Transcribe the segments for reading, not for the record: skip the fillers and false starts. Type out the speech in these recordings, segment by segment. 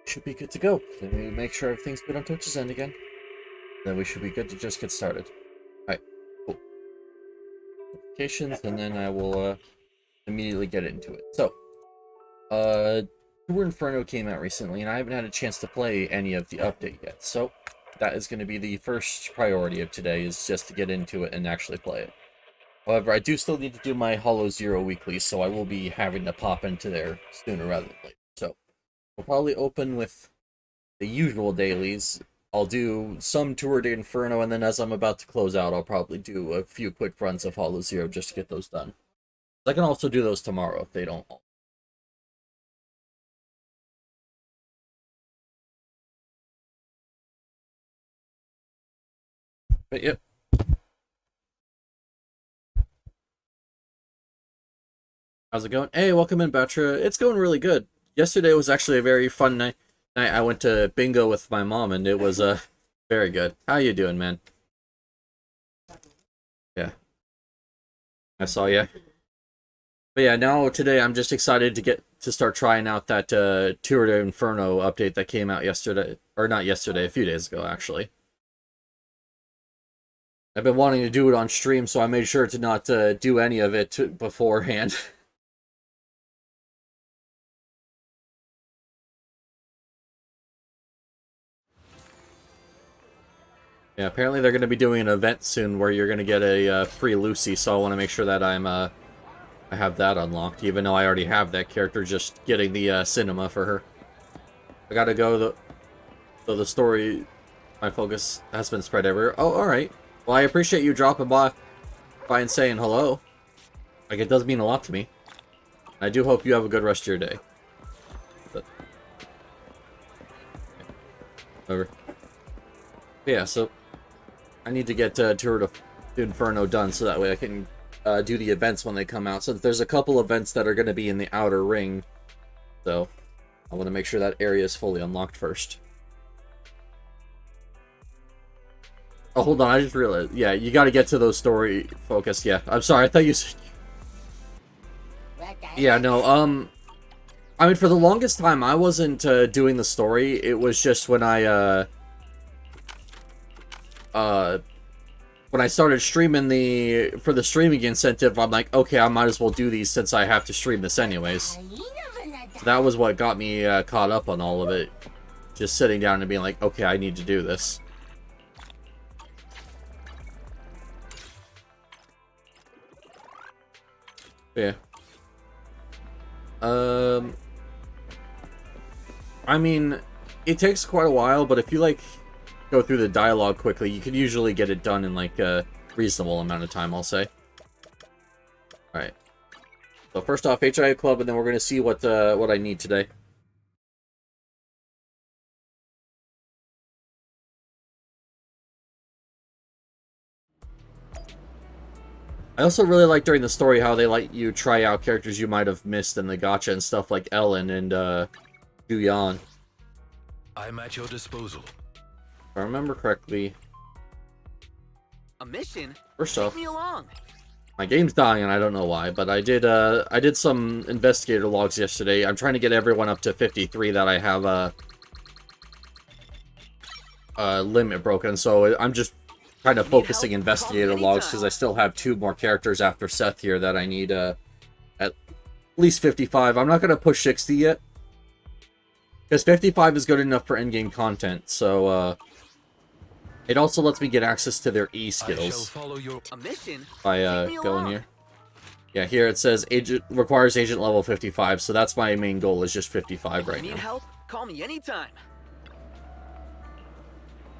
should be good to go. Let me make sure everything's good on Twitch's end again. Then we should be good to just get started. Alright, cool. Notifications, and then I will immediately get into it. So, Tour Inferno came out recently, and I haven't had a chance to play any of the update yet. So, that is going to be the first priority of today, is just to get into it and actually play it. However, I do still need to do my Hollow Zero weekly, so I will be having to pop into there sooner rather than later. So, we'll probably open with the usual dailies. I'll do some Tour de Inferno, and then as I'm about to close out, I'll probably do a few quick runs of Hollow Zero just to get those done. I can also do those tomorrow if they don't all. But yep. How's it going? Hey, welcome in, Batra. It's going really good. Yesterday was actually a very fun night. I went to bingo with my mom, and it was very good. How you doing, man? Yeah, I saw you. But yeah, now today I'm just excited to get to start trying out that Tour de Inferno update that came out yesterday, or not yesterday, a few days ago actually. I've been wanting to do it on stream, so I made sure to not do any of it beforehand. Yeah, apparently they're going to be doing an event soon where you're going to get a free Lucy, so I want to make sure that I have that unlocked, even though I already have that character, just getting the cinema for her. I gotta go, so the story, my focus has been spread everywhere. Oh, alright. Well, I appreciate you dropping by and saying hello. Like, it does mean a lot to me. I do hope you have a good rest of your day. But, over. Yeah, so I need to get Tour de Inferno done so that way I can do the events when they come out. So there's a couple events that are going to be in the outer ring, so I want to make sure that area is fully unlocked first. Oh, hold on, I just realized. Yeah, you got to get to those story focused. Yeah, I'm sorry, I thought you said... Yeah, no, I mean, for the longest time, I wasn't doing the story. It was just when I started streaming for the streaming incentive, I'm like, okay, I might as well do these since I have to stream this anyways. So that was what got me caught up on all of it. Just sitting down and being like, okay, I need to do this. Yeah. I mean, it takes quite a while, but if you, like, go through the dialogue quickly, you can usually get it done in, like, a reasonable amount of time, I'll say. Alright. So first off, HIA Club, and then we're going to see what I need today. I also really like during the story how they let you try out characters you might have missed in the gacha and stuff like Ellen and Juyan. I'm at your disposal. If I remember correctly. A mission? First off, Take me along. My game's dying and I don't know why, but I did some investigator logs yesterday. I'm trying to get everyone up to 53 that I have limit broken, so I'm just kind of focusing investigator logs because I still have 2 more characters after Seth here that I need at least 55. I'm not going to push 60 yet, because 55 is good enough for endgame content, so it also lets me get access to their E skills by going here. Yeah, here it says agent requires agent level 55, so that's my main goal, is just 55 right now. Need help? Call me anytime.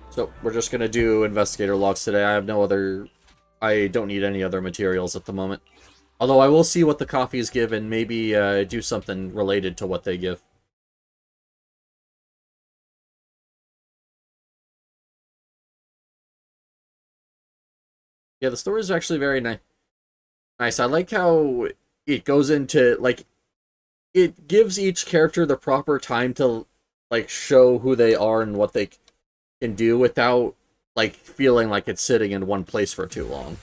So we're just gonna do investigator logs today. I don't need any other materials at the moment. Although I will see what the coffees give and maybe do something related to what they give. Yeah, the story is actually very nice. I like how it goes into, like, it gives each character the proper time to, like, show who they are and what they can do without, like, feeling like it's sitting in one place for too long.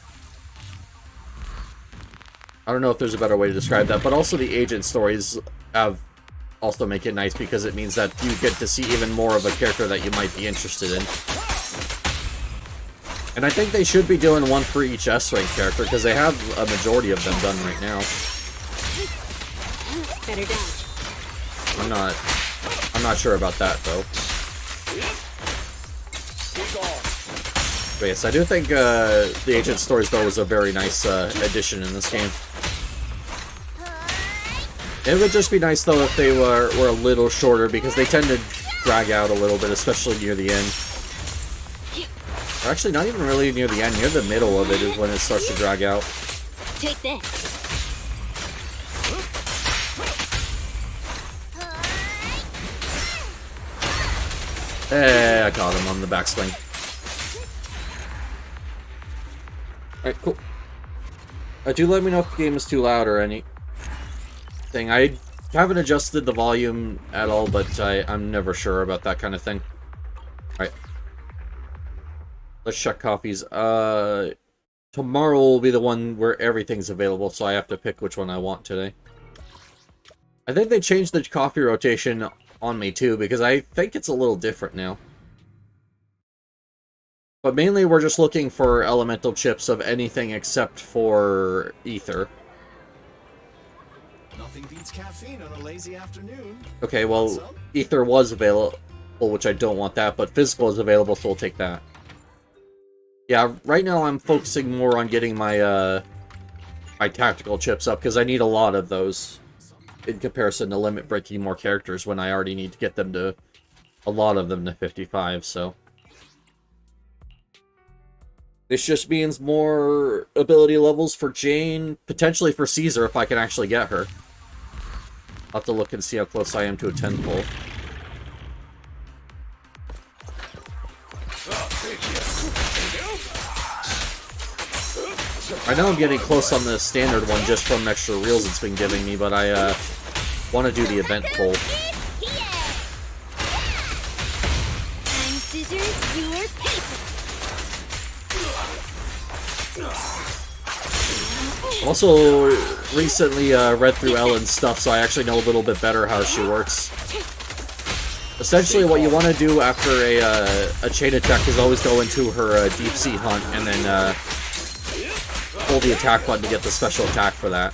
I don't know if there's a better way to describe that, but also the agent stories have also make it nice because it means that you get to see even more of a character that you might be interested in. And I think they should be doing one for each S-rank character, because they have a majority of them done right now. Better dodge. I'm not sure about that, though. But yes, I do think the Agent Stories, though, was a very nice addition in this game. It would just be nice, though, if they were a little shorter, because they tend to drag out a little bit, especially near the end. Or actually, not even really near the end. Near the middle of it is when it starts to drag out. Take this. I caught him on the backswing. Alright, cool. Do let me know if the game is too loud or anything. I haven't adjusted the volume at all, but I'm never sure about that kind of thing. Alright. Let's check copies. Tomorrow will be the one where everything's available, so I have to pick which one I want today. I think they changed the coffee rotation on me too, because I think it's a little different now. But mainly we're just looking for elemental chips of anything except for ether. Nothing beats caffeine on a lazy afternoon. Okay, well, ether was available, which I don't want that, but physical is available, so we'll take that. Yeah, right now I'm focusing more on getting my my tactical chips up, because I need a lot of those in comparison to limit breaking more characters when I already need to get them to, a lot of them to 55, so. This just means more ability levels for Jane, potentially for Caesar if I can actually get her. I'll have to look and see how close I am to a 10 pull. I know I'm getting close on the standard one just from extra reels it's been giving me, but I want to do the event pull. I'm scissors, you're paper. Also, recently read through Ellen's stuff, so I actually know a little bit better how she works. Essentially, what you want to do after a chain attack is always go into her deep sea hunt, and then pull the attack button to get the special attack for that.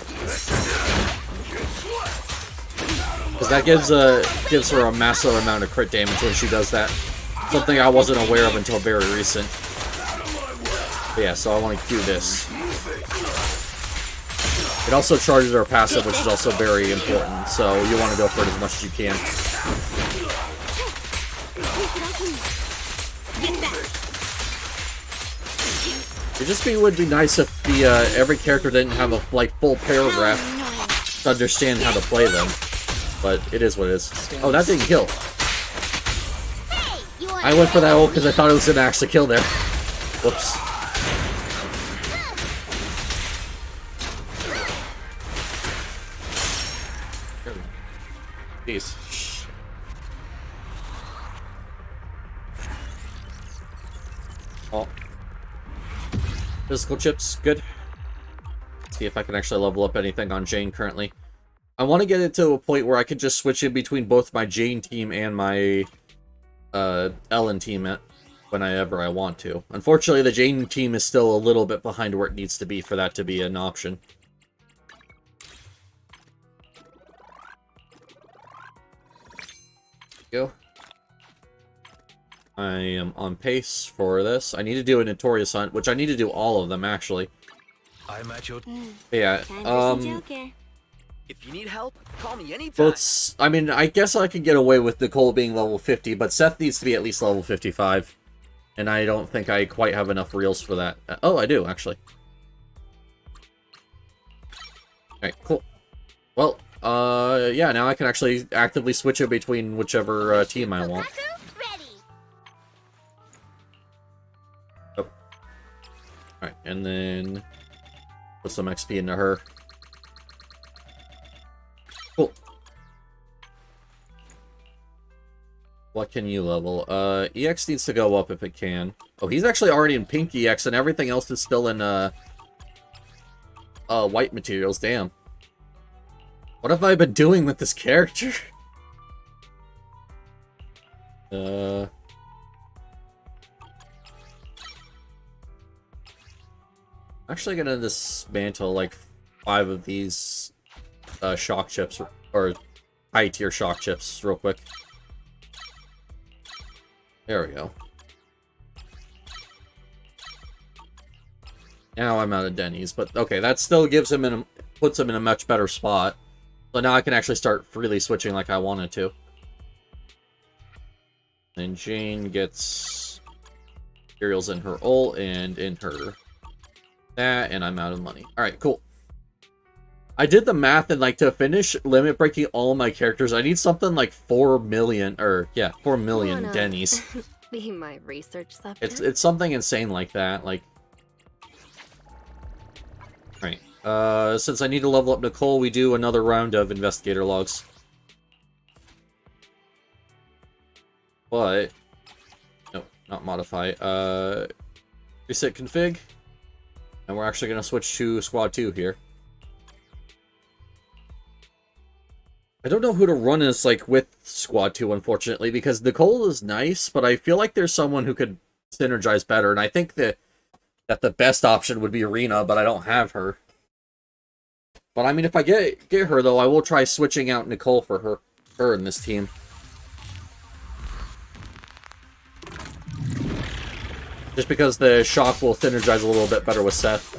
Because that gives her a massive amount of crit damage when she does that. Something I wasn't aware of until very recent. But yeah, so I want to do this. It also charges her passive, which is also very important, so you want to go for it as much as you can. Would be nice if the every character didn't have a full paragraph to understand how to play them, but it is what it is. Oh, that didn't kill. I went for that ult because I thought it was gonna actually kill there. Whoops. Jeez. Oh. Physical chips, good. Let's see if I can actually level up anything on Jane currently. I want to get it to a point where I can just switch in between both my Jane team and my Ellen team whenever I want to. Unfortunately, the Jane team is still a little bit behind where it needs to be for that to be an option. Go. I am on pace for this. I need to do a Notorious Hunt, which I need to do all of them, actually. I'm at your... Yeah, If you need help, call me anytime. I mean, I guess I could get away with Nicole being level 50, but Seth needs to be at least level 55. And I don't think I quite have enough reels for that. Oh, I do, actually. Alright, cool. Well, yeah, now I can actually actively switch it between whichever team I want. Oh. Alright, and then put some XP into her. Cool. What can you level? EX needs to go up if it can. Oh, he's actually already in pink EX, and everything else is still in, white materials. Damn. What have I been doing with this character? Actually gonna dismantle like 5 of these shock chips, or high tier shock chips real quick. There we go. Now I'm out of Denny's, but okay, that still gives him puts him in a much better spot. So now I can actually start freely switching like I wanted to. And Jane gets materials in her ult and in her that, and I'm out of money. Alright, cool. I did the math, and like to finish limit breaking all my characters, I need something like 4 million, or yeah, 4 million Wanna Denny's. Be my research subject. It's something insane like that. Like, right. Since I need to level up Nicole, we do another round of investigator logs. But no, not modify. Reset config, and we're actually gonna switch to squad 2 here. I don't know who to run as, like, with Squad 2, unfortunately, because Nicole is nice, but I feel like there's someone who could synergize better, and I think that the best option would be Arena, but I don't have her. But, I mean, if I get her, though, I will try switching out Nicole for her in this team. Just because the Shock will synergize a little bit better with Seth.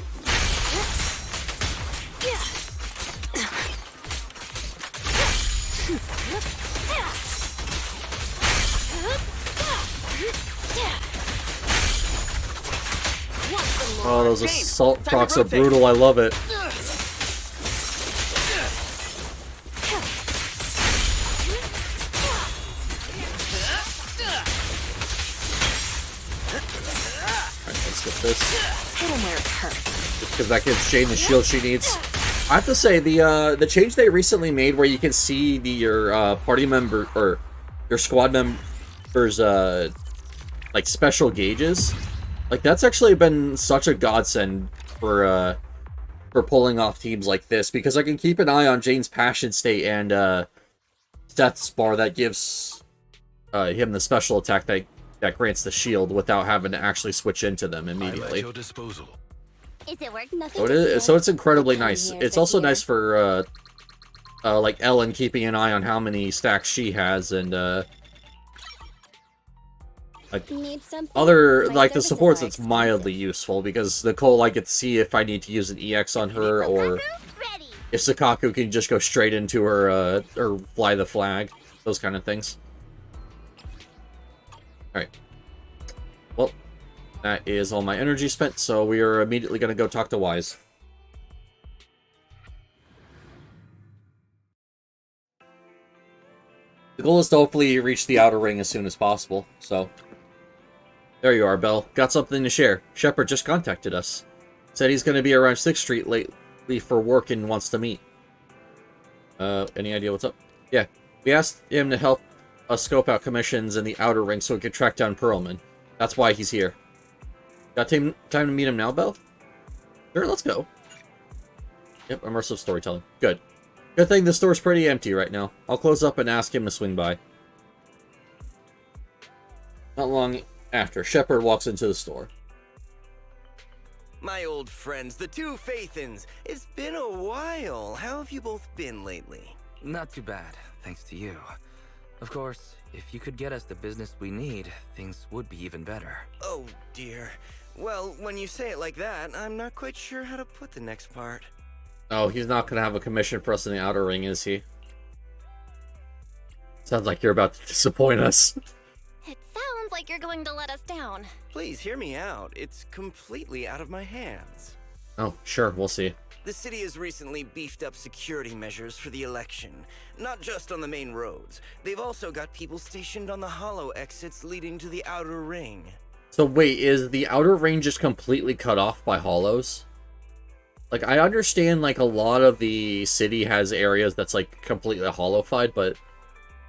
Oh, those assault procs are brutal. I love it. Alright, let's get this. Hit him where it hurts. Just because that gives Jane the shield she needs. I have to say, the change they recently made where you can see your party member, or your squad members, like, special gauges. Like, that's actually been such a godsend for pulling off teams like this, because I can keep an eye on Jane's passion state and stats bar that gives him the special attack that grants the shield without having to actually switch into them I'm at immediately. your disposal. Is it worth nothing? So, it's incredibly nice. It's also nice for like Ellen keeping an eye on how many stacks she has, and like Need something? other, My like, the services supports are that's mildly useful, because Nicole, I get to see if I need to use an EX on her, or Ready. if Sakaku can just go straight into her, or fly the flag. Those kind of things. Alright. Well, that is all my energy spent, so we are immediately going to go talk to Wise. The goal is to hopefully reach the outer ring as soon as possible, so... There you are, Belle. Got something to share. Shepard just contacted us. Said he's going to be around 6th Street lately for work and wants to meet. Any idea what's up? Yeah, we asked him to help us scope out commissions in the outer ring so we could track down Pearlman. That's why he's here. Got time to meet him now, Belle? Sure, let's go. Yep, immersive storytelling. Good. Good thing the store's pretty empty right now. I'll close up and ask him to swing by. Not long after, Shepard walks into the store. My old friends, the two Faithins. It's been a while. How have you both been lately? Not too bad, thanks to you. Of course, if you could get us the business we need, things would be even better. Oh, dear. Well, when you say it like that, I'm not quite sure how to put the next part. Oh, he's not going to have a commission for us in the outer ring, is he? Sounds like you're about to disappoint us. It sounds like you're going to let us down. Please hear me out. It's completely out of my hands. Oh, sure, we'll see. The city has recently beefed up security measures for the election. Not just on the main roads. They've also got people stationed on the hollow exits leading to the outer ring. So wait, is the outer ring just completely cut off by hollows? Like, I understand, like, a lot of the city has areas that's, like, completely hollowified, but...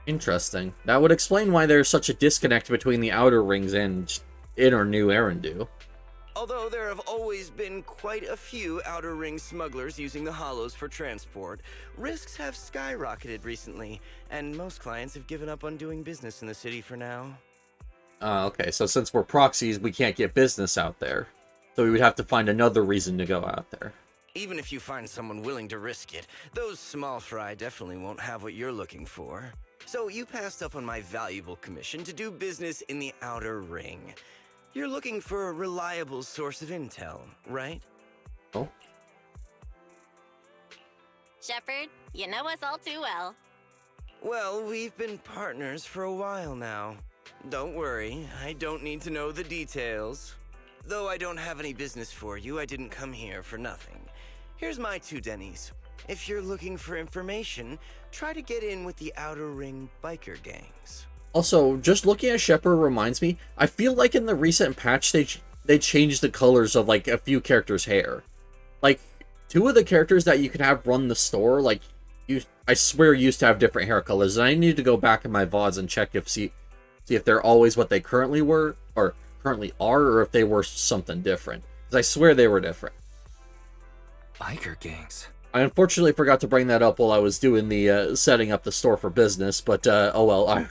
Interesting. That would explain why there's such a disconnect between the outer rings and inner New Erindue. Although there have always been quite a few Outer Ring smugglers using the hollows for transport, risks have skyrocketed recently, and most clients have given up on doing business in the city for now. Okay, so since we're proxies, we can't get business out there. So we would have to find another reason to go out there. Even if you find someone willing to risk it, those small fry definitely won't have what you're looking for. So you passed up on my valuable commission to do business in the Outer Ring. You're looking for a reliable source of intel, right? Oh. Shepard, you know us all too well. Well, we've been partners for a while now. Don't worry, I don't need to know the details. Though I don't have any business for you, I didn't come here for nothing. Here's my 2 Denny's. If you're looking for information, try to get in with the Outer Ring biker gangs. Also, just looking at Shepard reminds me, I feel like in the recent patch they changed the colors of like a few characters' hair. Like 2 of the characters that you could have run the store, like I swear used to have different hair colors, and I need to go back in my VODs and check see if they're always what they currently were or currently are, or if they were something different. Because I swear they were different. Biker gangs. I unfortunately forgot to bring that up while I was doing the setting up the store for business, but oh well.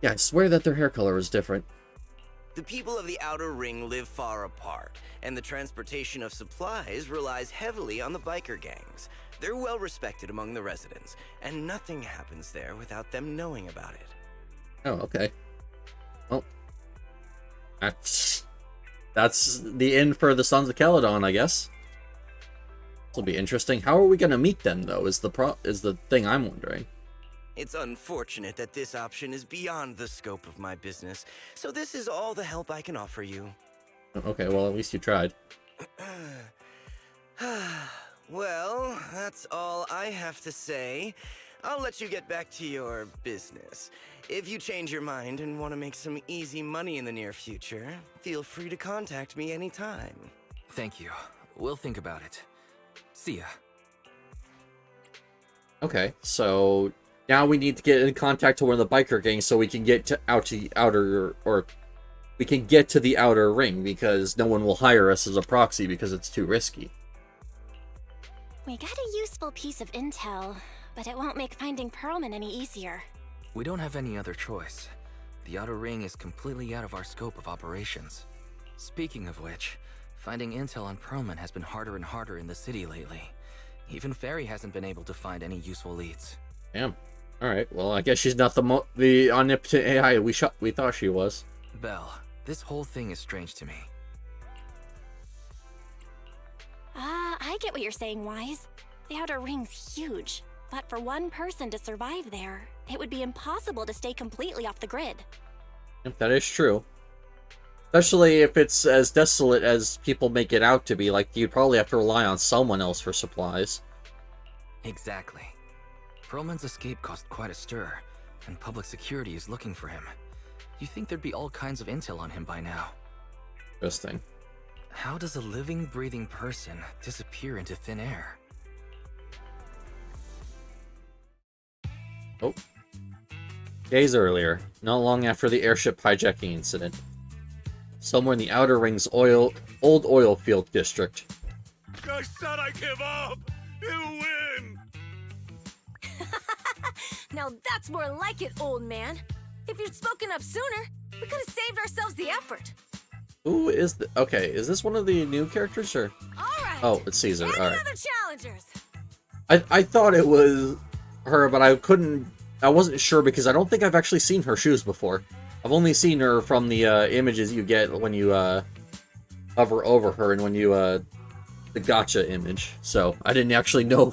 Yeah, I swear that their hair color was different. The people of the Outer Ring live far apart, and the transportation of supplies relies heavily on the biker gangs. They're well respected among the residents, and nothing happens there without them knowing about it. Oh, okay. Well, that's the end for the Sons of Caledon, I guess. This will be interesting. How are we going to meet them, though? Is the thing I'm wondering. It's unfortunate that this option is beyond the scope of my business, so this is all the help I can offer you. Okay, well, at least you tried. Well, that's all I have to say. I'll let you get back to your business. If you change your mind and want to make some easy money in the near future, feel free to contact me anytime. Thank you. We'll think about it. See ya. Okay, so now we need to get in contact to one of the biker gangs so we can get we can get to the Outer Ring, because no one will hire us as a proxy because it's too risky. We got a useful piece of intel, but it won't make finding Perlman any easier. We don't have any other choice. The Outer Ring is completely out of our scope of operations. Speaking of which, finding intel on Perlman has been harder and harder in the city lately. Even Fairy hasn't been able to find any useful leads. Damn. Alright, well, I guess she's not the omnipotent AI we thought she was. Belle, this whole thing is strange to me. I get what you're saying, Wise. The Outer Ring's huge, but for one person to survive there, it would be impossible to stay completely off the grid. Yep, that is true. Especially if it's as desolate as people make it out to be, like, you'd probably have to rely on someone else for supplies. Exactly. Perlman's escape caused quite a stir, and public security is looking for him. You'd think there'd be all kinds of intel on him by now. Interesting. How does a living, breathing person disappear into thin air? Oh. Days earlier, not long after the airship hijacking incident. Somewhere in the Outer Ring's old oil field district. I said I give up! You win! Now that's more like it, old man. If you'd spoken up sooner, we could have saved ourselves the effort. Who is the... Okay, is this one of the new characters, or... All right. Oh, it's Caesar, Any alright. other challengers? I thought it was her, but I wasn't sure because I don't think I've actually seen her shoes before. I've only seen her from the images you get when you hover over her and when you the gotcha image. So I didn't actually know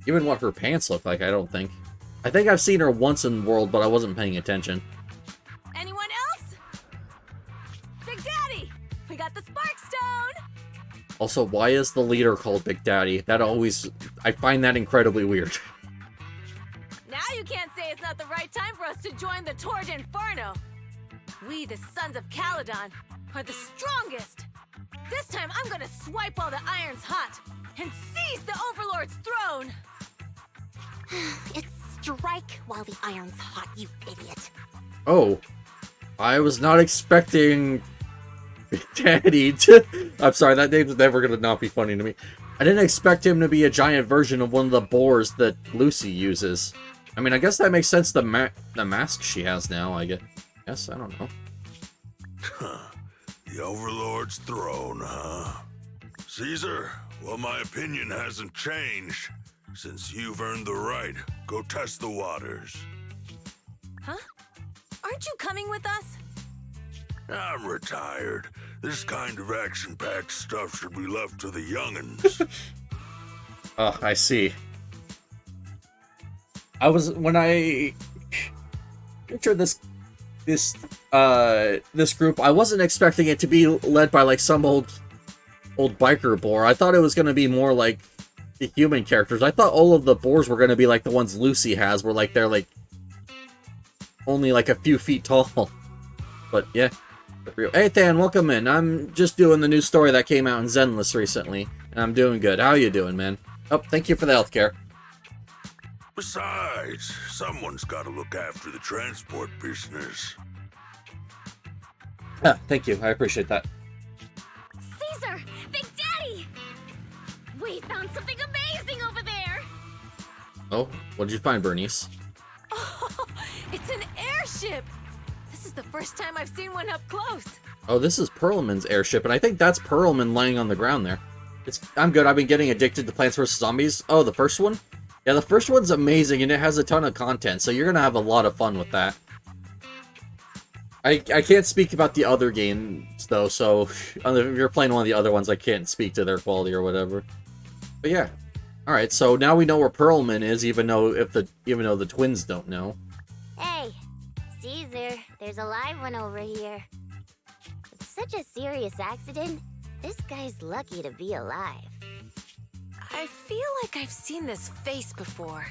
even what her pants look like. I think I've seen her once in World, but I wasn't paying attention. Anyone else? Big Daddy, we got the Sparkstone. Also, why is the leader called Big Daddy? I find that incredibly weird. Now you can't say it's not the right time for us to join the Torrid Inferno. We, the Sons of Caledon, are the strongest. This time I'm gonna swipe while the iron's hot and seize the Overlord's throne. It's strike while the iron's hot, you idiot. Oh, I was not expecting Daddy. I'm sorry, that name's never gonna not be funny to me. I didn't expect him to be a giant version of one of the boars that Lucy uses. I mean, I guess that makes sense. The mask she has now, I guess. I don't know. The Overlord's throne, huh? Caesar, well, my opinion hasn't changed. Since you've earned the right, go test the waters. Huh? Aren't you coming with us? I'm retired. This kind of action-packed stuff should be left to the young'uns. Oh, I see. When I picture this group, I wasn't expecting it to be led by like some old biker boar. I thought it was gonna be more like the human characters. I thought all of the boars were gonna be like the ones Lucy has, where like they're like only like a few feet tall. But yeah. Hey Than, welcome in. I'm just doing the new story that came out in Zenless recently, and I'm doing good. How you doing, man? Oh, thank you for the healthcare. Besides, someone's got to look after the transport business. Ah, thank you. I appreciate that. Caesar! Big Daddy! We found something amazing over there! Oh, what did you find, Bernice? Oh, it's an airship! This is the first time I've seen one up close. Oh, this is Perlman's airship, and I think that's Perlman lying on the ground there. I'm good. I've been getting addicted to Plants vs. Zombies. Oh, the first one? Yeah, the first one's amazing, and it has a ton of content, so you're gonna have a lot of fun with that. I can't speak about the other games, though, so if you're playing one of the other ones, I can't speak to their quality or whatever. But yeah. Alright, so now we know where Perlman is, even though the twins don't know. Hey, Caesar, there's a live one over here. It's such a serious accident. This guy's lucky to be alive. I feel like I've seen this face before.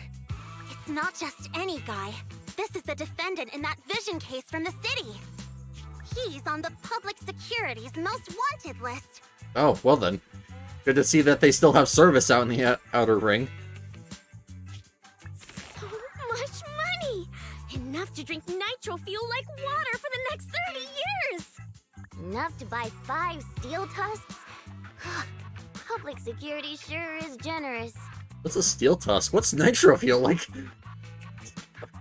It's not just any guy. This is the defendant in that vision case from the city. He's on the public security's most wanted list. Oh, well then. Good to see that they still have service out in the outer ring. So much money! Enough to drink nitro fuel like water for the next 30 years! Enough to buy 5 steel tusks? Public security sure is generous. What's a steel tusk? What's nitro fuel like?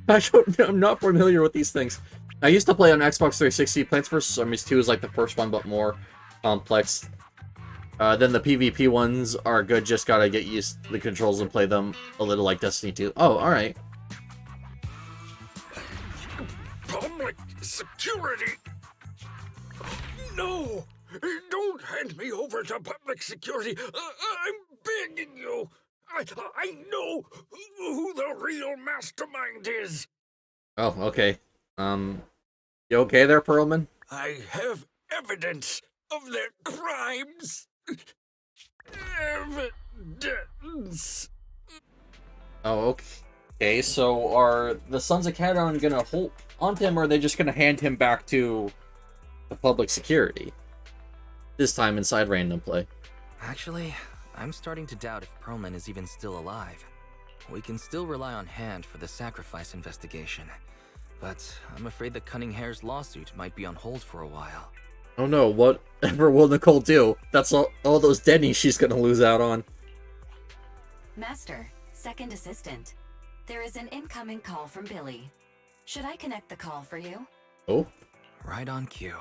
I'm not familiar with these things. I used to play on Xbox 360. Plants vs. Zombies 2 is like the first one, but more complex. Then the PvP ones are good, just gotta get used to the controls and play them a little like Destiny 2. Oh, alright. Public security? No! Don't hand me over to public security! I'm begging you! I know who the real mastermind is! Oh, okay. You okay there, Perlman? I have evidence of their crimes! Evidence! Oh, okay. So are the Sons of Cadon gonna hold onto him, or are they just gonna hand him back to the public security? This time inside random play. Actually, I'm starting to doubt if Perlman is even still alive. We can still rely on Hand for the sacrifice investigation, but I'm afraid the Cunning Hare's lawsuit might be on hold for a while. Oh no, whatever will Nicole do? That's all those Denny's she's gonna lose out on. Master, second assistant. There is an incoming call from Billy. Should I connect the call for you? Oh? Right on cue.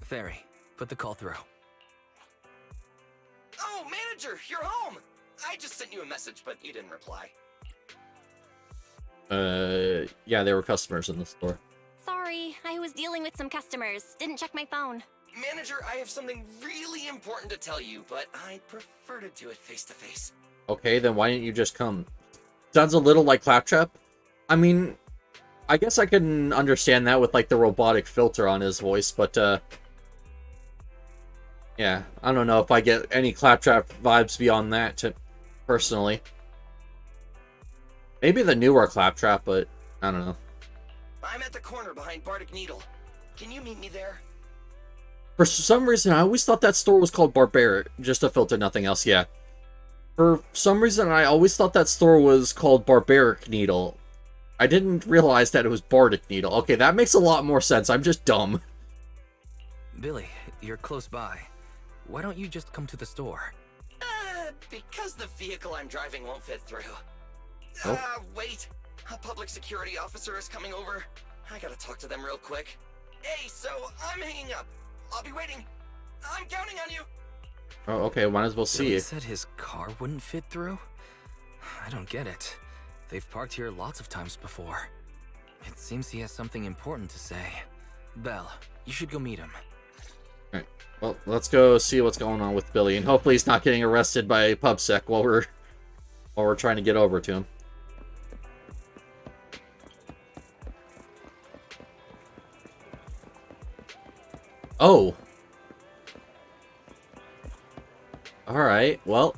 Fairy, put the call through. Oh, manager, you're home! I just sent you a message, but you didn't reply. Yeah, there were customers in the store. Sorry, I was dealing with some customers. Didn't check my phone. Manager, I have something really important to tell you, but I prefer to do it face to face. Okay, then why didn't you just come? Sounds a little like Claptrap. I mean, I guess I can understand that with like the robotic filter on his voice, but yeah, I don't know if I get any Claptrap vibes beyond that, personally. Maybe the newer Claptrap, but I don't know. I'm at the corner behind Bardic Needle. Can you meet me there? For some reason, I always thought that store was called Barbaric, just a filter, nothing else, yeah. For some reason, I always thought that store was called Barbaric Needle. I didn't realize that it was Bardic Needle. Okay, that makes a lot more sense. I'm just dumb. Billy, you're close by. Why don't you just come to the store? Because the vehicle I'm driving won't fit through. Oh. Wait. A public security officer is coming over. I gotta talk to them real quick. Hey, so I'm hanging up. I'll be waiting. I'm counting on you. Oh, okay, might as well see Billy it. said his car wouldn't fit through? I don't get it. They've parked here lots of times before. It seems he has something important to say. Belle, you should go meet him. Alright, well, let's go see what's going on with Billy, and hopefully he's not getting arrested by PubSec while we're trying to get over to him. Oh. Alright, well.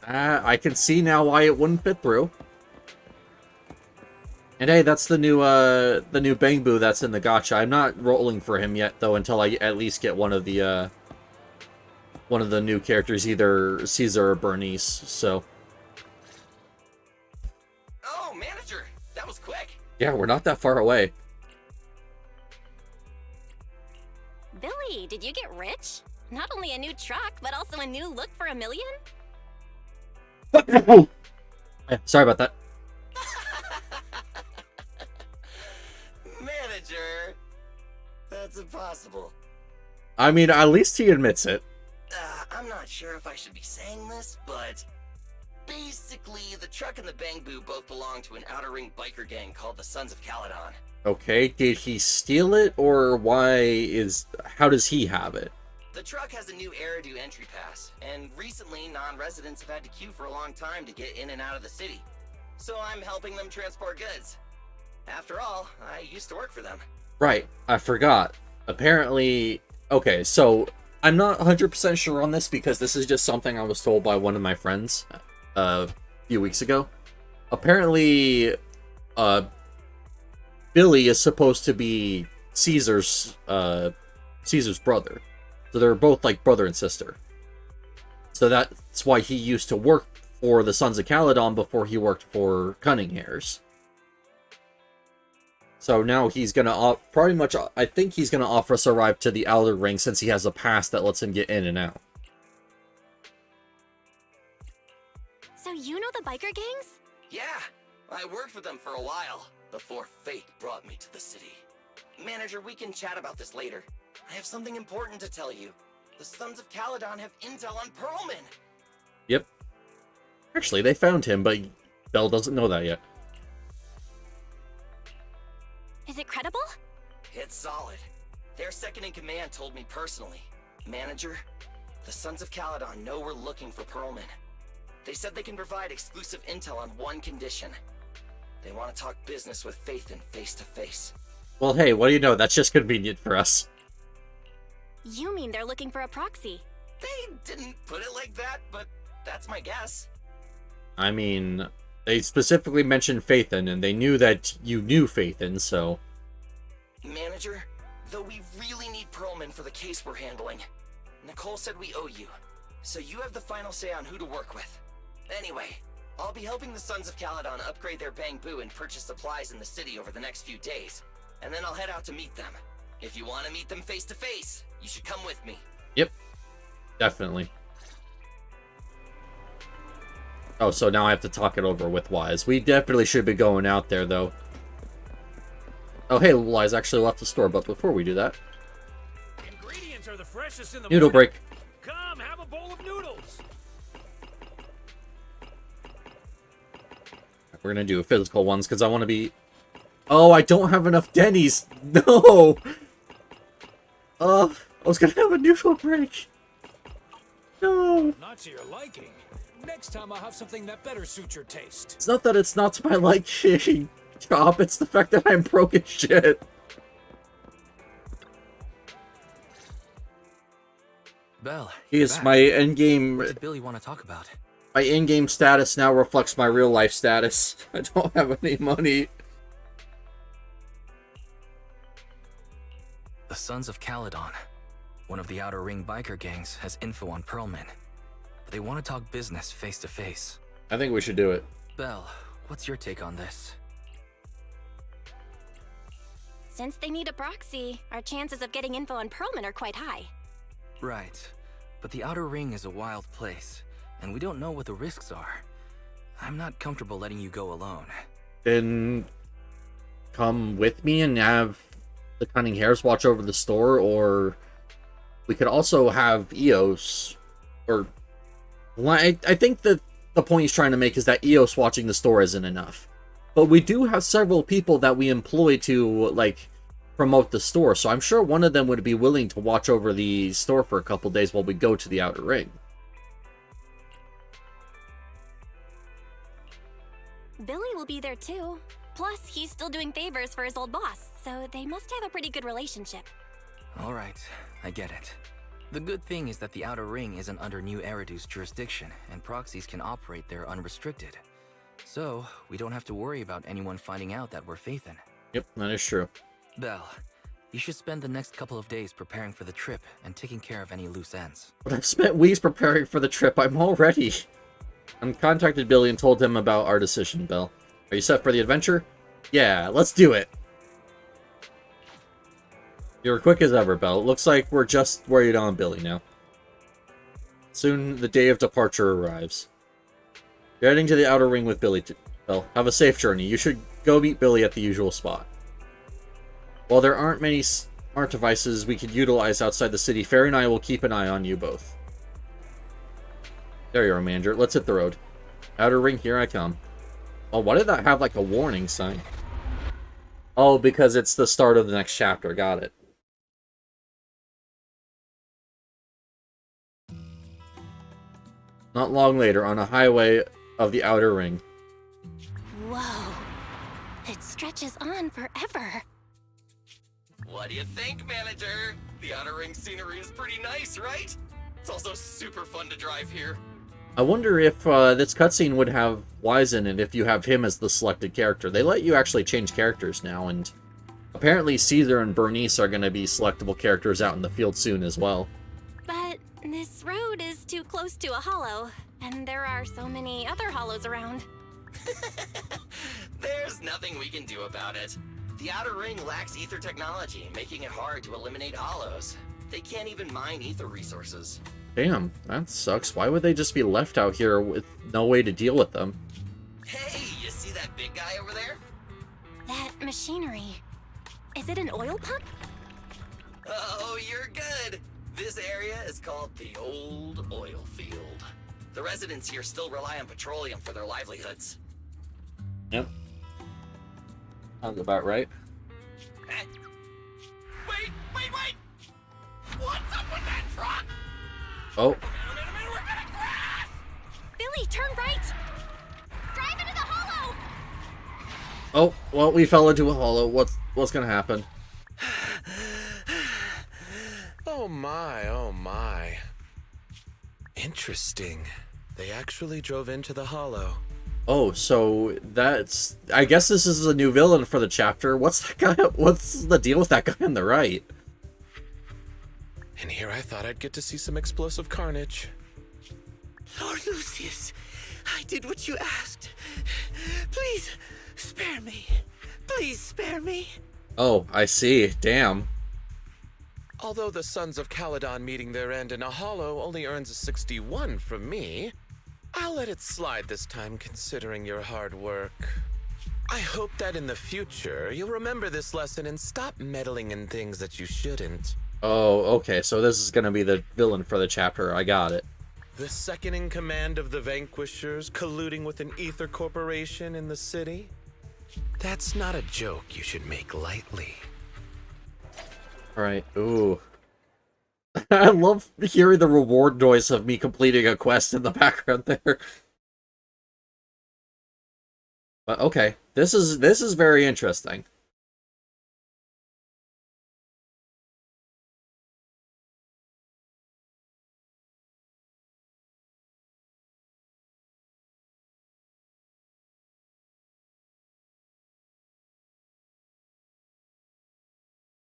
I can see now why it wouldn't fit through. And hey, that's the new Bangbu that's in the gacha. I'm not rolling for him yet, though, until I at least get one of the new characters, either Caesar or Bernice, so. Oh, manager, that was quick. Yeah, we're not that far away. Billy, did you get rich? Not only a new truck, but also a new look for $1 million? Sorry about that. Manager, that's impossible. I mean, at least he admits it. I'm not sure if I should be saying this, but basically, the truck and the Bangbu both belong to an outer ring biker gang called the Sons of Caledon. Okay, did he steal it, or how does he have it? The truck has a new Eridu entry pass, and recently non-residents have had to queue for a long time to get in and out of the city. So I'm helping them transport goods. After all, I used to work for them. Right, I forgot. Apparently, okay, so I'm not 100% sure on this because this is just something I was told by one of my friends a few weeks ago. Apparently, Billy is supposed to be Caesar's brother. So they're both like brother and sister. So that's why he used to work for the Sons of Caledon before he worked for Cunninghares. So now he's gonna I think he's gonna offer us a ride to the Outer Ring since he has a pass that lets him get in and out. So you know the biker gangs? Yeah, I worked with them for a while before fate brought me to the city. Manager, we can chat about this later. I have something important to tell you. The Sons of Caledon have intel on Pearlman. Yep. Actually, they found him, but Belle doesn't know that yet. Is it credible? It's solid. Their second-in-command told me personally. Manager, the Sons of Caledon know we're looking for Pearlman. They said they can provide exclusive intel on one condition. They want to talk business with Phaethon face-to-face. Well, hey, what do you know? That's just convenient for us. You mean they're looking for a proxy? They didn't put it like that, but that's my guess. I mean, they specifically mentioned Phaethon, and they knew that you knew Phaethon, so... Manager, though we really need Pearlman for the case we're handling, Nicole said we owe you, so you have the final say on who to work with. Anyway, I'll be helping the Sons of Caledon upgrade their Bangbu and purchase supplies in the city over the next few days, and then I'll head out to meet them. If you want to meet them face-to-face, you should come with me. Yep. Definitely. Oh, so now I have to talk it over with Wise. We definitely should be going out there, though. Oh, hey, Wise actually left the store, but before we do that... Ingredients are the freshest in the Noodle morning. break. Come, have a bowl of noodles. We're gonna do physical ones, because I want to be... Oh, I don't have enough Denny's! No! I was gonna have a noodle break. No! Not to your liking. Next time I'll have something that better suits your taste. It's not that it's not to my liking, Chop. It's the fact that I'm broke as shit. Belle, Yes, my in-game... What did Billy want to talk about? My in-game status now reflects my real-life status. I don't have any money. The Sons of Caledon, one of the Outer Ring biker gangs, has info on Pearlman. But they want to talk business face-to-face. I think we should do it. Belle, what's your take on this? Since they need a proxy, our chances of getting info on Perlman are quite high. Right. But the Outer Ring is a wild place, and we don't know what the risks are. I'm not comfortable letting you go alone. Then come with me and have the Cunning Hares watch over the store, or we could also have Eos, or... Well, I think that the point he's trying to make is that Eos watching the store isn't enough. But we do have several people that we employ to, like, promote the store, so I'm sure one of them would be willing to watch over the store for a couple days while we go to the Outer Ring. Billy will be there too. Plus, he's still doing favors for his old boss, so they must have a pretty good relationship. Alright, I get it. The good thing is that the Outer Ring isn't under New Eridu's jurisdiction, and proxies can operate there unrestricted. So, we don't have to worry about anyone finding out that we're Phaethon. Yep, that is true. Belle, you should spend the next couple of days preparing for the trip and taking care of any loose ends. But I've spent weeks preparing for the trip. I'm all ready. I contacted Billy and told him about our decision, Belle. Are you set for the adventure? Yeah, let's do it. You're quick as ever, Belle. It looks like we're just worried on Billy now. Soon, the day of departure arrives. You're heading to the Outer Ring with Billy, Belle. Have a safe journey. You should go meet Billy at the usual spot. While there aren't many smart devices we could utilize outside the city, Fairy and I will keep an eye on you both. There you are, Manager. Let's hit the road. Outer Ring, here I come. Oh, why did that have like a warning sign? Oh, because it's the start of the next chapter. Got it. Not long later, on a highway of the Outer Ring. Whoa. It stretches on forever. What do you think, Manager? The Outer Ring scenery is pretty nice, right? It's also super fun to drive here. I wonder if this cutscene would have Wise in it if you have him as the selected character. They let you actually change characters now, and apparently Caesar and Bernice are going to be selectable characters out in the field soon as well. But this road is too close to a hollow, and there are so many other hollows around. There's nothing we can do about it. The Outer Ring lacks ether technology, making it hard to eliminate hollows. They can't even mine ether resources. Damn, that sucks. Why would they just be left out here with no way to deal with them? Hey, you see that big guy over there? That machinery. Is it an oil pump? Oh, you're good. This area is called the Old Oil Field. The residents here still rely on petroleum for their livelihoods. Yep. Sounds about right. Wait! What's up with that truck? Oh. We're gonna crash! Billy, turn right! Drive into the hollow! Oh, well, we fell into a hollow. What's gonna happen? Oh my. Interesting. They actually drove into the hollow. Oh, so that's... I guess this is a new villain for the chapter. What's that guy... What's the deal with that guy on the right? And here I thought I'd get to see some explosive carnage. Lord Lucius, I did what you asked. Please, spare me. Please spare me. Oh, I see. Damn. Although the Sons of Caledon meeting their end in a hollow only earns a 61 from me, I'll let it slide this time considering your hard work. I hope that in the future you'll remember this lesson and stop meddling in things that you shouldn't. Oh, okay, so this is gonna be the villain for the chapter. I got it. The second in command of the Vanquishers colluding with an ether corporation in the city? That's not a joke you should make lightly. Alright, ooh. I love hearing the reward noise of me completing a quest in the background there. But okay, this is very interesting.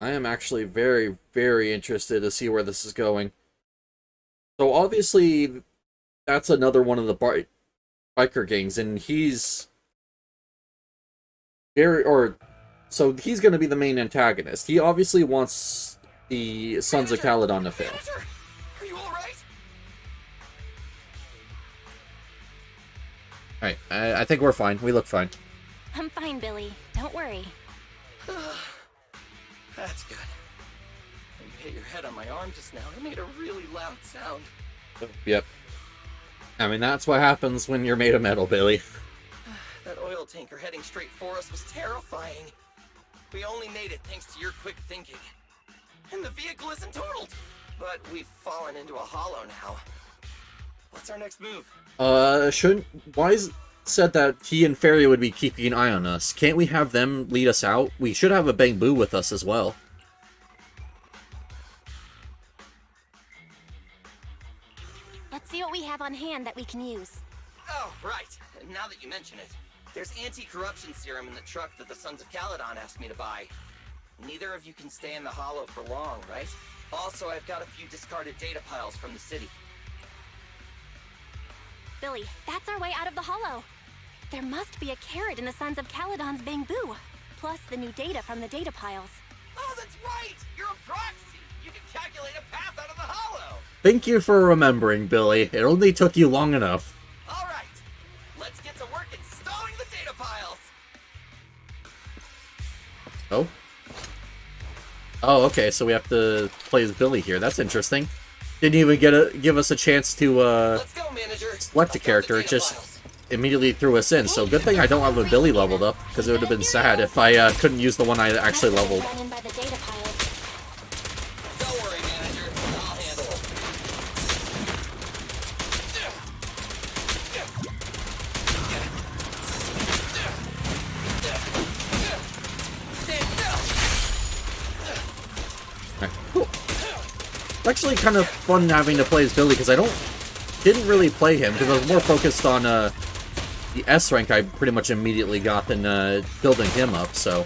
I am actually very, very interested to see where this is going. So obviously, that's another one of the biker gangs, and he's very, or So he's going to be the main antagonist. He obviously wants the Sons of Caledon to fail. Manager, are you alright? Alright, I think we're fine. We look fine. I'm fine, Billy. Don't worry. That's good. When you hit your head on my arm just now, it made a really loud sound. Yep. I mean, that's what happens when you're made of metal, Billy. That oil tanker heading straight for us was terrifying. We only made it thanks to your quick thinking. And the vehicle isn't totaled. But we've fallen into a hollow now. What's our next move? Shouldn't... Wise said that he and Fairy would be keeping an eye on us. Can't we have them lead us out? We should have a Bamboo with us as well. Let's see what we have on hand that we can use. Oh, right. Now that you mention it, there's anti-corruption serum in the truck that the Sons of Caledon asked me to buy. Neither of you can stay in the hollow for long, right? Also, I've got a few discarded data piles from the city. Billy, that's our way out of the hollow. There must be a carrot in the Sons of Caledon's Bamboo, plus the new data from the data piles. Oh, that's right! You're a proxy! You can calculate a path out of the hollow! Thank you for remembering, Billy. It only took you long enough. Alright, let's get to work installing the data piles! Oh? Oh, okay, so we have to play as Billy here. That's interesting. Didn't even give us a chance to, Let's go, Manager. select a character. It just immediately threw us in. So good thing I don't have a Billy leveled up, because it would have been sad if I couldn't use the one I actually leveled. Run in by the data piles. Don't worry, Manager. I'll handle it. Stand still! Okay, cool. It's actually kind of fun having to play as Billy, because I didn't really play him, because I was more focused on the S rank I pretty much immediately got than building him up, so...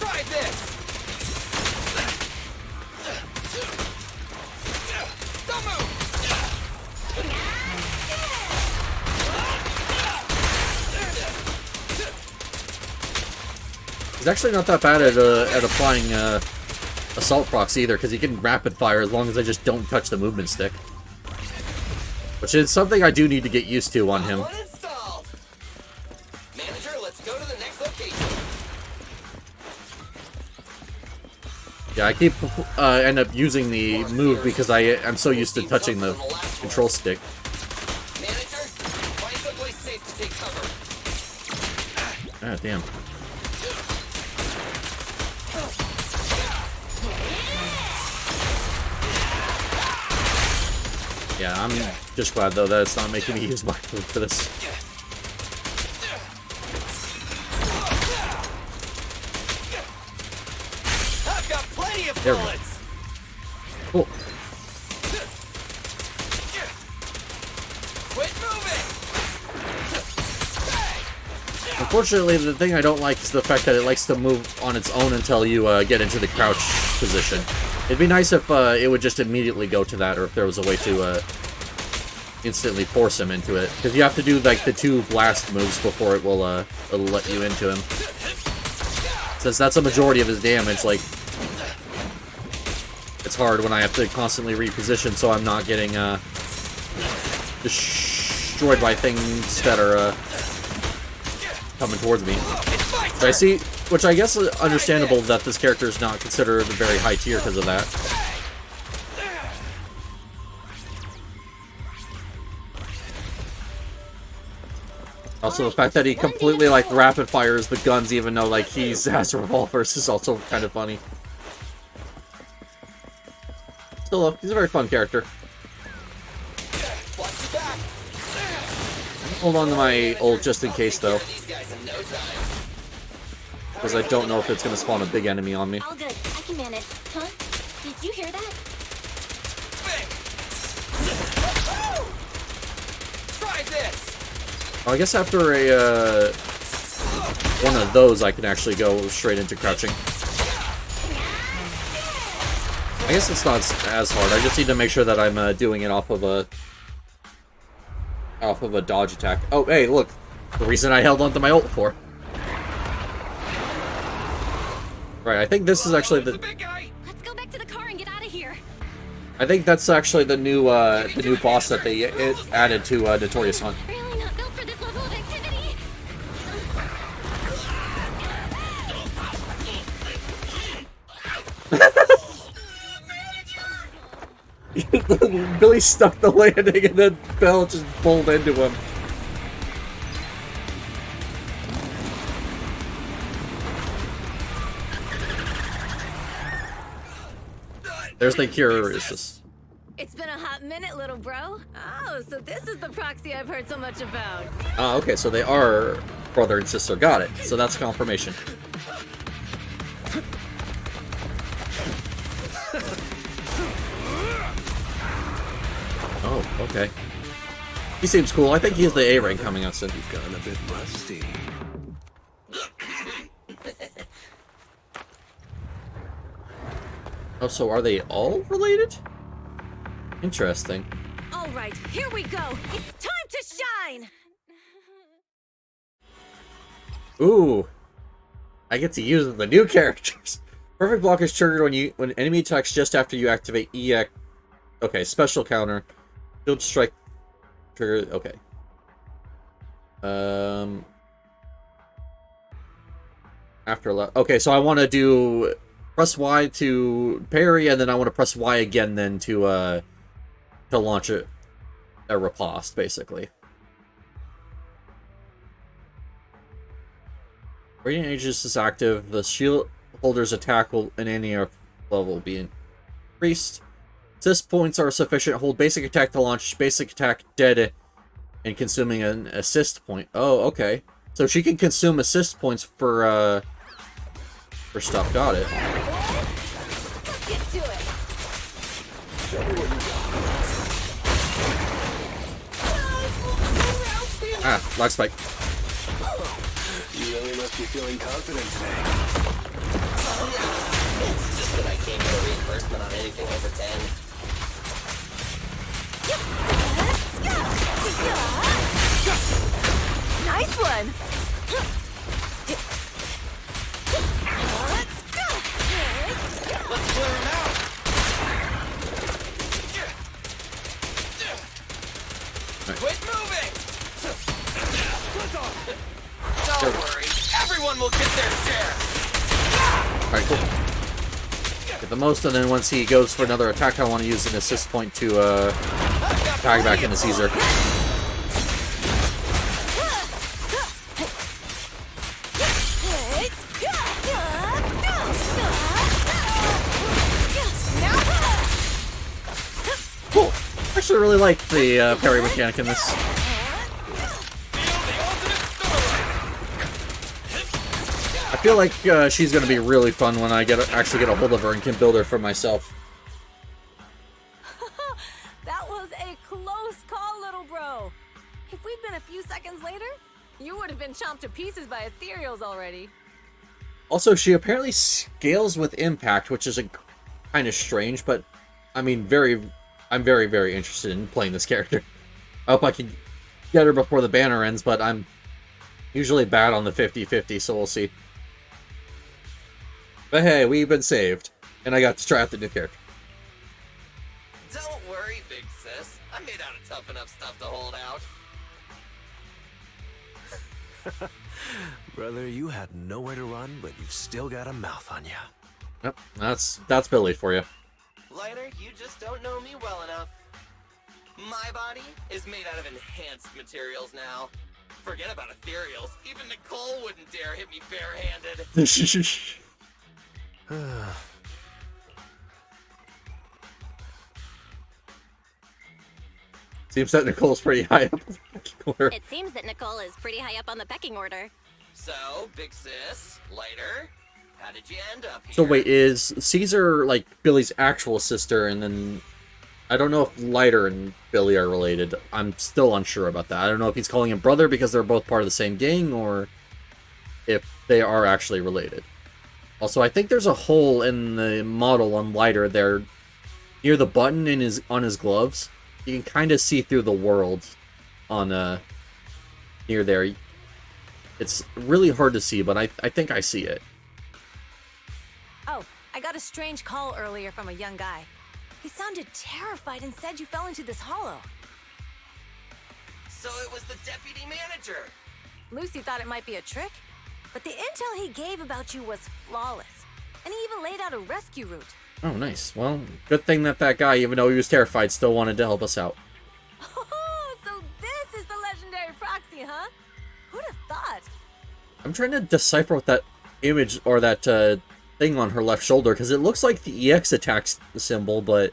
Try this! Don't move! He's actually not that bad at applying assault procs either, because he can rapid fire as long as I just don't touch the movement stick. Which is something I do need to get used to on him. One installed. Manager, let's go to the next location. Yeah, I keep end up using the move because I'm so used to touching the control stick. Manager, find someplace safe to take cover. Ah, damn. Yeah, I'm just glad though that it's not making me use my move for this. I've got plenty of There we go. bullets. Cool. Quit moving. Unfortunately, the thing I don't like is the fact that it likes to move on its own until you get into the crouch position. It'd be nice if it would just immediately go to that, or if there was a way to instantly force him into it. Because you have to do like the 2 blast moves before it'll let you into him. Since that's a majority of his damage, like, it's hard when I have to constantly reposition so I'm not getting destroyed by things that are coming towards me. So I see, which I guess is understandable that this character is not considered a very high tier because of that. Also, the fact that he completely, like, rapid fires the guns even though, like, he has revolvers is also kind of funny. Still, he's a very fun character. Hold on to my ult just in case, though. Because I don't know if it's going to spawn a big enemy on me. All good. I can manage. Huh? Did you hear that? Try this. Oh, I guess after a one of those, I can actually go straight into crouching. I guess it's not as hard. I just need to make sure that I'm doing it off of a dodge attack. Oh, hey, look, the reason I held onto my ult for. Right, I think this is actually the... Let's go back to the car and get out of here. I think that's actually the new boss that they added to Notorious Hunt. Really not built for this level of activity. Billy stuck the landing and then Belle just pulled into him. There's the cure. It's been a hot minute, little bro. Oh, so this is the proxy I've heard so much about. Ah, okay, so they are brother and sister. Got it. So that's confirmation. Oh, okay. He seems cool. I think he has the A rank coming out soon. You've gotten a bit rusty. Oh, so are they all related? Interesting. All right, here we go. It's time to shine. Ooh. I get to use the new characters. Perfect block is triggered when enemy attacks just after you activate EX. Okay, special counter. Shield strike trigger. Okay. Okay, so I want to do press Y to parry, and then I want to press Y again then to launch a riposte, basically. Radiant Aegis is active. The shield holder's attack will in any level be increased. Assist points are sufficient. Hold basic attack to launch basic attack dead and consuming an assist point. Oh, okay. So she can consume assist points for stuff. Got it. Let's get to it. Ah, lag spike. You really must be feeling confident today. It's just that I can't get a reimbursement on anything over 10. Nice one. Let's clear him out! Quit moving! Don't worry, everyone will get their share! Alright, cool. Get the most, and then once he goes for another attack, I want to use an assist point to tag back into Caesar. Cool. I actually really like the parry mechanic in this. I feel like she's going to be really fun when I actually get a hold of her and can build her for myself. That was a close call, little bro. If we'd been a few seconds later, you would have been chomped to pieces by ethereals already. Also, she apparently scales with impact, which is kind of strange, but I mean, I'm very, very interested in playing this character. I hope I can get her before the banner ends, but I'm usually bad on the 50-50, so we'll see. But hey, we've been saved, and I got to try out the new character. Don't worry, big sis. I made out of tough enough stuff to hold out. Brother, you had nowhere to run, but you've still got a mouth on you. Yep, that's Billy for you. Lighter, you just don't know me well enough. My body is made out of enhanced materials now. Forget about ethereals. Even Nicole wouldn't dare hit me barehanded. Seems that Nicole's pretty high up on the pecking order. It seems that Nicole is pretty high up on the pecking order. So, big sis, Lighter, how did you end up here? So wait, is Caesar like Billy's actual sister, and then I don't know if Lighter and Billy are related. I'm still unsure about that. I don't know if he's calling him brother because they're both part of the same gang, or if they are actually related. Also, I think there's a hole in the model on Lighter there near the button on his gloves. You can kind of see through the world on near there. It's really hard to see, but I think I see it. got a strange call earlier from a young guy. He sounded terrified and said you fell into this hollow. So it was the deputy manager. Lucy thought it might be a trick, but the intel he gave about you was flawless. And he even laid out a rescue route. Oh, nice. Well, good thing that guy, even though he was terrified, still wanted to help us out. Oh, so this is the legendary proxy, huh? Who'd have thought? I'm trying to decipher what that image or that thing on her left shoulder, because it looks like the EX attack symbol, but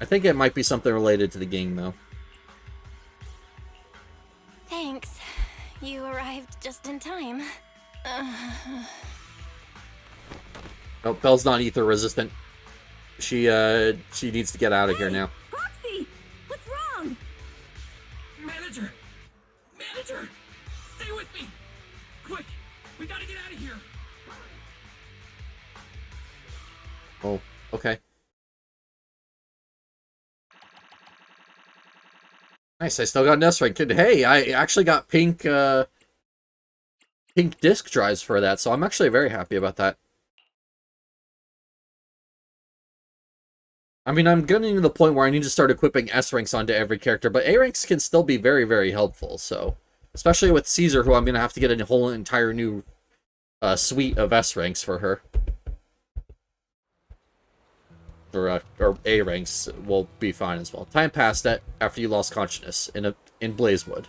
I think it might be something related to the game, though. Thanks. You arrived just in time. Oh, Belle's not ether resistant. She needs to get out of here now. Proxy! What's wrong? Manager! Manager! Stay with me! Quick! We gotta get out of here! Oh, okay. Nice, I still got an S-Rank. Hey, I actually got pink disk drives for that, so I'm actually very happy about that. I mean, I'm getting to the point where I need to start equipping S-Ranks onto every character, but A-Ranks can still be very, very helpful, so... Especially with Caesar, who I'm going to have to get a whole entire new suite of S-Ranks for her. Or A-Ranks will be fine as well. Time passed that after you lost consciousness in Blazewood.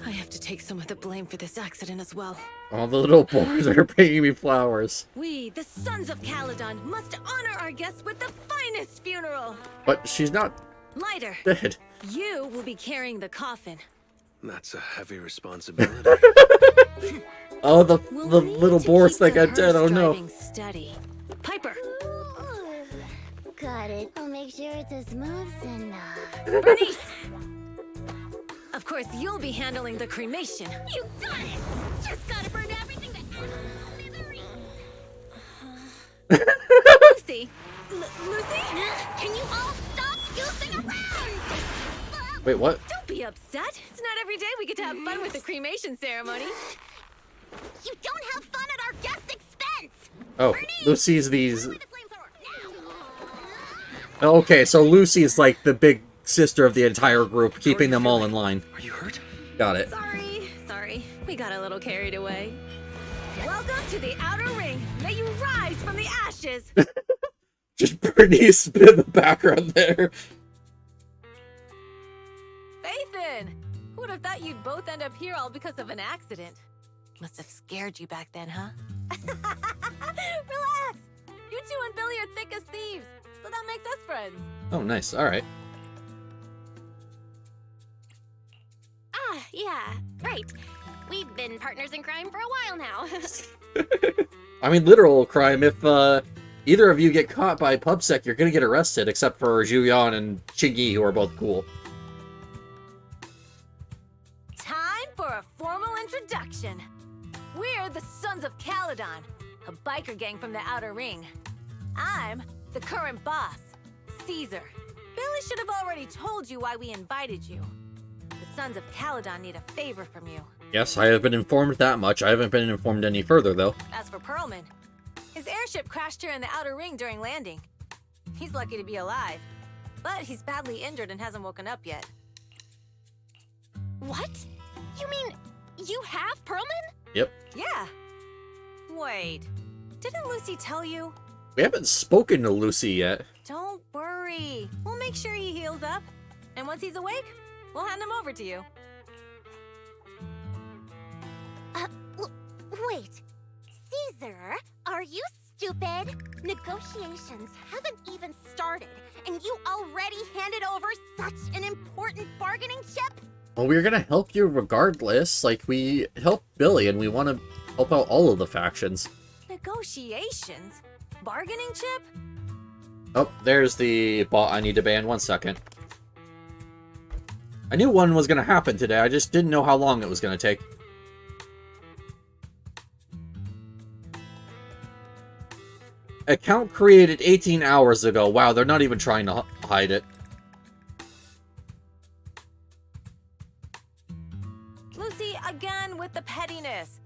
I have to take some of the blame for this accident as well. All the little boys are bringing me flowers. We, the Sons of Caledon, must honor our guests with the finest funeral! But she's not Lighter, dead. you will be carrying the coffin. That's a heavy responsibility. Oh, the We'll little need to boars keep that the got dead, oh hearse no. driving steady. Piper, Got it. I'll make sure it's as smooth enough. Bernice! Of course, you'll be handling the cremation. You got it! Just gotta burn everything to Lucy! Lucy? Can you all stop goofing around? Wait, what? Don't be upset. It's not every day we get to have fun with the cremation ceremony. You don't have fun at our guest expense! Oh, Lucy's these... With the flamethrower, Okay, so Lucy's like the big sister of the entire group, keeping them all in line. Are you hurt? Got it. Sorry. We got a little carried away. Welcome to the Outer Ring. May you rise from the ashes. Just Bernice in the background there. Faithin! Who would have thought you'd both end up here all because of an accident? Must have scared you back then, huh? Relax! You two and Billy are thick as thieves, so that makes us friends. Oh, nice. All right. Ah, yeah, right. We've been partners in crime for a while now. I mean, literal crime. If either of you get caught by PubSec, you're gonna get arrested, except for Julian and Chingy, who are both cool. Time for a formal introduction. We're the Sons of Caledon, a biker gang from the Outer Ring. I'm the current boss, Caesar. Billy should have already told you why we invited you. The Sons of Caledon need a favor from you. Yes, I have been informed that much. I haven't been informed any further, though. As for Pearlman, his airship crashed here in the Outer Ring during landing. He's lucky to be alive, but he's badly injured and hasn't woken up yet. What? You mean you have Pearlman? Yep. Yeah. Wait, didn't Lucy tell you? We haven't spoken to Lucy yet. Don't worry. We'll make sure he heals up. And once he's awake, we'll hand him over to you. Wait. Caesar, are you stupid? Negotiations haven't even started, and you already handed over such an important bargaining chip? Well, we're gonna help you regardless. Like, we helped Billy, and we want to help out all of the factions. Negotiations? Bargaining chip? Oh, there's the bot I need to ban. 1 second. I knew one was gonna happen today. I just didn't know how long it was gonna take. Account created 18 hours ago. Wow, they're not even trying to hide it. Lucy, again with the pettiness.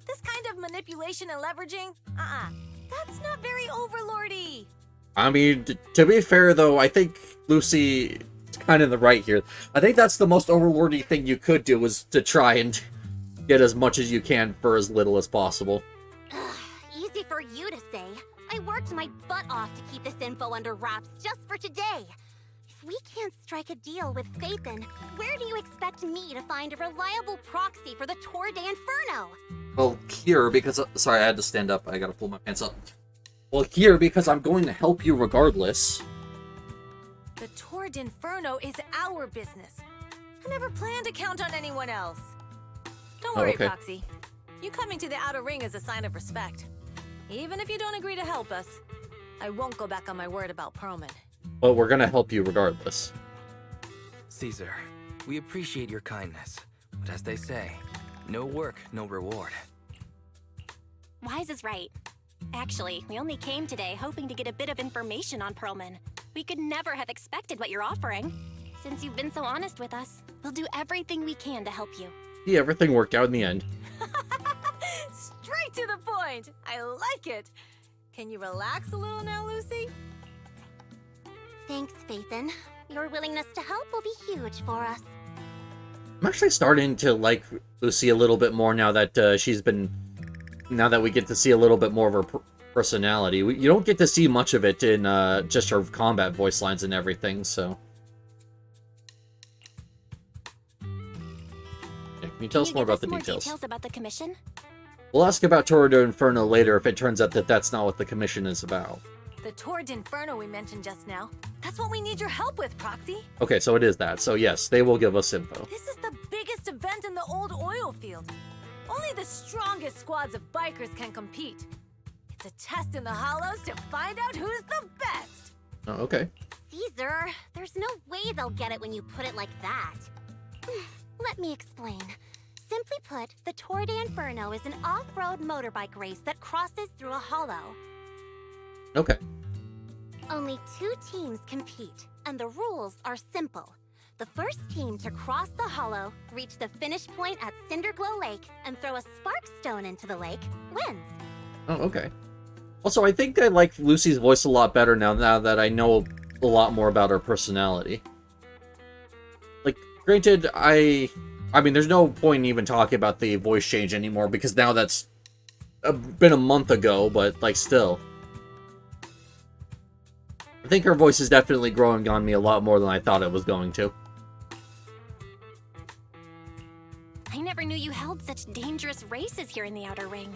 This kind of manipulation and leveraging? That's not very overlordy. I mean, to be fair, though, I think Lucy is kind of in the right here. I think that's the most overlordy thing you could do, was to try and get as much as you can for as little as possible. Easy for you to say. I worked my butt off to keep this info under wraps just for today. If we can't strike a deal with Phaethon, where do you expect me to find a reliable proxy for the Tour de Inferno? Well, here, because... sorry, I had to stand up. I gotta pull my pants up. Well, here, because I'm going to help you regardless. The Tour de Inferno is our business. I never planned to count on anyone else. Don't worry, okay. Proxy. You coming to the Outer Ring is a sign of respect. Even if you don't agree to help us, I won't go back on my word about Perlman. But we're gonna help you regardless. Caesar, we appreciate your kindness, but as they say, no work, no reward. Wise is right. Actually, we only came today hoping to get a bit of information on Perlman. We could never have expected what you're offering. Since you've been so honest with us, we'll do everything we can to help you. Yeah, everything worked out in the end. Straight to the point! I like it! Can you relax a little now, Lucy? Thanks, Phaethon. Your willingness to help will be huge for us. I'm actually starting to like Lucy a little bit more now that she's been... Now that we get to see a little bit more of her personality. You don't get to see much of it in just her combat voice lines and everything, so... Yeah, can you tell us more about the details? Details about the commission? We'll ask about Tour de Inferno later if it turns out that that's not what the commission is about. The Tour de Inferno we mentioned just now. That's what we need your help with, Proxy. Okay, so it is that. So yes, they will give us info. This is the biggest event in the old oil field. Only the strongest squads of bikers can compete. It's a test in the hollows to find out who's the best. Oh, okay. Caesar, there's no way they'll get it when you put it like that. Let me explain. Simply put, the Tour de Inferno is an off-road motorbike race that crosses through a hollow. Okay. Only 2 teams compete, and the rules are simple. The first team to cross the hollow, reach the finish point at Cinderglow Lake, and throw a spark stone into the lake, wins. Oh, okay. Also, I think I like Lucy's voice a lot better now that I know a lot more about her personality. Like, granted, I mean, there's no point in even talking about the voice change anymore, because now that's been a month ago, but, like, still. I think her voice is definitely growing on me a lot more than I thought it was going to. I never knew you held such dangerous races here in the Outer Ring.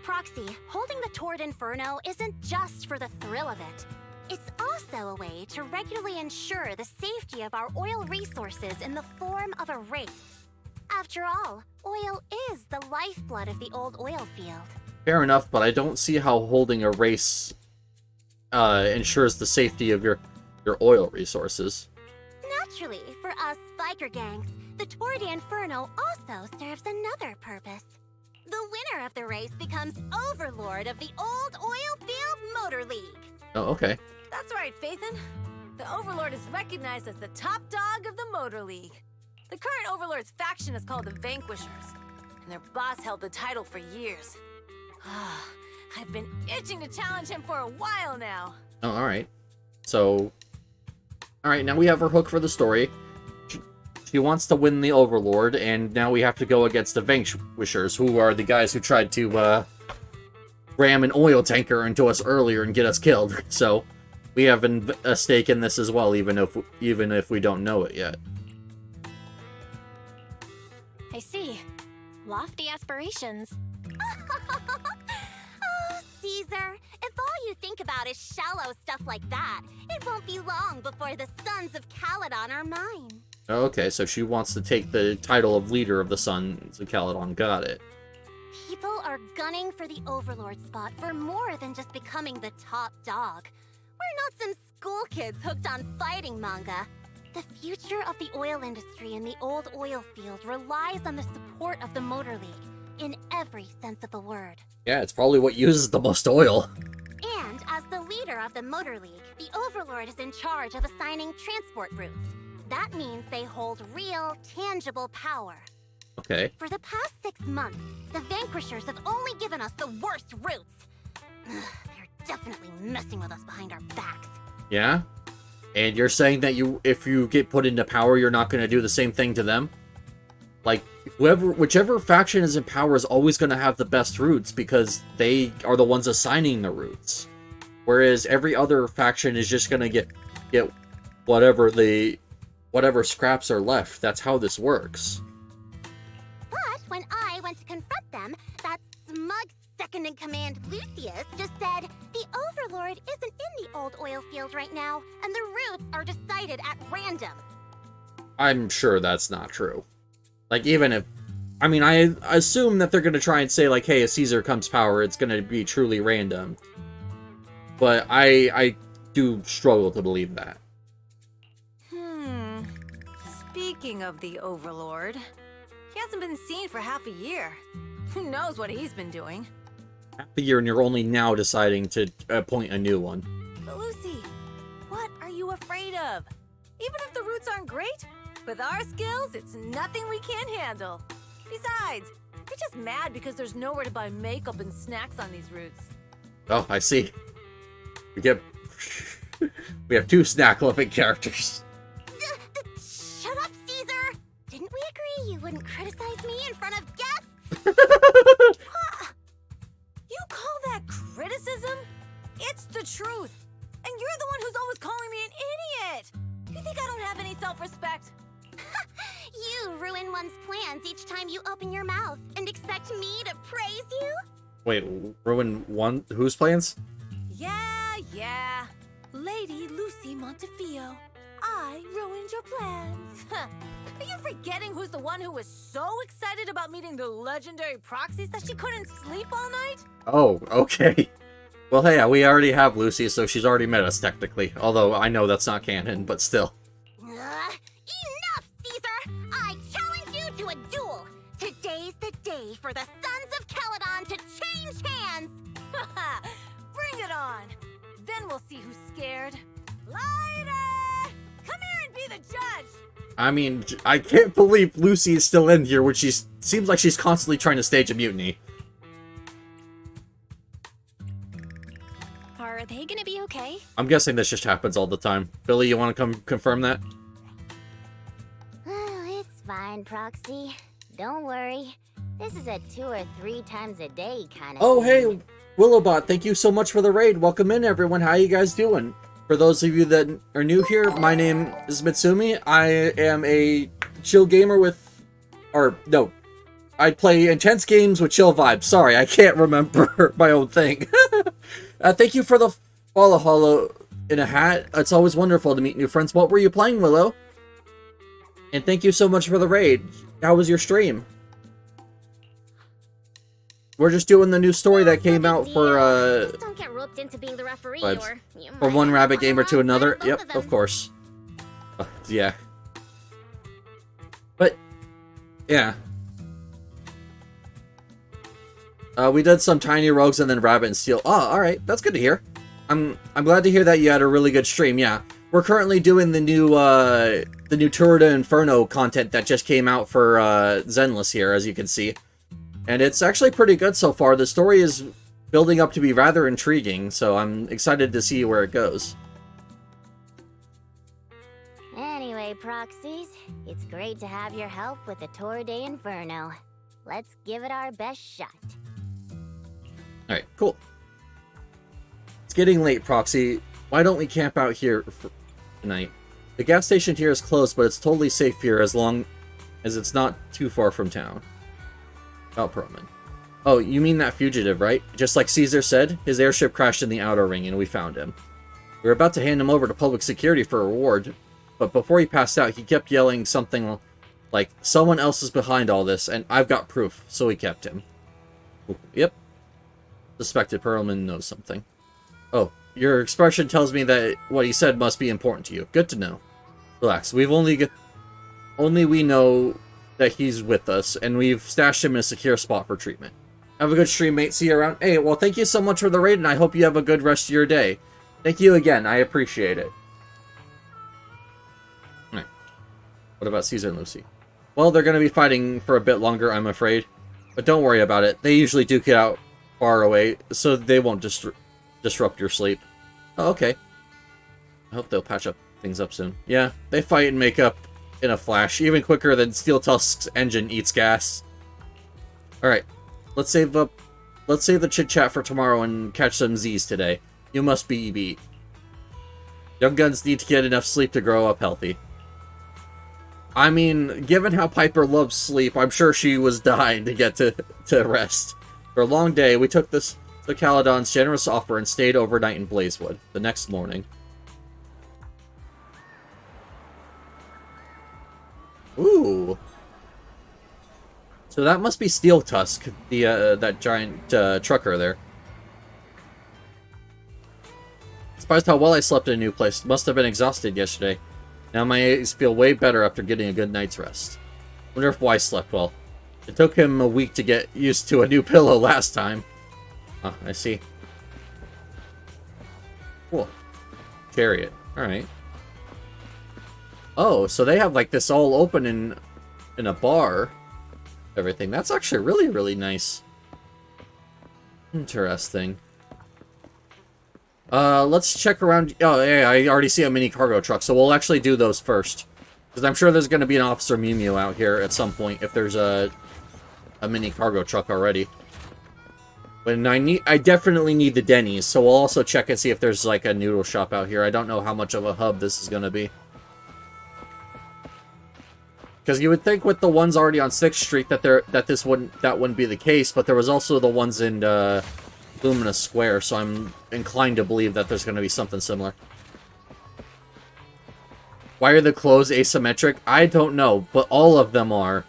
Proxy, holding the Tour de Inferno isn't just for the thrill of it. It's also a way to regularly ensure the safety of our oil resources in the form of a race. After all, oil is the lifeblood of the old oil field. Fair enough, but I don't see how holding a race ensures the safety of your oil resources. Naturally, for us biker gangs, the Tour de Inferno also serves another purpose. The winner of the race becomes overlord of the old oil field motor league. Oh, okay. That's right, Phaethon. The Overlord is recognized as the top dog of the Motor League. The current Overlord's faction is called the Vanquishers, and their boss held the title for years. I've been itching to challenge him for a while now. Oh, alright. So... Alright, now we have our hook for the story. She wants to win the Overlord, and now we have to go against the Vanquishers, who are the guys who tried to, ram an oil tanker into us earlier and get us killed. So, we have a stake in this as well, even if we don't know it yet. I see. Lofty aspirations. Oh, Caesar, if all you think about is shallow stuff like that, it won't be long before the Sons of Caledon are mine. Okay, so she wants to take the title of leader of the Sons of Caledon. Got it. People are gunning for the Overlord spot for more than just becoming the top dog. We're not some school kids hooked on fighting manga. The future of the oil industry in the old oil field relies on the support of the Motor League, in every sense of the word. Yeah, it's probably what uses the most oil. And as the leader of the Motor League, the Overlord is in charge of assigning transport routes. That means they hold real, tangible power. Okay. For the past 6 months, the Vanquishers have only given us the worst routes. They're definitely messing with us behind our backs. Yeah? And you're saying that if you get put into power, you're not going to do the same thing to them? Like, whichever faction is in power is always going to have the best routes because they are the ones assigning the routes. Whereas every other faction is just going to get whatever scraps are left. That's how this works. But when I went to confront them, that smug second-in-command Lucius just said the Overlord isn't in the old oil field right now, and the routes are decided at random. I'm sure that's not true. Like, even if... I mean, I assume that they're going to try and say, like, hey, if Caesar comes power, it's going to be truly random. But I do struggle to believe that. Speaking of the Overlord, he hasn't been seen for half a year. Who knows what he's been doing? Half a year and you're only now deciding to appoint a new one. But Lucy, what are you afraid of? Even if the routes aren't great, with our skills, it's nothing we can't handle. Besides, we're just mad because there's nowhere to buy makeup and snacks on these routes. Oh, I see. We have 2 snack-loving characters. Shut up, Caesar! Didn't we agree you wouldn't criticize me in front of guests? You call that criticism? It's the truth. And you're the one who's always calling me an idiot. You think I don't have any self-respect? You ruin one's plans each time you open your mouth and expect me to praise you? Wait, ruin one? Whose plans? Yeah. Lady Lucy Montefiore. I ruined your plans. Are you forgetting who's the one who was so excited about meeting the legendary proxies that she couldn't sleep all night? Oh, okay. Well, hey, we already have Lucy, so she's already met us, technically. Although, I know that's not canon, but still. Enough, Caesar! I challenge you to a duel! Today's the day for the Sons of Caledon to change hands! Bring it on! Then we'll see who's scared. Lyra! Come here and be the judge! I mean, I can't believe Lucy is still in here when seems like she's constantly trying to stage a mutiny. Are they gonna be okay? I'm guessing this just happens all the time. Billy, you want to come confirm that? Oh, it's fine, Proxy. Don't worry. This is a 2 or 3 times a day kind of Oh, thing. hey, Willowbot, thank you so much for the raid. Welcome in, everyone. How you guys doing? For those of you that are new here, my name is Mitsumi. I am a chill gamer with... Or, no. I play intense games with chill vibes. Sorry, I can't remember my own thing. Thank you for the follow, Hollow in a Hat. It's always wonderful to meet new friends. What were you playing, Willow? And thank you so much for the raid. How was your stream? We're just doing the new story that came out for, Just don't get roped into being the referee, vibes. or you From might one end up rabbit on the gamer to wrong side another. of both Yep, of them. of course. Yeah. But, yeah. We did some Tiny Rogues and then Rabbit and Steel. Oh, alright. That's good to hear. I'm glad to hear that you had a really good stream, yeah. We're currently doing the new Tour de Inferno content that just came out for Zenless here, as you can see. And it's actually pretty good so far. The story is building up to be rather intriguing, so I'm excited to see where it goes. Anyway, Proxies, it's great to have your help with the Tour de Inferno. Let's give it our best shot. Alright, cool. It's getting late, Proxy. Why don't we camp out here for tonight? The gas station here is closed, but it's totally safe here as long as it's not too far from town. About Perlman. Oh, you mean that fugitive, right? Just like Caesar said, his airship crashed in the outer ring and we found him. We were about to hand him over to public security for a reward, but before he passed out, he kept yelling something like, someone else is behind all this, and I've got proof, so we kept him. Yep. Suspected Perlman knows something. Oh, your expression tells me that what he said must be important to you. Good to know. Relax, we've only we know that he's with us, and we've stashed him in a secure spot for treatment. Have a good stream, mate. See you around. Hey, well, thank you so much for the raid, and I hope you have a good rest of your day. Thank you again. I appreciate it. Alright. What about Caesar and Lucy? Well, they're going to be fighting for a bit longer, I'm afraid. But don't worry about it. They usually duke it out far away, so they won't disrupt your sleep. Oh, okay. I hope they'll patch things up soon. Yeah, they fight and make up in a flash, even quicker than Steel Tusk's engine eats gas. Alright, let's save the chit-chat for tomorrow and catch some Z's today. You must be beat. Young guns need to get enough sleep to grow up healthy. I mean, given how Piper loves sleep, I'm sure she was dying to get to rest. For a long day, we took the Caledon's generous offer and stayed overnight in Blazewood. The next morning. Ooh. So that must be Steel Tusk, that giant trucker there. Surprised how well I slept in a new place. Must have been exhausted yesterday. Now my eyes feel way better after getting a good night's rest. Wonder if Weiss slept well. It took him a week to get used to a new pillow last time. Oh, I see. Cool. Chariot. Alright. Oh, so they have like this all open in a bar. Everything. That's actually really, really nice. Interesting. Let's check around. Oh, yeah, I already see a mini cargo truck, so we'll actually do those first. Because I'm sure there's going to be an Officer Mew Mew out here at some point if there's a mini cargo truck already. But I definitely need the Denny's, so we'll also check and see if there's like a noodle shop out here. I don't know how much of a hub this is going to be. Because you would think with the ones already on 6th Street that that wouldn't be the case, but there was also the ones in Luminous Square, so I'm inclined to believe that there's going to be something similar. Why are the clothes asymmetric? I don't know, but all of them are.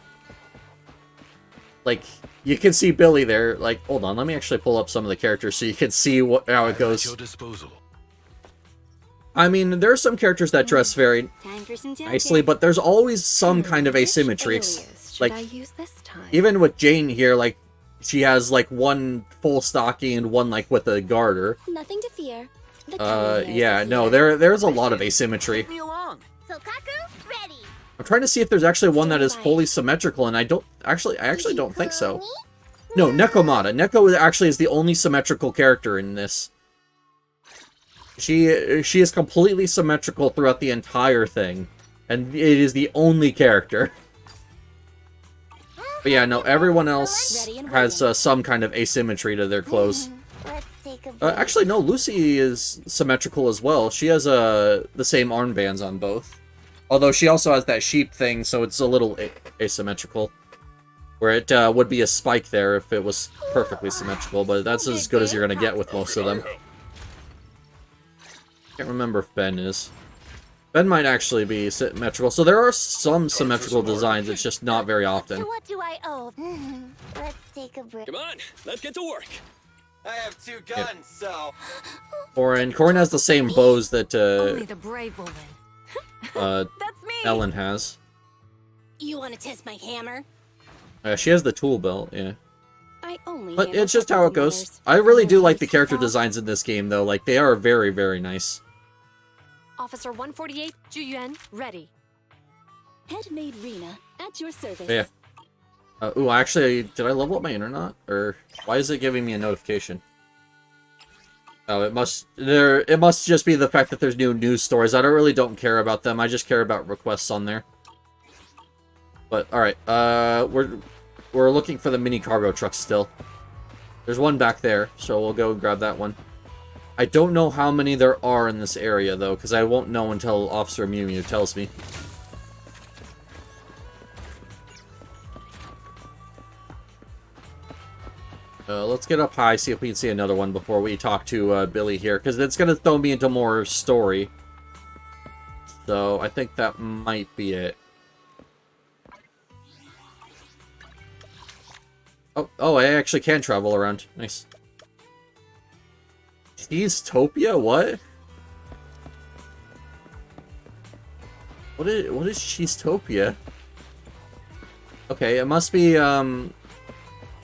Like, you can see Billy there. Like, hold on, let me actually pull up some of the characters so you can see how it goes. At your disposal. I mean, there are some characters that dress very nicely, but there's always some kind of asymmetry. Like, even with Jane here, like, she has, like, one full stocking and one, like, with a garter. Nothing to fear. Yeah, no, there's a lot of asymmetry. I'm trying to see if there's actually one that is fully symmetrical, and I actually don't think so. No, Nekomata. Neko actually is the only symmetrical character in this. She is completely symmetrical throughout the entire thing, and it is the only character. But yeah, no, everyone else has some kind of asymmetry to their clothes. Actually, no, Lucy is symmetrical as well. She has the same armbands on both. Although she also has that sheep thing, so it's a little asymmetrical. Where it would be a spike there if it was perfectly symmetrical, but that's as good as you're going to get with most of them. Can't remember if Ben is. Ben might actually be symmetrical. So there are some symmetrical designs, it's just not very often. What do I owe? Let's take a break. Come on, let's get to work. I have 2 guns, so... Corin has the same bows that Only the brave woman. That's me. Ellen has. You want to test my hammer? She has the tool belt, yeah. I only But it's just how it goes. I really do like the character designs in this game, though. Like, they are very, very nice. Officer 148, Juyuan, ready. Headmaid Rena, at your service. Yeah. Ooh, actually, did I level up my internet? Or why is it giving me a notification? Oh, it must just be the fact that there's new news stories. I don't care about them. I just care about requests on there. But alright, we're looking for the mini cargo truck still. There's one back there, so we'll go grab that one. I don't know how many there are in this area, though, because I won't know until Officer Mew Mew tells me. Let's get up high, see if we can see another one before we talk to Billy here, because it's going to throw me into more story. So, I think that might be it. Oh, I actually can travel around. Nice. Cheesetopia? What? What is Cheesetopia? Okay, it must be,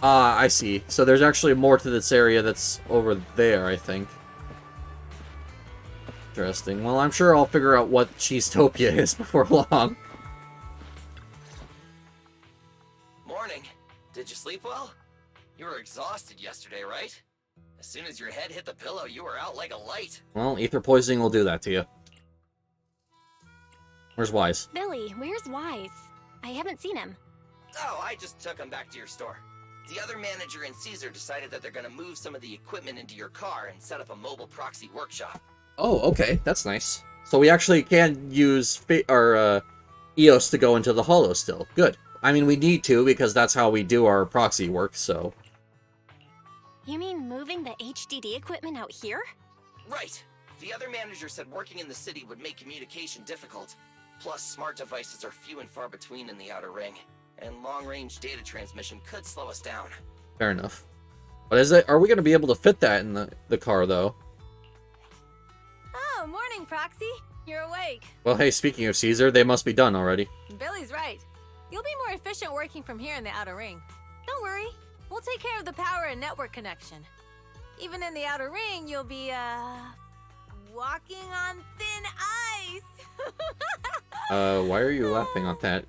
I see. So there's actually more to this area that's over there, I think. Interesting. Well, I'm sure I'll figure out what Cheesetopia is before long. Did you sleep well? You were exhausted yesterday, right? As soon as your head hit the pillow, you were out like a light. Well, ether poisoning will do that to you. Where's Wise? Billy, where's Wise? I haven't seen him. Oh, I just took him back to your store. The other manager and Caesar decided that they're gonna move some of the equipment into your car and set up a mobile proxy workshop. Oh, okay. That's nice. So we actually can use our EOS to go into the Hollow still. Good. I mean, we need to, because that's how we do our proxy work, so... You mean moving the HDD equipment out here? Right. The other manager said working in the city would make communication difficult. Plus, smart devices are few and far between in the Outer Ring, and long-range data transmission could slow us down. Fair enough. But is it? Are we going to be able to fit that in the car, though? Oh, morning, Proxy. You're awake. Well, hey, speaking of Caesar, they must be done already. Billy's right. You'll be more efficient working from here in the Outer Ring. Don't worry. We'll take care of the power and network connection. Even in the Outer Ring, you'll be, walking on thin ice. Why are you laughing at that?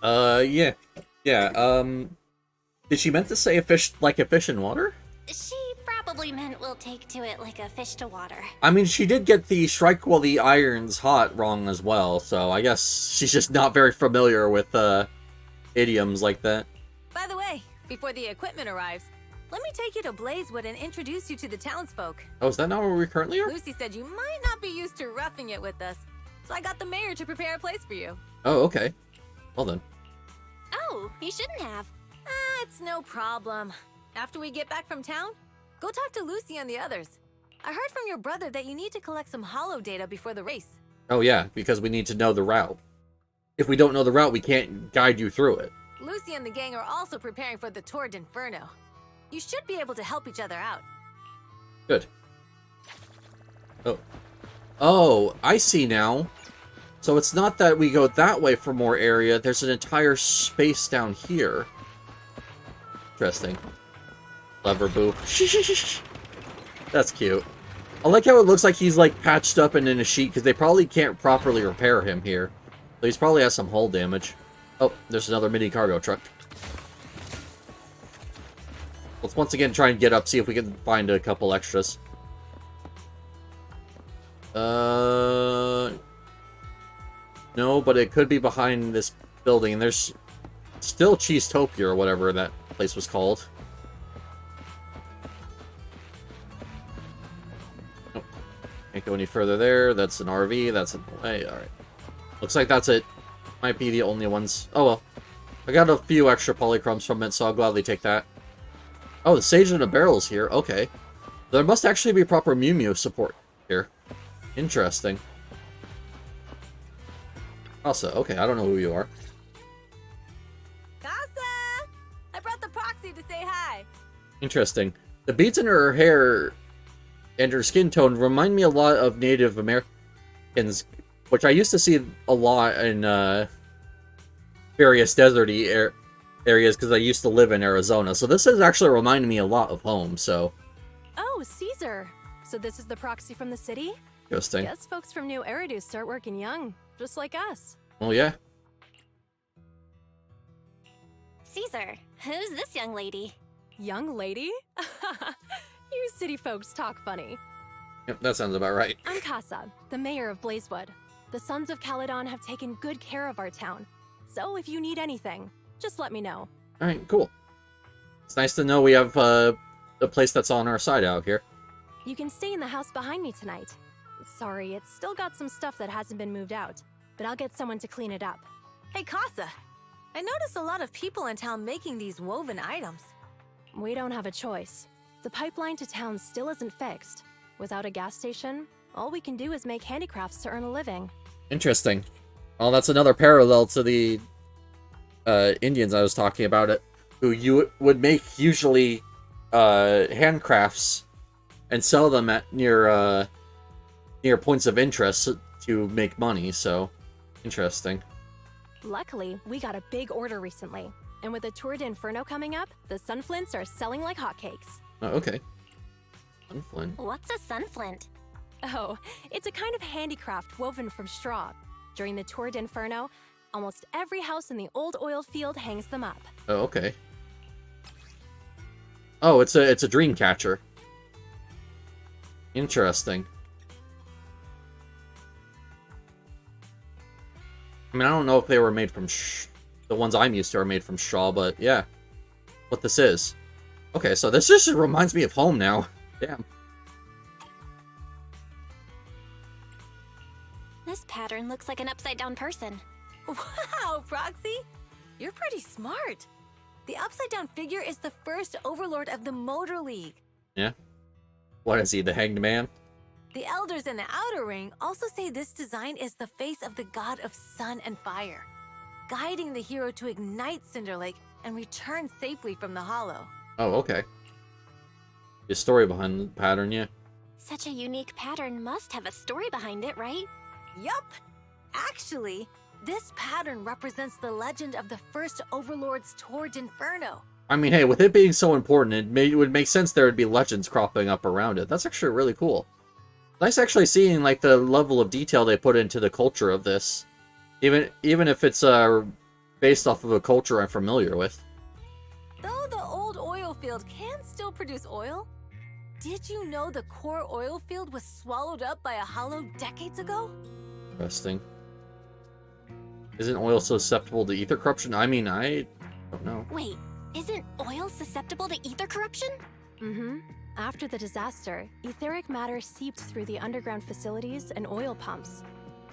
Yeah. Yeah, did she meant to say a fish in water? She probably meant we'll take to it like a fish to water. I mean, she did get the strike while the iron's hot wrong as well, so I guess she's just not very familiar with, idioms like that. By the way, before the equipment arrives, let me take you to Blazewood and introduce you to the townsfolk. Oh, is that not where we currently are? Lucy said you might not be used to roughing it with us, so I got the mayor to prepare a place for you. Oh, okay. Well then. Oh, you shouldn't have. It's no problem. After we get back from town, go talk to Lucy and the others. I heard from your brother that you need to collect some holo data before the race. Oh yeah, because we need to know the route. If we don't know the route, we can't guide you through it. Lucy and the gang are also preparing for the Tour d'Inferno. You should be able to help each other out. Good. Oh. Oh, I see now. So it's not that we go that way for more area, there's an entire space down here. Interesting. Clever boo. That's cute. I like how it looks like he's like patched up and in a sheet, because they probably can't properly repair him here. So he's probably has some hull damage. Oh, there's another mini cargo truck. Let's once again try and get up, see if we can find a couple extras. No, but it could be behind this building, and there's still Cheesetopia or whatever that place was called. Oh, can't go any further there. That's an RV. That's in the way. Alright. Looks like that's it. Might be the only ones. Oh well. I got a few extra polychromes from it, so I'll gladly take that. Oh, the Sage in a Barrel's here. Okay. There must actually be proper Mew Mew support here. Interesting. Also, okay, I don't know who you are. Casa! I brought the proxy to say hi. Interesting. The beads in her hair and her skin tone remind me a lot of Native Americans, which I used to see a lot in various deserty areas because I used to live in Arizona. So this is actually reminding me a lot of home, so... Oh, Caesar. So this is the proxy from the city? Interesting. Guess folks from New Eridu start working young, just like us. Oh, yeah. Caesar, who's this young lady? Young lady? You city folks talk funny. Yep, that sounds about right. I'm Casa, the mayor of Blazewood. The Sons of Caledon have taken good care of our town. So if you need anything, just let me know. Alright, cool. It's nice to know we have a place that's on our side out here. You can stay in the house behind me tonight. Sorry, it's still got some stuff that hasn't been moved out, but I'll get someone to clean it up. Hey, Casa. I noticed a lot of people in town making these woven items. We don't have a choice. The pipeline to town still isn't fixed. Without a gas station, all we can do is make handicrafts to earn a living. Interesting. Well, that's another parallel to the Indians I was talking about, who you would make usually handcrafts and sell them at near points of interest to make money, so interesting. Luckily, we got a big order recently, and with the Tour d'Inferno coming up, the sunflints are selling like hotcakes. Oh, okay. Sunflint. What's a sunflint? Oh, it's a kind of handicraft woven from straw. During the Tour d'Inferno, almost every house in the old oil field hangs them up. Oh, okay. Oh, it's a dream catcher. Interesting. I mean, I don't know if they were made from the ones I'm used to are made from straw, but yeah. What this is. Okay, so this just reminds me of home now. Damn. This pattern looks like an upside-down person. Wow, Proxy! You're pretty smart. The upside-down figure is the first overlord of the Motor League. Yeah. What is he, the Hanged Man? The elders in the Outer Ring also say this design is the face of the god of sun and fire, guiding the hero to ignite Cinder Lake and return safely from the Hollow. Oh, okay. The story behind the pattern, yeah. Such a unique pattern must have a story behind it, right? Yup! Actually, this pattern represents the legend of the first Overlord's Torch Inferno. I mean, hey, with it being so important, it would make sense there would be legends cropping up around it. That's actually really cool. Nice actually seeing, like, the level of detail they put into the culture of this. Even if it's based off of a culture I'm familiar with. Though the old oil field can still produce oil, did you know the core oil field was swallowed up by a hollow decades ago? Interesting. Isn't oil susceptible to ether corruption? I mean, I don't know. Wait, isn't oil susceptible to ether corruption? Mm-hmm. After the disaster, etheric matter seeped through the underground facilities and oil pumps,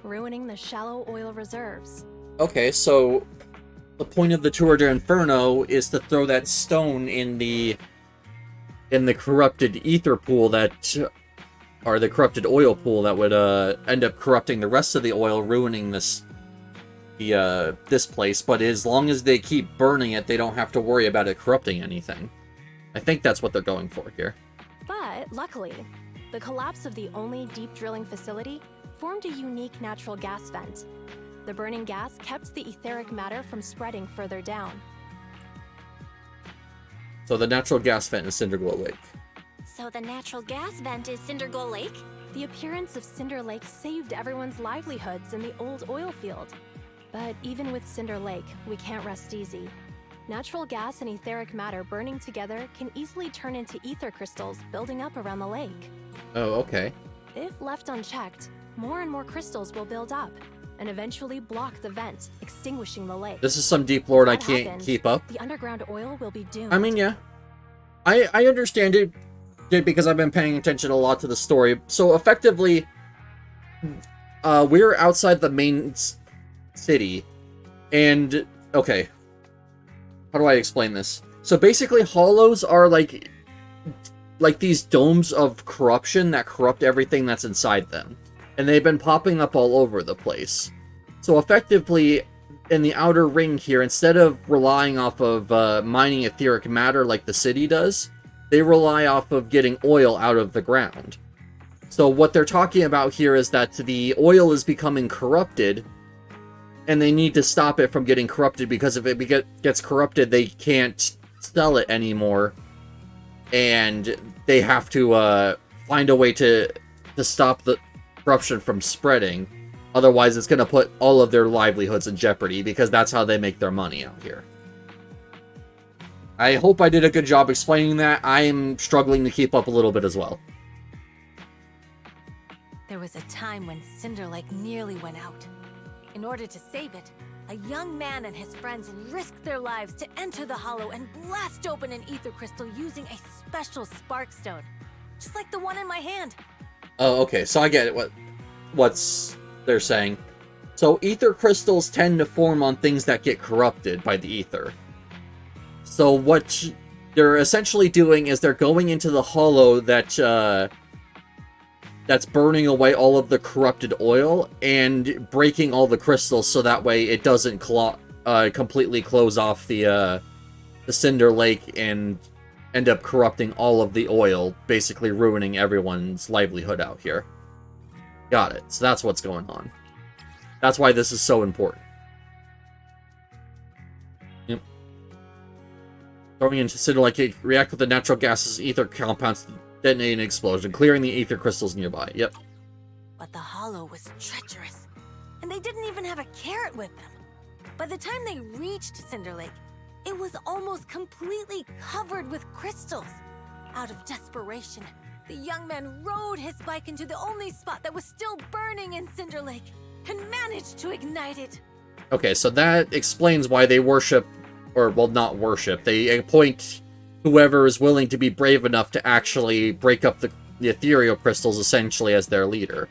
ruining the shallow oil reserves. Okay, so the point of the Tour de Inferno is to throw that stone in the corrupted ether pool or the corrupted oil pool that would end up corrupting the rest of the oil, ruining this place. But as long as they keep burning it, they don't have to worry about it corrupting anything. I think that's what they're going for here. But luckily, the collapse of the only deep drilling facility formed a unique natural gas vent. The burning gas kept the etheric matter from spreading further down. So the natural gas vent is Cinderglow Lake. So the natural gas vent is Cinderglow Lake? The appearance of Cinder Lake saved everyone's livelihoods in the old oil field. But even with Cinder Lake, we can't rest easy. Natural gas and etheric matter burning together can easily turn into ether crystals building up around the lake. Oh, okay. If left unchecked, more and more crystals will build up and eventually block the vent, extinguishing the lake. This is some deep lore I That can't happens, keep up. The underground oil will be doomed. I mean, yeah. I understand it because I've been paying attention a lot to the story. So effectively, we're outside the main city, and okay, how do I explain this? So basically, hollows are like these domes of corruption that corrupt everything that's inside them, and they've been popping up all over the place. So effectively, in the outer ring here, instead of relying off of mining etheric matter like the city does, they rely off of getting oil out of the ground. So what they're talking about here is that the oil is becoming corrupted, and they need to stop it from getting corrupted, because if it gets corrupted, they can't sell it anymore, and they have to find a way to stop the corruption from spreading. Otherwise, it's going to put all of their livelihoods in jeopardy, because that's how they make their money out here. I hope I did a good job explaining that. I am struggling to keep up a little bit as well. There was a time when Cinder Lake nearly went out. In order to save it, a young man and his friends risked their lives to enter the hollow and blast open an ether crystal using a special spark stone, just like the one in my hand. Oh, okay, so I get it. What's they're saying. So ether crystals tend to form on things that get corrupted by the ether. So what they're essentially doing is they're going into the hollow that's burning away all of the corrupted oil and breaking all the crystals, so that way it doesn't completely close off the Cinder Lake and end up corrupting all of the oil, basically ruining everyone's livelihood out here. Got it. So that's what's going on. That's why this is so important. Yep. Throwing into Cinder Lake, react with the natural gases, ether compounds, detonate an explosion, clearing the ether crystals nearby. Yep. But the hollow was treacherous, and they didn't even have a carrot with them. By the time they reached Cinder Lake, it was almost completely covered with crystals. Out of desperation, the young man rode his bike into the only spot that was still burning in Cinder Lake and managed to ignite it. Okay, so that explains why they worship, or, well, not worship. They appoint whoever is willing to be brave enough to actually break up the ethereal crystals, essentially, as their leader.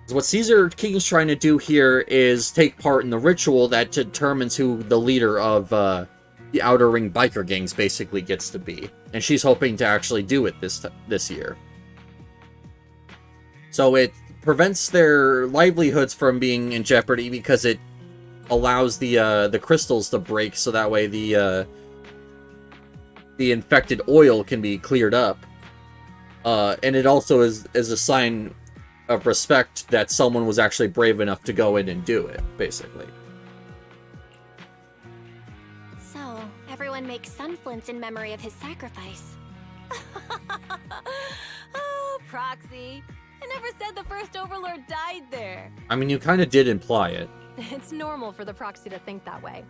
What Caesar King's trying to do here is take part in the ritual that determines who the leader of the Outer Ring biker gangs basically gets to be. And she's hoping to actually do it this year. So it prevents their livelihoods from being in jeopardy because it allows the crystals to break, so that way the infected oil can be cleared up. And it also is a sign of respect that someone was actually brave enough to go in and do it, basically. So, everyone makes sunflints in memory of his sacrifice. Oh, Proxy. I never said the first Overlord died there. I mean, you kind of did imply it. It's normal for the Proxy to think that way.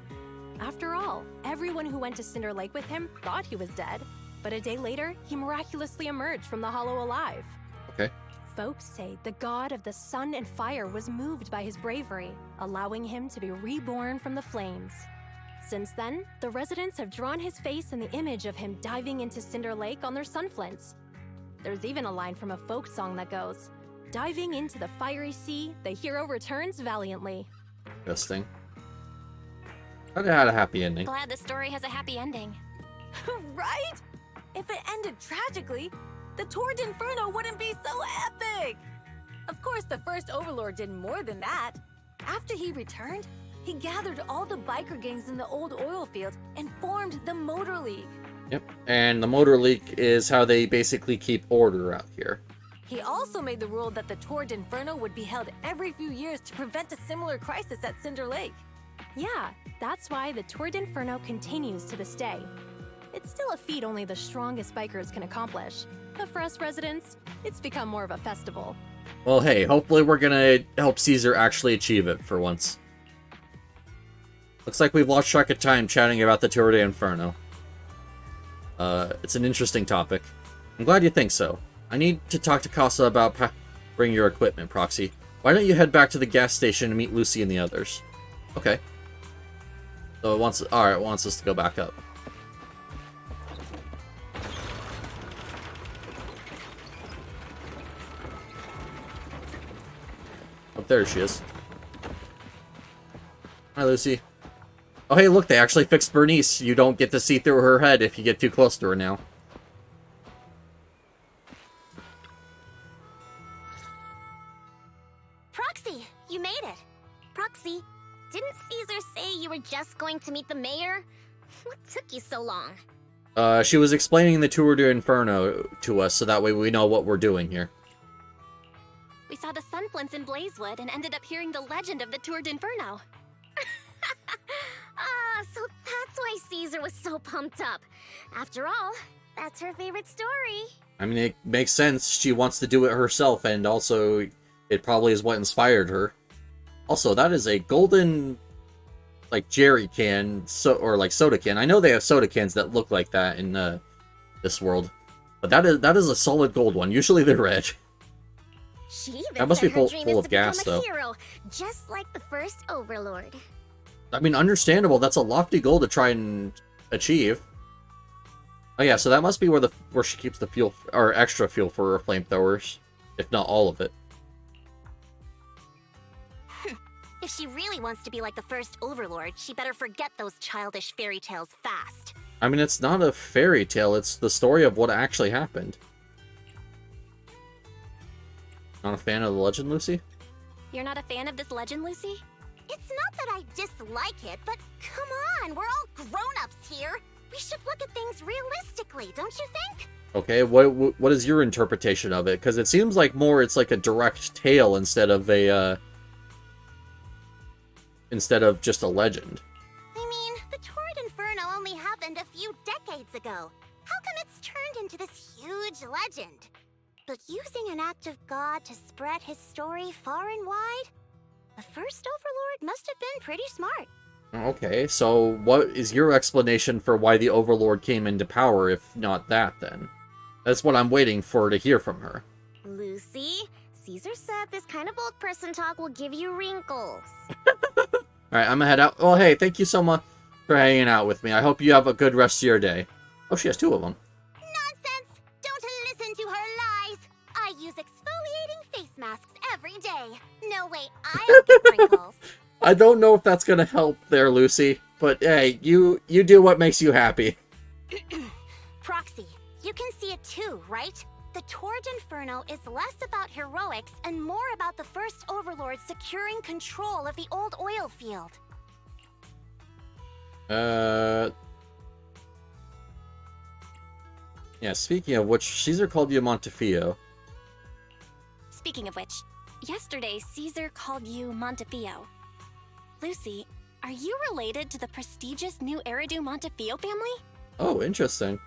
After all, everyone who went to Cinder Lake with him thought he was dead, but a day later, he miraculously emerged from the hollow alive. Okay. Folks say the god of the sun and fire was moved by his bravery, allowing him to be reborn from the flames. Since then, the residents have drawn his face in the image of him diving into Cinder Lake on their sunflints. There's even a line from a folk song that goes, "Diving into the fiery sea, the hero returns valiantly." Interesting. But it had a happy ending. Glad the story has a happy ending. Right? If it ended tragically, the Tour d'Inferno wouldn't be so epic! Of course, the first Overlord did more than that. After he returned, he gathered all the biker gangs in the old oil field and formed the Motor League. Yep, and the Motor League is how they basically keep order out here. He also made the rule that the Tour d'Inferno would be held every few years to prevent a similar crisis at Cinder Lake. Yeah, that's why the Tour d'Inferno continues to this day. It's still a feat only the strongest bikers can accomplish, but for us residents, it's become more of a festival. Well, hey, hopefully we're gonna help Caesar actually achieve it for once. Looks like we've lost track of time chatting about the Tour d'Inferno. It's an interesting topic. I'm glad you think so. I need to talk to Casa about bringing your equipment, Proxy. Why don't you head back to the gas station and meet Lucy and the others? Okay. So it wants us to go back up. Oh, there she is. Hi, Lucy. Oh, hey, look, they actually fixed Bernice. You don't get to see through her head if you get too close to her now. Proxy, you made it. Proxy, didn't Caesar say you were just going to meet the mayor? What took you so long? She was explaining the Tour d'Inferno to us, so that way we know what we're doing here. We saw the sunflints in Blazewood and ended up hearing the legend of the Tour d'Inferno. So that's why Caesar was so pumped up. After all, that's her favorite story. I mean, it makes sense. She wants to do it herself, and also, it probably is what inspired her. Also, that is a golden, like, jerry can, or like soda can. I know they have soda cans that look like that in this world, but that is a solid gold one. Usually they're red. She even That must said be her full dream of is to gas, become a though. hero, just like the first Overlord. I mean, understandable. That's a lofty goal to try and achieve. Oh yeah, so that must be where she keeps the fuel, or extra fuel for her flamethrowers, if not all of it. If she really wants to be like the first Overlord, she better forget those childish fairy tales fast. I mean, it's not a fairy tale, it's the story of what actually happened. Not a fan of the legend, Lucy? You're not a fan of this legend, Lucy? It's not that I dislike it, but come on, we're all grown-ups here. We should look at things realistically, don't you think? Okay, what is your interpretation of it? Because it seems like it's like a direct tale instead of just a legend. I mean, the Tour d'Inferno only happened a few decades ago. How come it's turned into this huge legend? But using an act of God to spread his story far and wide? The first Overlord must have been pretty smart. Okay, so what is your explanation for why the Overlord came into power, if not that, then? That's what I'm waiting for to hear from her. Lucy, Caesar said this kind of old person talk will give you wrinkles. Alright, I'm gonna head out. Well, hey, thank you so much for hanging out with me. I hope you have a good rest of your day. Oh, she has 2 of them. Nonsense! Don't listen to her lies! I use exfoliating face masks every day. No way I'll get wrinkles. I don't know if that's gonna help there, Lucy. But hey, you do what makes you happy. Proxy, you can see it too, right? The Torrid Inferno is less about heroics and more about the first Overlord securing control of the old oil field. Yeah, speaking of which, Caesar called you Montefiore. Speaking of which, yesterday Caesar called you Montefiore. Lucy, are you related to the prestigious new Eridu Montefiore family? Oh, interesting.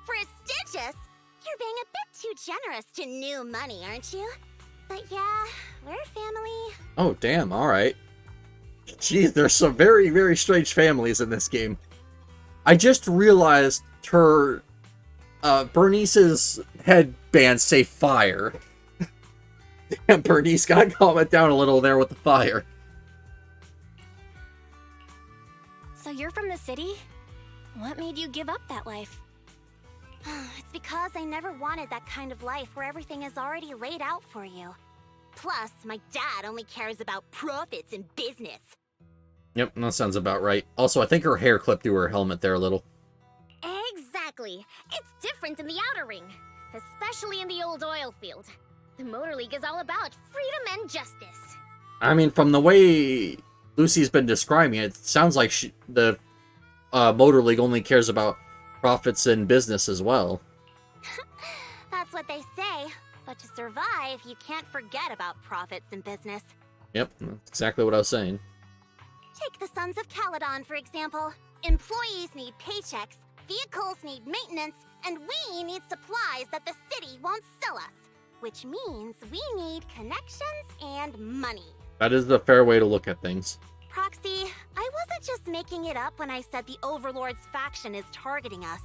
Prestigious? You're being a bit too generous to new money, aren't you? But yeah, we're family. Oh, damn, alright. Jeez, there's some very, very strange families in this game. I just realized her, Bernice's headband say fire. Damn, Bernice, gotta calm it down a little there with the fire. So you're from the city? What made you give up that life? It's because I never wanted that kind of life where everything is already laid out for you. Plus, my dad only cares about profits and business. Yep, that sounds about right. Also, I think her hair clipped through her helmet there a little. Exactly. It's different in the Outer Ring, especially in the old oil field. The Motor League is all about freedom and justice. I mean, from the way Lucy's been describing it, it sounds like the Motor League only cares about profits and business as well. That's what they say. But to survive, you can't forget about profits and business. Yep, that's exactly what I was saying. Take the Sons of Caledon, for example. Employees need paychecks, vehicles need maintenance, and we need supplies that the city won't sell us. Which means we need connections and money. That is the fair way to look at things. Proxy, I wasn't just making it up when I said the Overlord's faction is targeting us.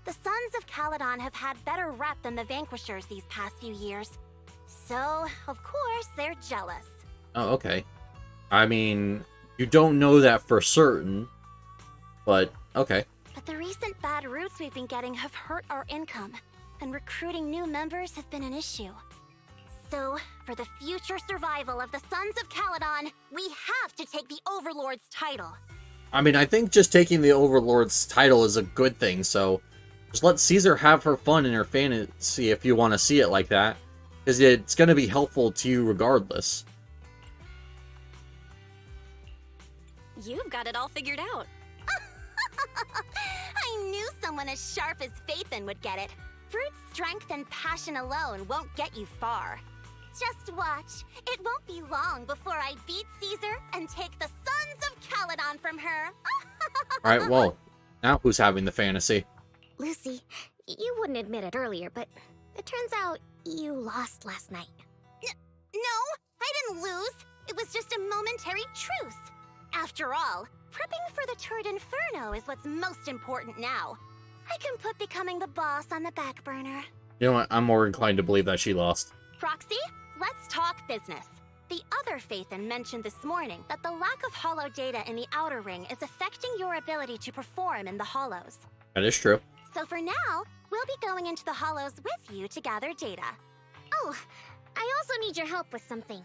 The Sons of Caledon have had better rep than the Vanquishers these past few years. So, of course, they're jealous. Oh, okay. I mean, you don't know that for certain, but okay. But the recent bad routes we've been getting have hurt our income, and recruiting new members has been an issue. So, for the future survival of the Sons of Caledon, we have to take the Overlord's title. I mean, I think just taking the Overlord's title is a good thing, so just let Caesar have her fun in her fantasy if you want to see it like that, because it's going to be helpful to you regardless. You've got it all figured out. I knew someone as sharp as Phaethon would get it. Brute strength and passion alone won't get you far. Just watch. It won't be long before I beat Caesar and take the Sons of Caledon from her. Alright, well, now who's having the fantasy? Lucy, you wouldn't admit it earlier, but it turns out you lost last night. No, I didn't lose. It was just a momentary truce. After all, prepping for the Torrid Inferno is what's most important now. I can put becoming the boss on the back burner. You know what? I'm more inclined to believe that she lost. Proxy, let's talk business. The other Phaethon mentioned this morning that the lack of hollow data in the Outer Ring is affecting your ability to perform in the hollows. That is true. So for now, we'll be going into the hollows with you to gather data. Oh, I also need your help with something.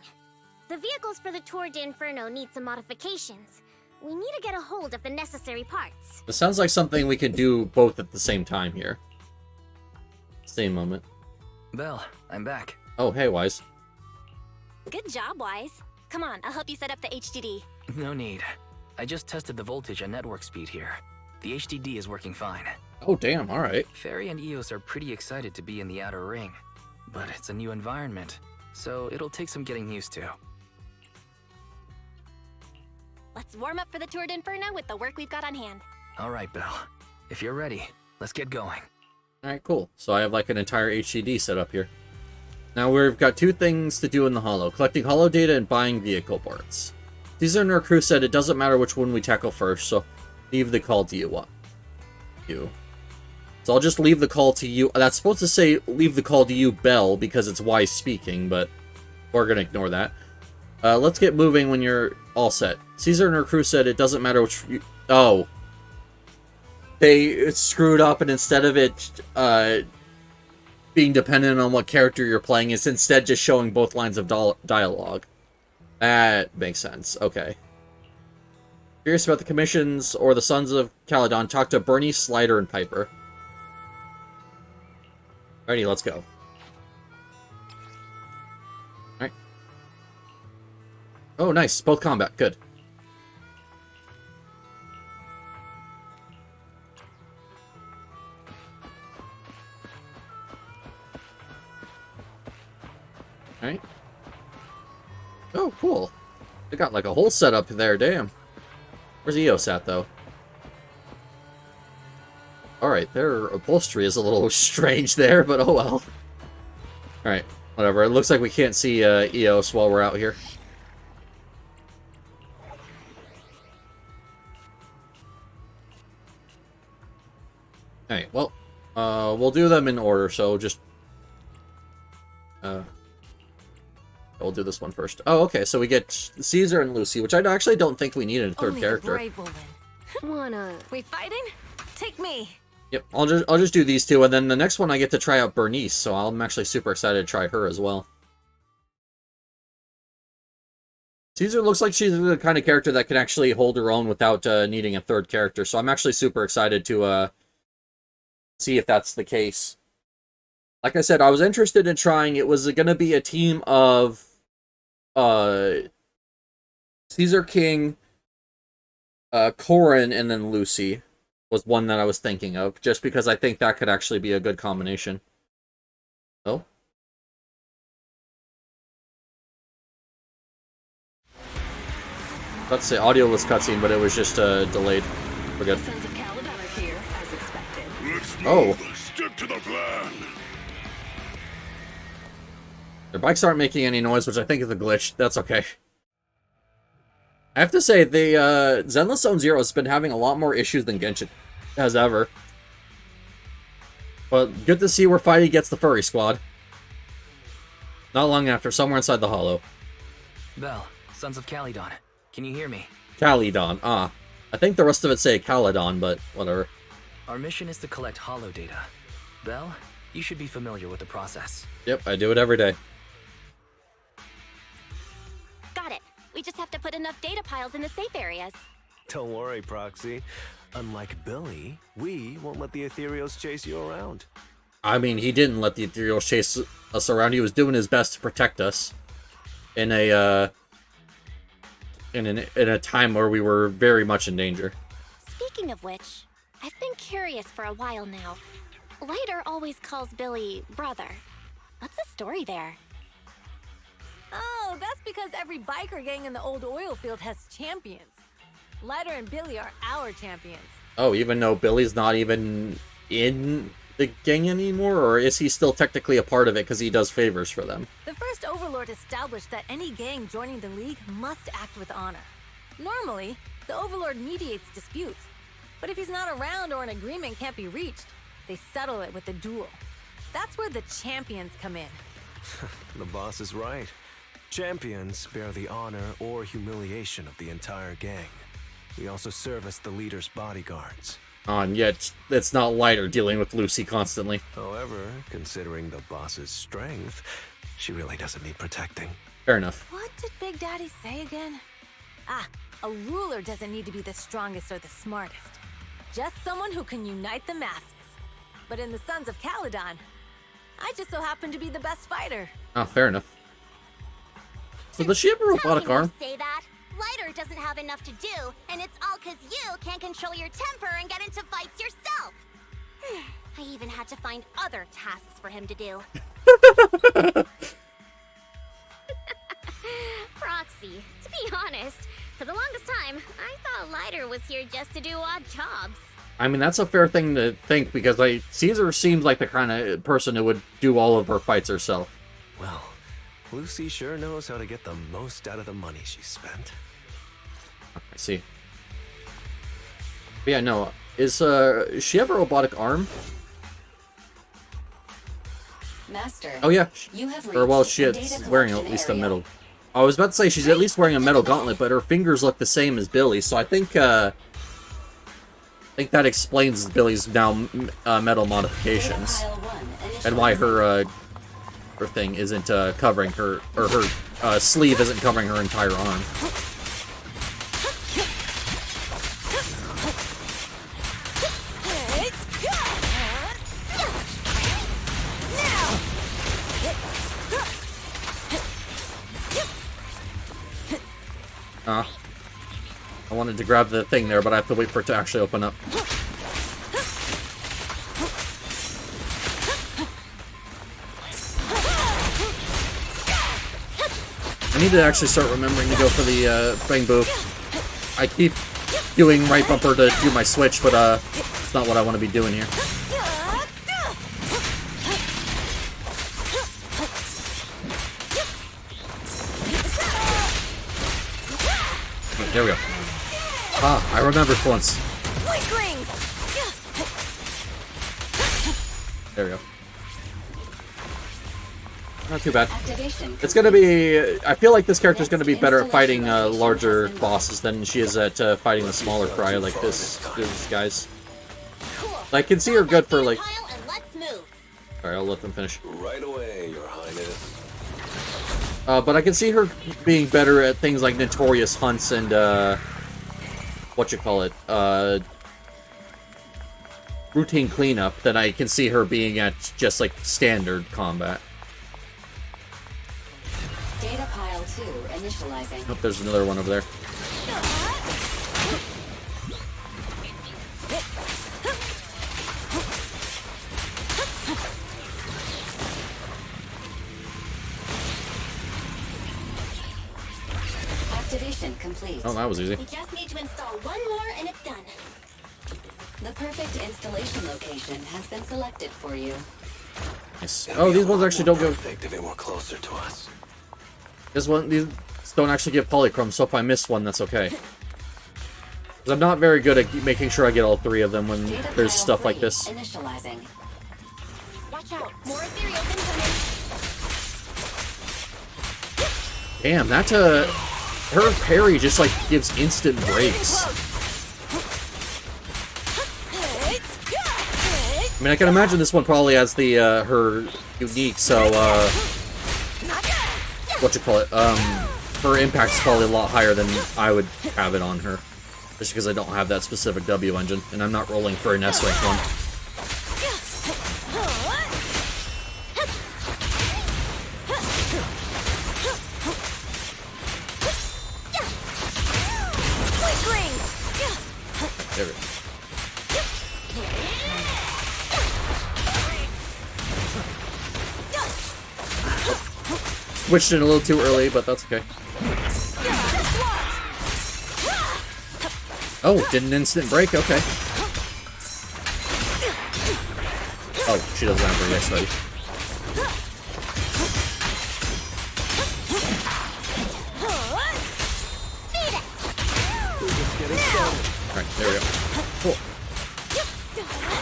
The vehicles for the Torrid Inferno need some modifications. We need to get a hold of the necessary parts. This sounds like something we can do both at the same time here. Same moment. Belle, I'm back. Oh, hey, Wise. Good job, Wise. Come on, I'll help you set up the HDD. No need. I just tested the voltage and network speed here. The HDD is working fine. Oh, damn, alright. Fairy and Eos are pretty excited to be in the Outer Ring. But it's a new environment, so it'll take some getting used to. Let's warm up for the Torrid Inferno with the work we've got on hand. Alright, Belle. If you're ready, let's get going. Alright, cool. So I have like an entire HDD set up here. Now we've got two things to do in the holo. Collecting holo data and buying vehicle parts. Caesar and her crew said it doesn't matter which one we tackle first, so leave the call to you. So I'll just leave the call to you. That's supposed to say leave the call to you, Belle, because it's Wise speaking, but we're going to ignore that. Let's get moving when you're all set. Caesar and her crew said it doesn't matter which... Oh. They screwed up, and instead of it being dependent on what character you're playing, it's instead just showing both lines of dialogue. That makes sense. Okay. Curious about the commissions or the Sons of Caledon, talk to Bernie, Slider, and Piper. Alrighty, let's go. Alright. Oh, nice. Both combat. Good. Alright. Oh, cool. They got like a whole setup there, damn. Where's Eos at, though? Alright, their upholstery is a little strange there, but oh well. Alright, whatever. It looks like we can't see Eos while we're out here. Alright, well, we'll do them in order, so just... we'll do this one first. Oh, okay, so we get Caesar and Lucy, which I actually don't think we needed a third character. We fighting? Take me. Yep, I'll just do these two, and then the next one I get to try out Bernice, so I'm actually super excited to try her as well. Caesar looks like she's the kind of character that can actually hold her own without needing a third character, so I'm actually super excited to see if that's the case. Like I said, I was interested in trying. It was going to be a team of Caesar King, Corin, and then Lucy was one that I was thinking of, just because I think that could actually be a good combination. Oh? Let's say audio was cutscene, but it was just delayed. We're good. Oh. Stick to the plan. Their bikes aren't making any noise, which I think is a glitch. That's okay. I have to say, the Zenless Zone Zero has been having a lot more issues than Genshin has ever. But good to see where Fighty gets the furry squad. Not long after, somewhere inside the hollow. Belle, Sons of Caledon, can you hear me? Caledon, I think the rest of it say Caledon, but whatever. Our mission is to collect holo data. Belle, you should be familiar with the process. Yep, I do it every day. Got it. We just have to put enough data piles in the safe areas. Don't worry, Proxy. Unlike Billy, we won't let the Ethereals chase you around. I mean, he didn't let the Ethereals chase us around. He was doing his best to protect us in a in a time where we were very much in danger. Speaking of which, I've been curious for a while now. Lighter always calls Billy brother. What's the story there? Oh, that's because every biker gang in the old oil field has champions. Lighter and Billy are our champions. Oh, even though Billy's not even in the gang anymore? Or is he still technically a part of it because he does favors for them? The first Overlord established that any gang joining the League must act with honor. Normally, the Overlord mediates disputes. But if he's not around or an agreement can't be reached, they settle it with a duel. That's where the champions come in. The boss is right. Champions bear the honor or humiliation of the entire gang. We also serve as the leader's bodyguards. And yet, it's not Lighter dealing with Lucy constantly. However, considering the boss's strength, she really doesn't need protecting. Fair enough. What did Big Daddy say again? Ah, a ruler doesn't need to be the strongest or the smartest. Just someone who can unite the masses. But in the Sons of Caledon, I just so happen to be the best fighter. Oh, fair enough. So does she have a robotic arm? Say that. Lighter doesn't have enough to do, and it's all because you can't control your temper and get into fights yourself. I even had to find other tasks for him to do. Proxy, to be honest, for the longest time, I thought Lighter was here just to do odd jobs. I mean, that's a fair thing to think, because Caesar seems like the kind of person who would do all of her fights herself. Well, Lucy sure knows how to get the most out of the money she spent. I see. But yeah, no. Is she have a robotic arm? Master. Oh yeah. You have Or well, reached the she's data wearing at collection least a area. metal. I was about to say she's at least wearing a metal gauntlet, but her fingers look the same as Billy, so I think that explains Billy's now metal modifications and why her thing isn't covering her, or her sleeve isn't covering her entire arm. I wanted to grab the thing there, but I have to wait for it to actually open up. I need to actually start remembering to go for the bang boo. I keep doing right bumper to do my switch, but it's not what I want to be doing here. There we go. Ah, I remembered for once. There we go. Not too bad. It's gonna be... I feel like this character's gonna be better at fighting larger bosses than she is at fighting the smaller fry like these guys. I can see her good for like... Alright, I'll let them finish. Right away, Your Highness. But I can see her being better at things like notorious hunts and, routine cleanup than I can see her being at just, like, standard combat. Data pile 2 initializing. Oh, there's another one over there. Activation complete. Oh, that was easy. We just need to install one more and it's done. The perfect installation location has been selected for you. Nice. Oh, these ones actually don't go... If they were closer to us. These don't actually give polychrome, so if I miss one, that's okay. Because I'm not very good at making sure I get all three of them when there's stuff like this. Initializing. Watch out, more ethereals incoming. Damn, that, her parry just, like, gives instant breaks. I mean, I can imagine this one probably has the, her unique, so, her impact is probably a lot higher than I would have it on her. Just because I don't have that specific W engine, and I'm not rolling for an S-rank one. There we go. Switched in a little too early, but that's okay. Oh, did an instant break? Okay. Oh, she doesn't have her next ready. Alright, there we go. Cool.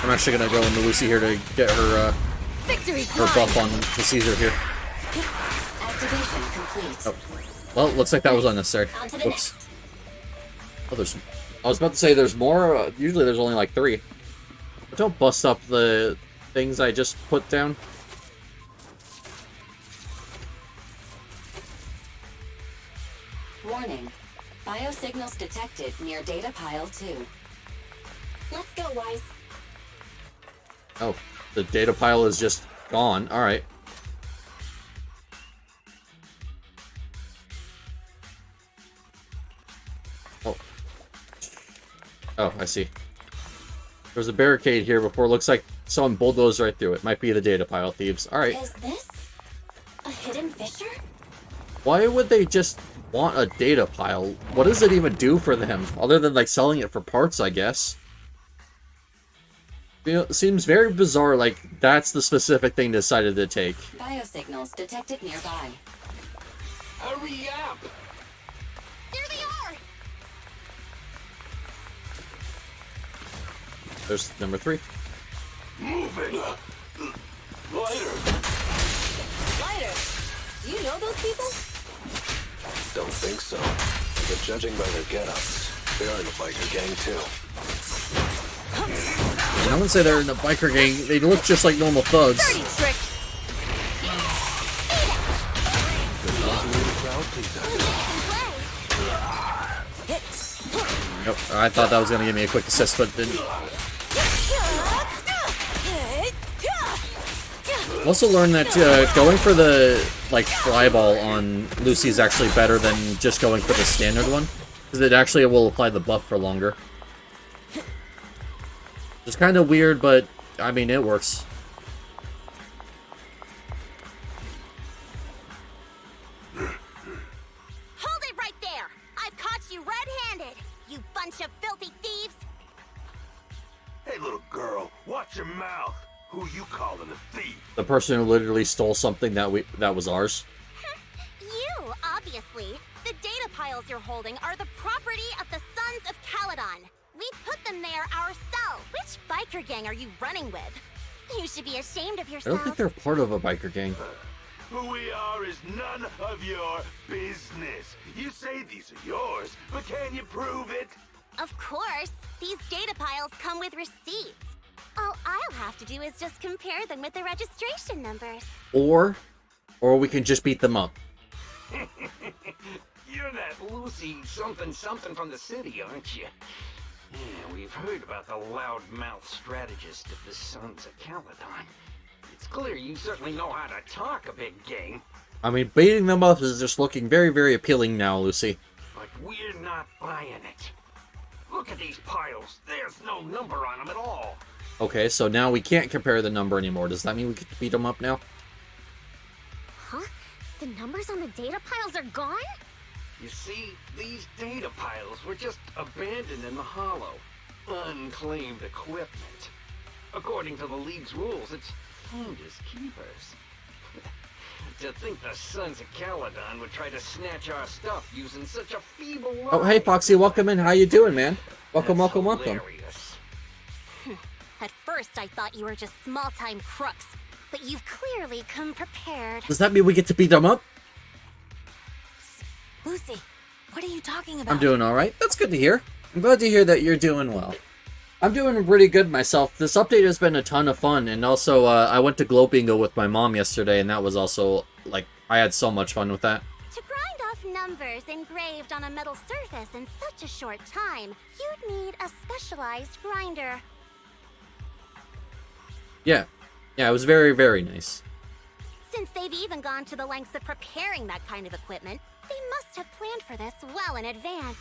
I'm actually gonna go into Lucy here to get her, her buff on the Caesar here. Activation complete. Oh. Well, looks like that was unnecessary. Whoops. Oh, there's... I was about to say there's more. Usually there's only like 3. But don't bust up the things I just put down. Warning. Biosignals detected near data pile 2. Let's go, Wise. Oh, the data pile is just gone. Alright. Oh. Oh, I see. There's a barricade here before. Looks like someone bulldozed right through it. Might be the data pile thieves. Alright. Is this a hidden fissure? Why would they just want a data pile? What does it even do for them? Other than, like, selling it for parts, I guess. seems very bizarre, like, that's the specific thing decided to take. Biosignals detected nearby. Hurry up! There they are! There's number 3. Moving! Lighter! Lighter, do you know those people? Don't think so. But judging by their get-ups, they're in a biker gang too. I wouldn't say they're in a biker gang. They look just like normal thugs. Dirty trick! Nope, I thought that was going to give me a quick assist, but didn't. Also learned that going for the, like, fly ball on Lucy is actually better than just going for the standard one. Because it actually will apply the buff for longer. It's kind of weird, but, I mean, it works. Hold it right there! I've caught you red-handed, you bunch of filthy thieves! Hey, little girl, watch your mouth. Who you calling a thief? The person who literally stole something that was ours. You, obviously. The data piles you're holding are the property of the Sons of Caledon. We put them there ourselves. Which biker gang are you running with? You should be ashamed of I yourself. don't think they're part of a biker gang. Who we are is none of your business. You say these are yours, but can you prove it? Of course. These data piles come with receipts. All I'll have to do is just compare them with the registration numbers. Or we can just beat them up. You're that Lucy something from the city, aren't you? Yeah, we've heard about the loudmouth strategist of the Sons of Caledon. It's clear you certainly know how to talk a big game. I mean, beating them up is just looking very, very appealing now, Lucy. But we're not buying it. Look at these piles. There's no number on them at all. Okay, so now we can't compare the number anymore. Does that mean we can beat them up now? Huh? The numbers on the data piles are gone? You see, these data piles were just abandoned in the hollow. Unclaimed equipment. According to the League's rules, it's finders keepers. To think the Sons of Caledon would try to snatch our stuff using such a feeble line. Oh, hey, Foxy, welcome in. How you doing, man? Welcome, That's welcome, welcome. hilarious. At first, I thought you were just small-time crooks, but you've clearly come prepared. Does that mean we get to beat them up? Lucy, what are you talking about? I'm doing all right. That's good to hear. I'm glad to hear that you're doing well. I'm doing pretty good myself. This update has been a ton of fun, and also I went to Glow Bingo with my mom yesterday, and that was also, like, I had so much fun with that. To grind off numbers engraved on a metal surface in such a short time, you'd need a specialized grinder. Yeah. Yeah, it was very, very nice. Since they've even gone to the lengths of preparing that kind of equipment, they must have planned for this well in advance.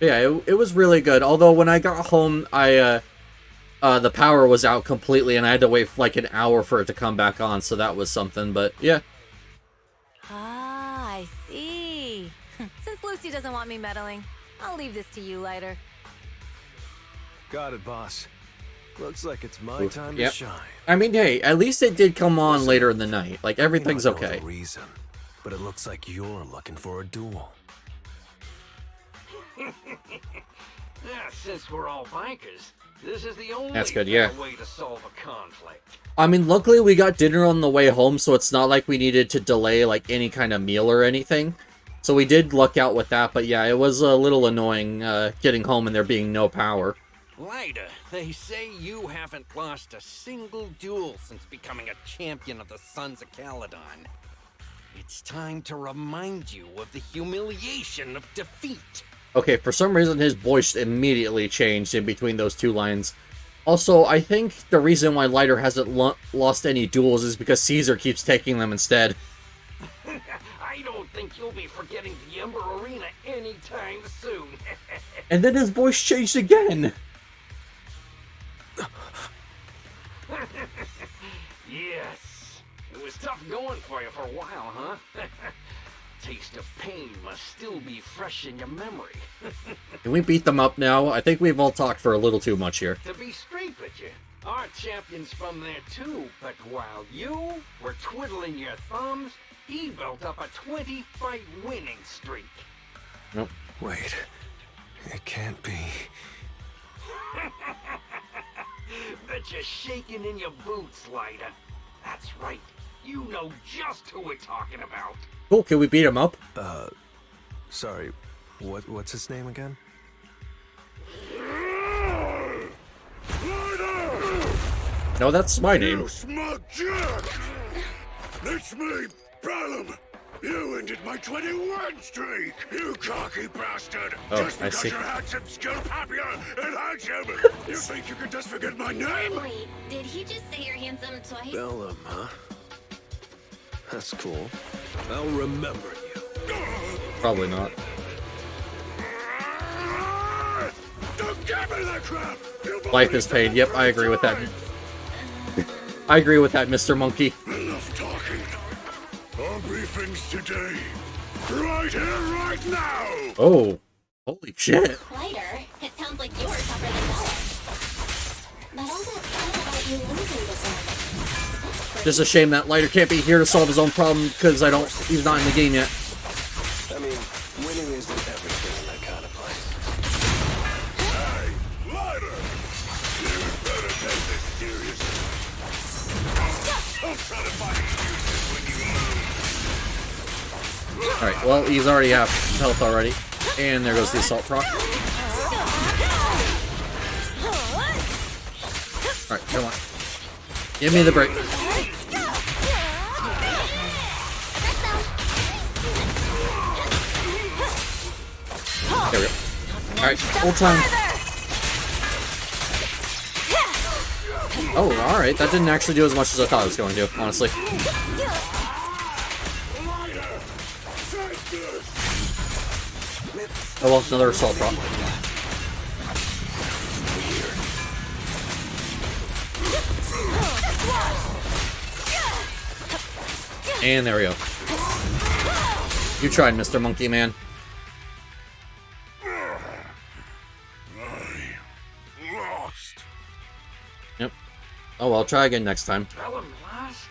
Yeah, it was really good. Although when I got home, the power was out completely, and I had to wait for like an hour for it to come back on, so that was something, but yeah. Ah, I see. Since Lucy doesn't want me meddling, I'll leave this to you, Lighter. Got it, boss. Looks like it's my Oof, time yep. to shine. I mean, hey, at least it did come on later in the night. Like, everything's I don't know okay. the reason, but it looks like you're looking for a duel. Yeah, since we're all bikers, this is the only That's good, yeah. way to solve a conflict. I mean, luckily we got dinner on the way home, so it's not like we needed to delay, like, any kind of meal or anything. So we did luck out with that, but yeah, it was a little annoying getting home and there being no power. Lyda, they say you haven't lost a single duel since becoming a champion of the Sons of Caledon. It's time to remind you of the humiliation of defeat. Okay, for some reason his voice immediately changed in between those two lines. Also, I think the reason why Lighter hasn't lost any duels is because Caesar keeps taking them instead. I don't think you'll be forgetting the Ember Arena anytime soon. And then his voice changed again. Yes. It was tough going for you for a while, huh? Taste of pain must still be fresh in your memory. Can we beat them up now? I think we've all talked for a little too much here. To be straight with you, Our champion's from there too, but while you were twiddling your thumbs, he built up a 20-fight winning streak. Nope. Wait, it can't be. Bet you're shaking in your boots, Lighter. That's right. You know just who we're talking about. Cool, can we beat him up? Sorry, what's his name again? No, that's my name. You smug jerk! It's me, Bellum! You ended my 21 streak, you cocky bastard! Oh, just I because see. you're handsome, skilled, happier, and handsome! You think you can just forget my name? Wait, did he just say you're handsome twice? Bellum, huh? That's cool. I'll remember you. Probably not. Don't give me that crap! Life is pain. Yep, I agree with that. I agree with that, Mr. Monkey. Enough talking. Our briefings today. Right here, right now! Oh, holy shit. Lighter, it sounds like you were tougher than Bella. But all that talk about you losing this one. Just a shame that Lighter can't be here to solve his own problem because he's not in the game yet. I mean, winning isn't everything in that kind of place. Hey, Lighter! You better take this seriously. Don't try to find excuses when you lose. Alright, well, he's already half health already. And there goes the assault proc. Alright, come on. Give me the break. There we go. Alright, full time. Oh, alright, that didn't actually do as much as I thought it was going to, honestly. Oh well, another assault prop. And there we go. You tried, Mr. Monkey Man. I lost. Yep. Oh well, try again next time. Bellum lost?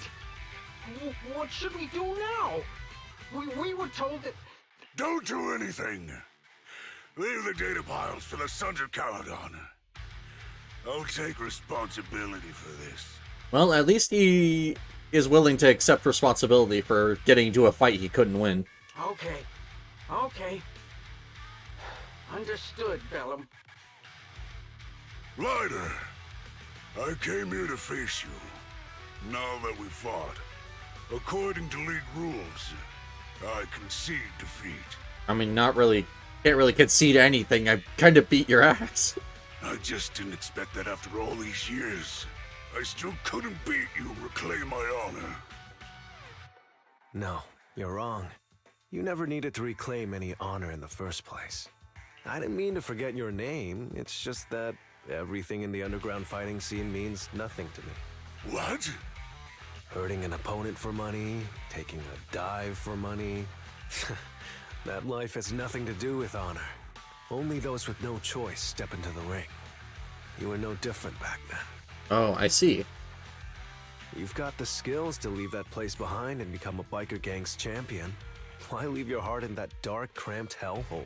What should we do now? We were told that... Don't do anything. Leave the data piles for the Sons of Caladon. I'll take responsibility for this. Well, at least he is willing to accept responsibility for getting into a fight he couldn't win. Okay. Understood, Bellum. Lighter, I came here to face you. Now that we fought, according to League rules, I concede defeat. I mean, not really. Can't really concede anything. I kind of beat your ass. I just didn't expect that after all these years. I still couldn't beat you and reclaim my honor. No, you're wrong. You never needed to reclaim any honor in the first place. I didn't mean to forget your name. It's just that everything in the underground fighting scene means nothing to me. What? Hurting an opponent for money, taking a dive for money. That life has nothing to do with honor. Only those with no choice step into the ring. You were no different back then. Oh, I see. You've got the skills to leave that place behind and become a biker gang's champion. Why leave your heart in that dark, cramped hellhole?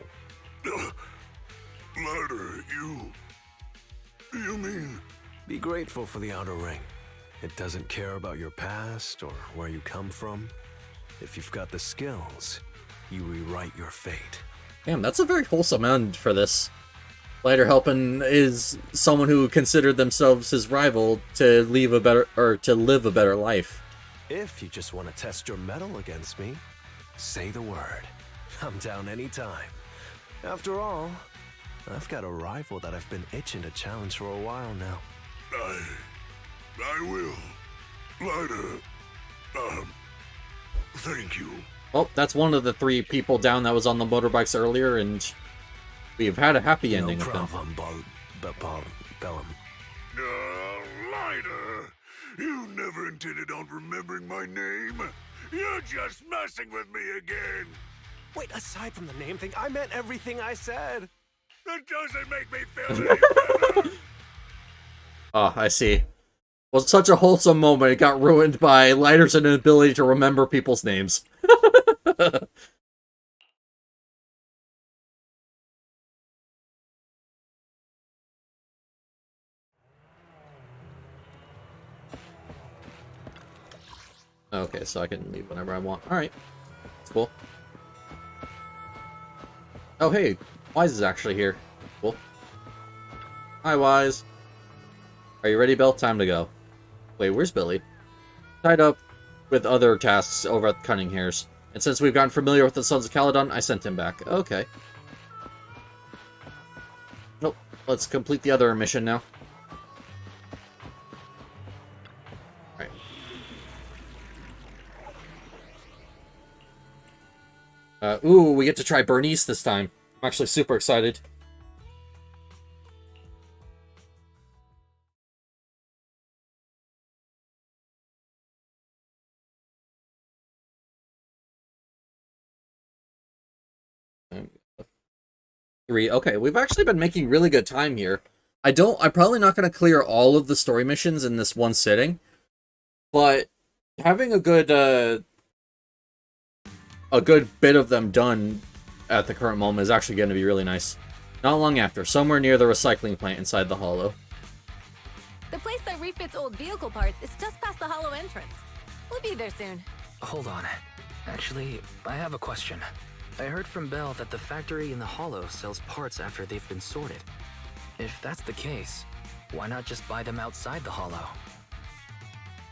Lighter, you mean... Be grateful for the outer ring. It doesn't care about your past or where you come from. If you've got the skills, you rewrite your fate. Damn, that's a very wholesome end for this. Lighter helping is someone who considered themselves his rival to live a better life. If you just want to test your mettle against me, say the word. I'm down anytime. After all, I've got a rival that I've been itching to challenge for a while now. I will. Lighter, thank you. Well, that's one of the 3 people down that was on the motorbikes earlier, and we've had a happy ending with them. Bellum. Lighter, you never intended on remembering my name. You're just messing with me again. Wait, aside from the name thing, I meant everything I said. That doesn't make me feel any better. Oh, I see. Was such a wholesome moment. It got ruined by Lighter's inability to remember people's names. Okay, so I can leave whenever I want. Alright. That's cool. Oh, hey. Wise is actually here. Cool. Hi, Wise. Are you ready, Bill? Time to go. Wait, where's Billy? Tied up with other tasks over at Cunninghare's. And since we've gotten familiar with the Sons of Caledon, I sent him back. Okay. Nope. Let's complete the other mission now. Ooh, we get to try Bernice this time. I'm actually super excited. Three. Okay, we've actually been making really good time here. I'm probably not going to clear all of the story missions in this one sitting, but having a good bit of them done at the current moment is actually going to be really nice. Not long after, somewhere near the recycling plant inside the Hollow. The place that refits old vehicle parts is just past the Hollow entrance. We'll be there soon. Hold on. Actually, I have a question. I heard from Belle that the factory in the Hollow sells parts after they've been sorted. If that's the case, why not just buy them outside the Hollow?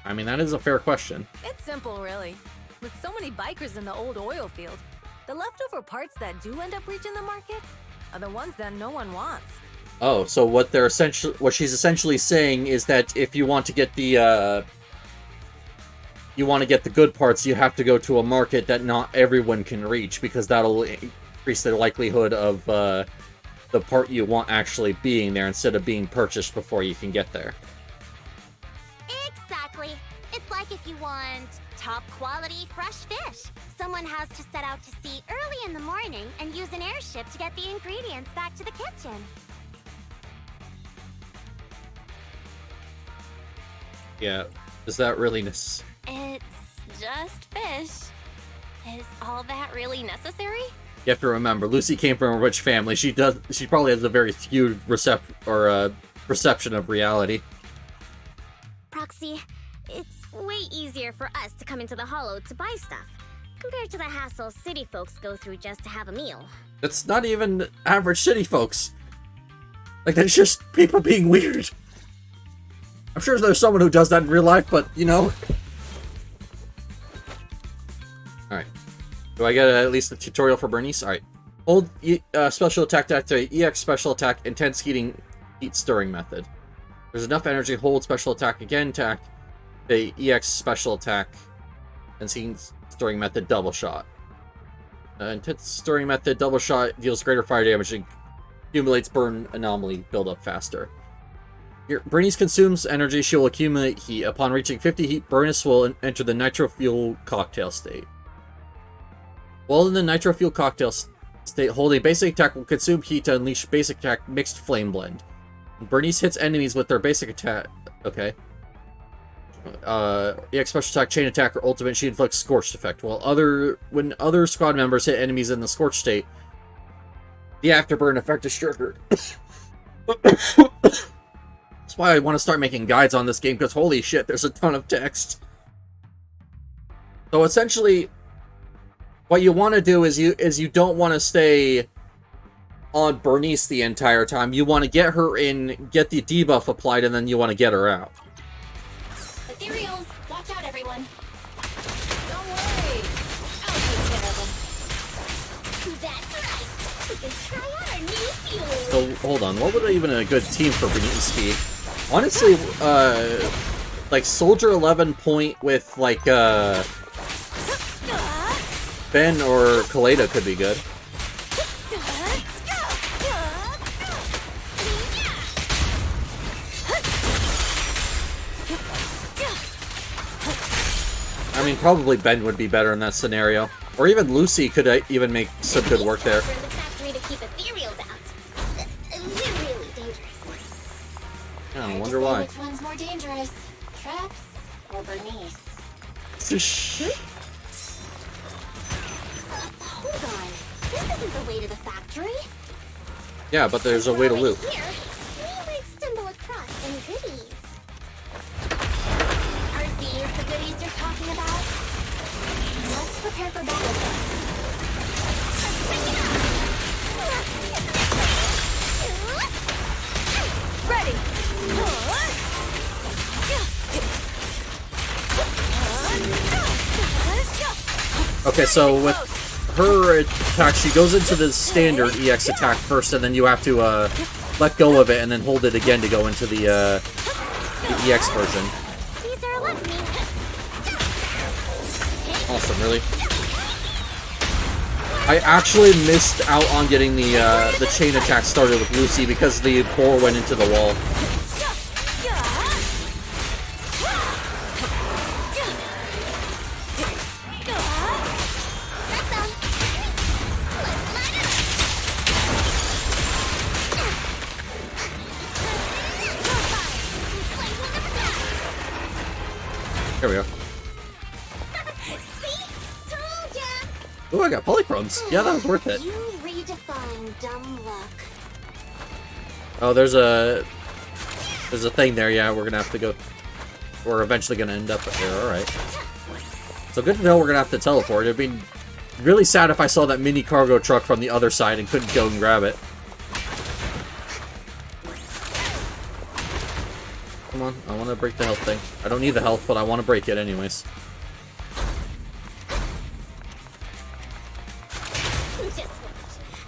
I mean, that is a fair question. It's simple, really. With so many bikers in the old oil field, the leftover parts that do end up reaching the market are the ones that no one wants. Oh, so what she's essentially saying is that if you want to get the good parts, you have to go to a market that not everyone can reach, because that'll increase the likelihood of the part you want actually being there instead of being purchased before you can get there. Exactly. It's like if you want top quality fresh fish. Someone has to set out to sea early in the morning and use an airship to get the ingredients back to the kitchen. Yeah, is that really necessary? It's just fish. Is all that really necessary? You have to remember, Lucy came from a rich family. She probably has a very skewed perception of reality. Proxy, it's way easier for us to come into the Hollow to buy stuff, compared to the hassle city folks go through just to have a meal. It's not even average city folks. Like, that's just people being weird. I'm sure there's someone who does that in real life, but, you know. Alright. Do I get at least a tutorial for Bernice? Alright. Hold special attack to activate EX special attack intense heat stirring method. There's enough energy, hold special attack again to activate EX special attack and heat stirring method double shot. Intense stirring method double shot deals greater fire damage and accumulates burn anomaly build up faster. Here, Bernice consumes energy, she will accumulate heat. Upon reaching 50 heat, Bernice will enter the nitro fuel cocktail state. While in the nitro fuel cocktail state, holding basic attack will consume heat to unleash basic attack mixed flame blend. Bernice hits enemies with their basic attack. Okay. EX special attack, chain attack, or ultimate, she inflicts scorched effect. When other squad members hit enemies in the scorched state, the afterburn effect is triggered. That's why I want to start making guides on this game, because holy shit, there's a ton of text. So essentially, what you want to do is you don't want to stay on Bernice the entire time. You want to get her in, get the debuff applied, and then you want to get her out. Ethereals, watch out, everyone. Don't worry. I'll take care of them. That's right. We can try out our new fuel. So, hold on. What would even a good team for Bernice be? Honestly, like, Soldier 11 point with, like, Ben or Kaleda could be good. I mean, probably Ben would be better in that scenario. Or even Lucy could even make some good work there. For the factory to keep ethereals out. They're really dangerous. I wonder why. Which one's more dangerous? traps or Bernice? Hold on. This isn't the way to the factory. Yeah, but there's a way to loot. Here, we might stumble across some goodies. Are these the goodies you're talking about? Let's prepare for battle. Ready! Okay, so with her attack, she goes into the standard EX attack first, and then you have to let go of it and then hold it again to go into the EX version. These are like me. Awesome, really. I actually missed out on getting the chain attack started with Lucy because the core went into the wall. There we go. Ooh, I got polychromes. Yeah, that was worth it. You redefine dumb luck. Oh, there's a thing there. Yeah, we're gonna have to go. We're eventually gonna end up there. All right. So good to know we're gonna have to teleport. It'd be really sad if I saw that mini cargo truck from the other side and couldn't go and grab it. Come on, I want to break the health thing. I don't need the health, but I want to break it anyways.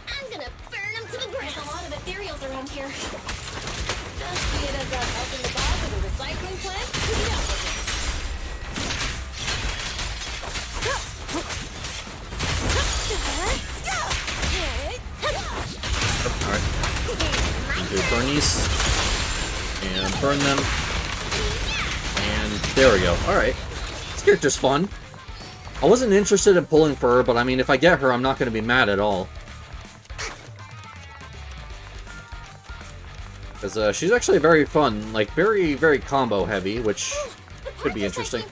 I'm gonna burn them to the ground. There's a lot of ethereals around here. Just see it as us helping the boss of the recycling plant to the opposite. Alright. Do Bernice. And burn them. And there we go. Alright. This character's fun. I wasn't interested in pulling for her, but I mean, if I get her, I'm not going to be mad at all. Because she's actually very fun. Like, very, very combo heavy, which could be interesting.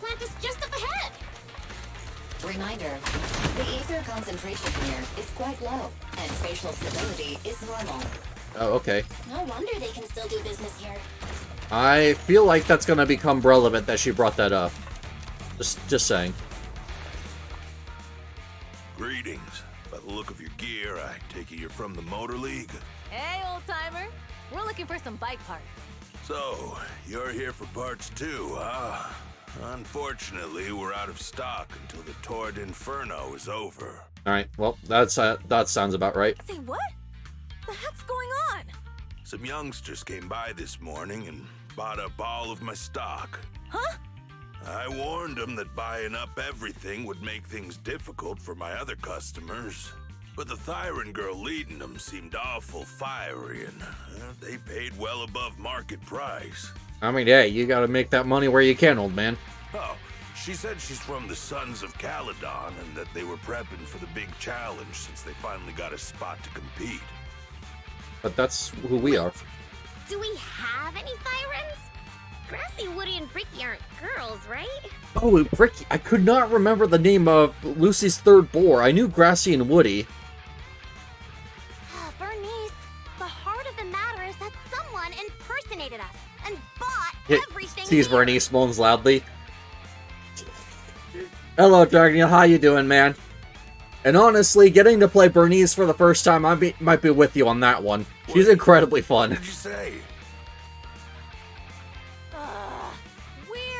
Reminder, the ether concentration here is quite low, and spatial stability is normal. Oh, okay. No wonder they can still do business here. I feel like that's going to become relevant that she brought that up. Just saying. Greetings. By the look of your gear, I take it you're from the Motor League. Hey, old-timer. We're looking for some bike parts. So, you're here for parts too, huh? Unfortunately, we're out of stock until the Torrid Inferno is over. Alright, well, that sounds about right. Say what? The heck's going on? Some youngsters came by this morning and bought up all of my stock. Huh? I warned them that buying up everything would make things difficult for my other customers. But the Thyron girl leading them seemed awful fiery, and they paid well above market price. I mean, hey, you gotta make that money where you can, old man. Oh, she said she's from the Sons of Caledon, and that they were prepping for the big challenge since they finally got a spot to compete. But that's who we are. Do we have any Thyrans? Grassy, Woody, and Bricky aren't girls, right? Oh, Bricky. I could not remember the name of Lucy's third boar. I knew Grassy and Woody. Bernice, the heart of the matter is that someone impersonated us and bought everything. Sees Bernice moans loudly. Hello, Dragon. How you doing, man? And honestly, getting to play Bernice for the first time, I might be with you on that one. She's incredibly fun. What did you say?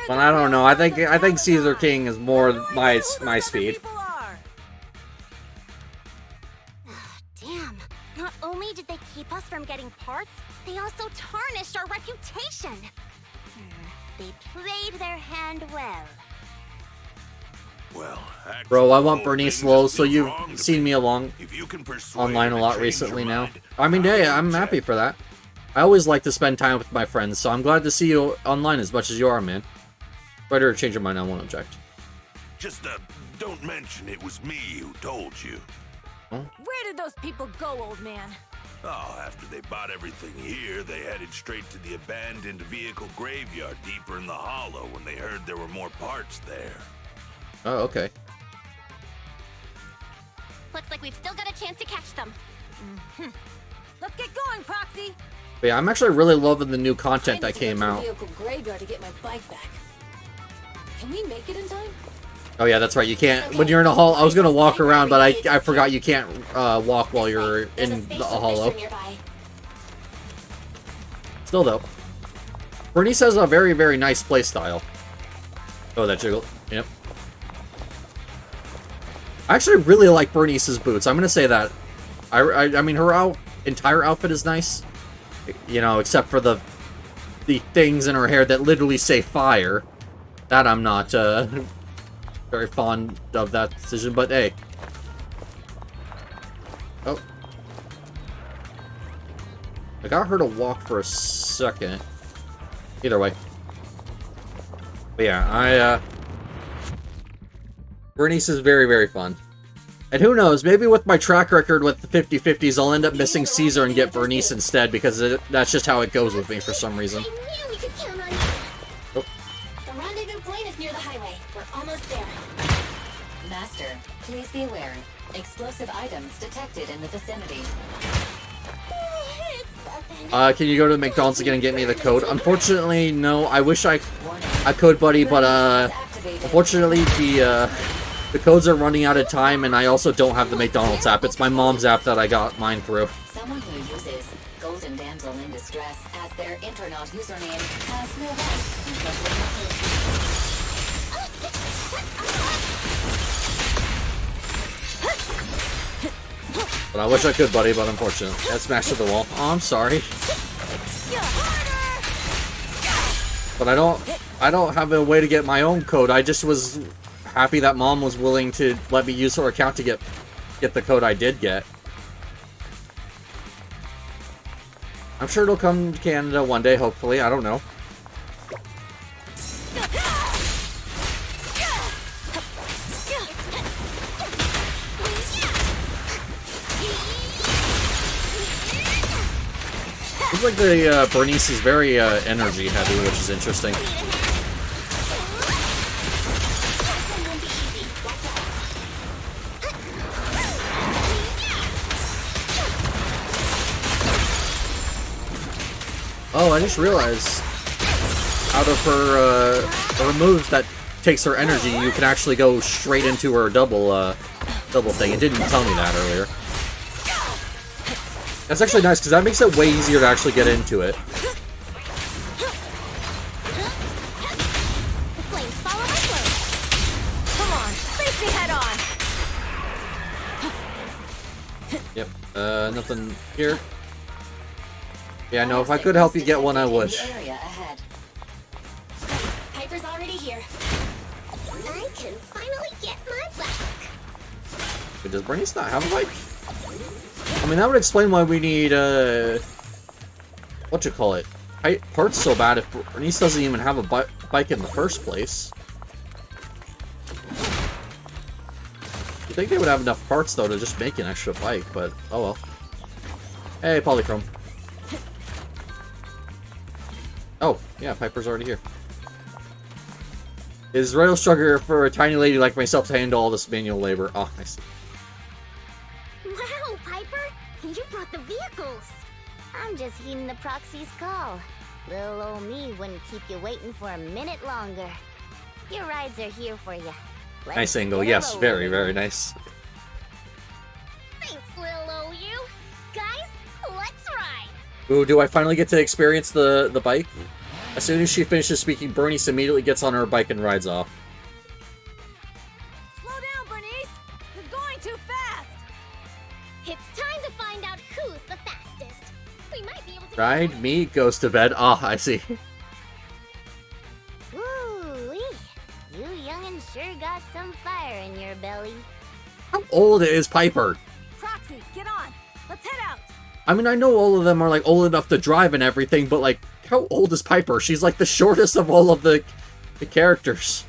But I don't know. I think Caesar King is more my speed. Damn. Not only did they keep us from getting parts, they also tarnished our reputation. They played their hand well. Well, bro, I want Bernice low, so you've seen me online a lot recently now. I mean, hey, I'm happy for that. I always like to spend time with my friends, so I'm glad to see you online as much as you are, man. Better change your mind, I won't object. Just, don't mention it was me who told you. Huh? Where did those people go, old man? Oh, after they bought everything here, they headed straight to the abandoned vehicle graveyard deeper in the hollow when they heard there were more parts there. Oh, okay. Looks like we've still got a chance to catch them. Let's get going, Proxy. But yeah, I'm actually really loving the new content that came out. Vehicle graveyard to get my bike back. Can we make it in time? Oh yeah, that's right. You can't when you're in a hall. I was gonna walk around, but I forgot you can't walk while you're in the hollow. Still though, Bernice has a very, very nice play style. Oh, that jiggle. Yep. I actually really like Bernice's boots. I'm gonna say that. I mean, her entire outfit is nice. You know, except for the things in her hair that literally say fire. That I'm not very fond of that decision, but hey. Oh. I got her to walk for a second. Either way. But yeah, Bernice is very, very fun. And who knows, maybe with my track record with the 50-50s, I'll end up missing Caesar and get Bernice instead, because that's just how it goes with me for some reason. The rendezvous plane is near the highway. We're almost there. Master, please be aware. Explosive items detected in the vicinity. Can you go to McDonald's again and get me the code? Unfortunately, no. I wish I could, buddy, but unfortunately the codes are running out of time, and I also don't have the McDonald's app. It's my mom's app that I got mine through. Someone who uses Golden Damsel in Distress as their internet username has no right. But I wish I could, buddy, but unfortunately. I smashed to the wall. Oh, I'm sorry. But I don't have a way to get my own code. I just was happy that Mom was willing to let me use her account to get the code I did get. I'm sure it'll come to Canada one day, hopefully. I don't know. Looks like the Bernice is very energy heavy, which is interesting. Oh, I just realized, out of her moves that takes her energy, you can actually go straight into her double thing. It didn't tell me that earlier. That's actually nice, because that makes it way easier to actually get into it. Come on, face me head on. Yep, nothing here. Yeah, no, if I could help you get one, I would. Piper's already here. I can finally get my bike. But does Bernice not have a bike? I mean, that would explain why we need, whatchamacallit, parts so bad if Bernice doesn't even have a bike in the first place. You'd think they would have enough parts, though, to just make an extra bike, but oh well. Hey, Polychrome. Oh, yeah, Piper's already here. Is rail struggle for a tiny lady like myself to handle all this manual labor? Oh, I see. Wow, Piper! You brought the vehicles! I'm just heeding the proxy's call. Little old me wouldn't keep you waiting for a minute longer. Your rides are here for you. Nice angle, yes, very, very nice. Thanks, little old you. Guys, let's ride! Ooh, do I finally get to experience the bike? As soon as she finishes speaking, Bernice immediately gets on her bike and rides off. Slow down, Bernice! You're going too fast! It's time to find out who's the fastest. We might be able to... Ride, me, goes to bed. Ah, I see. Woo-wee. You youngin' sure got some fire in your belly. How old is Piper? Proxy, get on! Let's head out! I mean, I know all of them are, like, old enough to drive and everything, but, like, how old is Piper? She's, like, the shortest of all of the characters.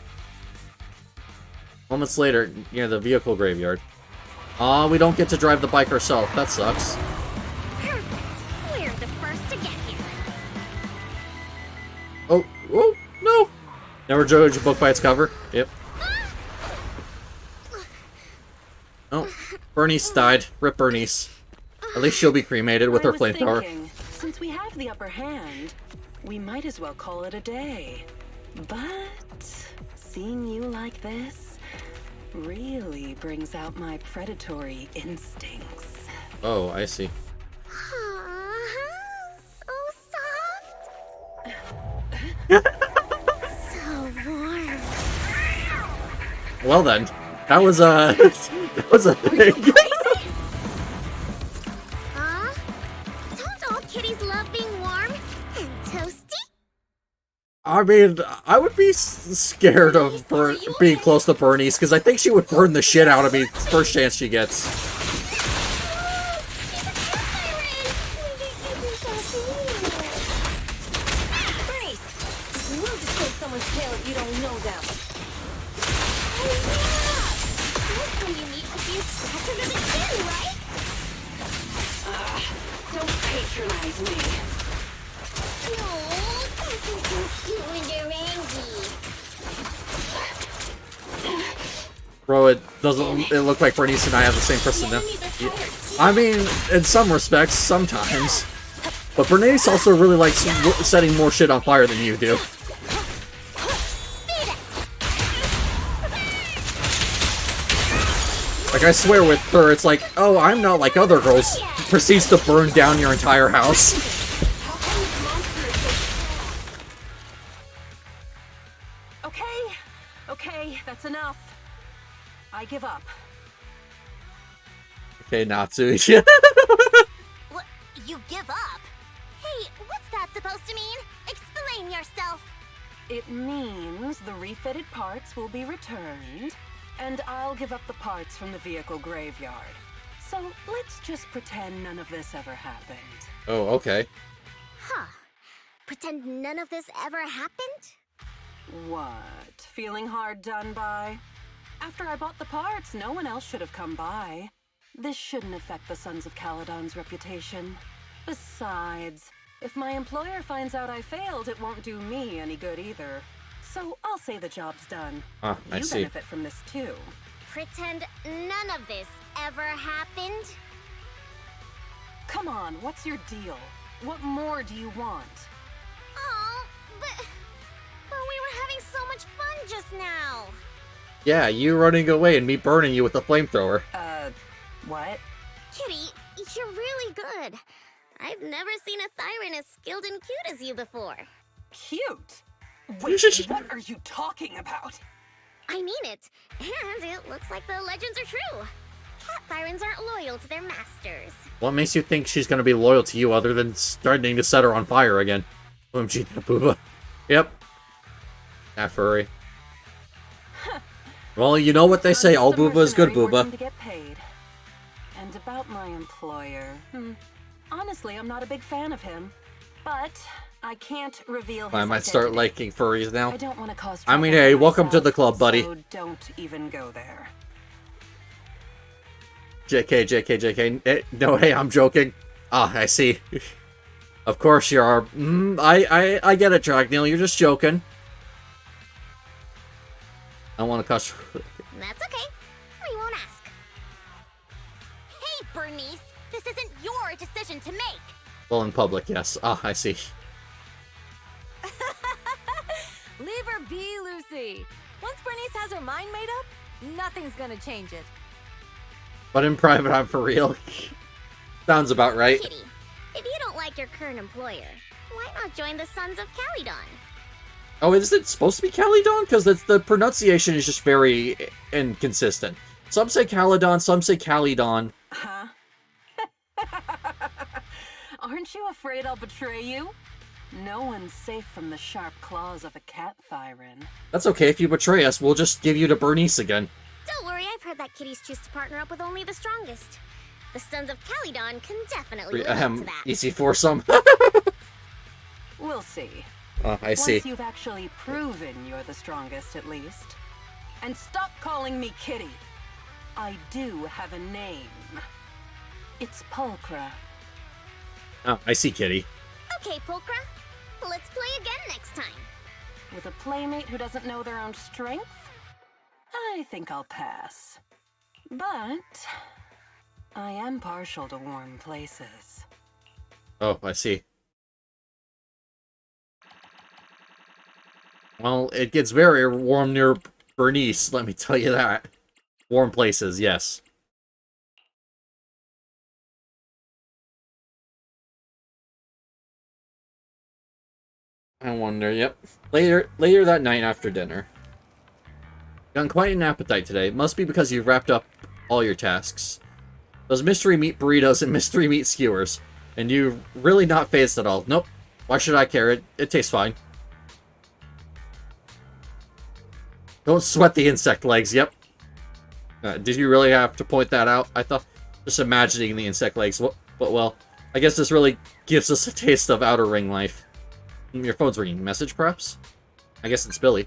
Moments later, near the vehicle graveyard. Aw, we don't get to drive the bike ourselves. That sucks. Oh, no! Never judge a book by its cover. Yep. Oh, Bernice died. Rip Bernice. At least she'll be cremated with her flamethrower. Since we have the upper hand, we might as well call it a day. But seeing you like this really brings out my predatory instincts. Oh, I see. So warm. Well then, that was a thing. Huh? Don't all kitties love being warm and toasty? I mean, I would be scared of being close to Bernice, because I think she would burn the shit out of me first chance she gets. Don't patronize me. Bro, it doesn't look like Bernice and I have the same person now. I mean, in some respects, sometimes. But Bernice also really likes setting more shit on fire than you do. Like, I swear with her, it's like, oh, I'm not like other girls. Proceeds to burn down your entire house. Okay, that's enough. I give up. Okay, Natsu. What? You give up? Hey, what's that supposed to mean? Explain yourself. It means the refitted parts will be returned, and I'll give up the parts from the vehicle graveyard. So let's just pretend none of this ever happened. Oh, okay. Huh. Pretend none of this ever happened? What? Feeling hard done by? After I bought the parts, no one else should have come by. This shouldn't affect the Sons of Caledon's reputation. Besides, if my employer finds out I failed, it won't do me any good either. So I'll say the job's done. Ah, I see. You benefit from this too. Pretend none of this ever happened? Come on, what's your deal? What more do you want? Oh, but we were having so much fun just now. Yeah, you running away and me burning you with a flamethrower. What? Kitty, you're really good. I've never seen a Thyran as skilled and cute as you before. Cute? Wait, what are you talking about? I mean it, and it looks like the legends are true. Cat Thyrans aren't loyal to their masters. What makes you think she's gonna be loyal to you other than threatening to set her on fire again? OMG, Booba. Yep. That furry. Well, you know what they say, all Booba is good Booba. To get paid. And about my employer, honestly, I'm not a big fan of him. But I can't reveal his I might start identity. liking furries now. I don't want to cause I mean, trouble hey, for welcome to myself, the club, buddy. So don't even go there. JK. No, hey, I'm joking. Ah, I see. Of course you are. I get it, Dragneel. You're just joking. I want to cuss. That's okay. We won't ask. Hey, Bernice! This isn't your decision to make! Well, in public, yes. Ah, I see. Leave her be, Lucy. Once Bernice has her mind made up, nothing's gonna change it. But in private, I'm for real. Sounds about right. Kitty, if you don't like your current employer, why not join the Sons of Caledon? Oh, is it supposed to be Caledon? Because the pronunciation is just very inconsistent. Some say Caledon, some say Caledon. Huh? Aren't you afraid I'll betray you? No one's safe from the sharp claws of a cat Thyran. That's okay. If you betray us, we'll just give you to Bernice again. Don't worry, I've heard that kitties choose to partner up with only the strongest. The Sons of Caledon can definitely live up to that. Easy foursome. We'll see. I see. Once you've actually proven you're the strongest, at least. And stop calling me Kitty. I do have a name. It's Pulchra. Oh, I see, Kitty. Okay, Pulchra. Let's play again next time. with a playmate who doesn't know their own strength? I think I'll pass. But I am partial to warm places. Oh, I see. Well, it gets very warm near Bernice, let me tell you that. Warm places, yes. I wonder, yep. Later that night after dinner. Gotten quite an appetite today. Must be because you've wrapped up all your tasks. Those mystery meat burritos and mystery meat skewers. And you've really not phased at all. Nope. Why should I care? It tastes fine. Don't sweat the insect legs, yep. Did you really have to point that out? I thought, just imagining the insect legs. But well, I guess this really gives us a taste of Outer Ring life. Your phone's ringing. Message, perhaps? I guess it's Billy.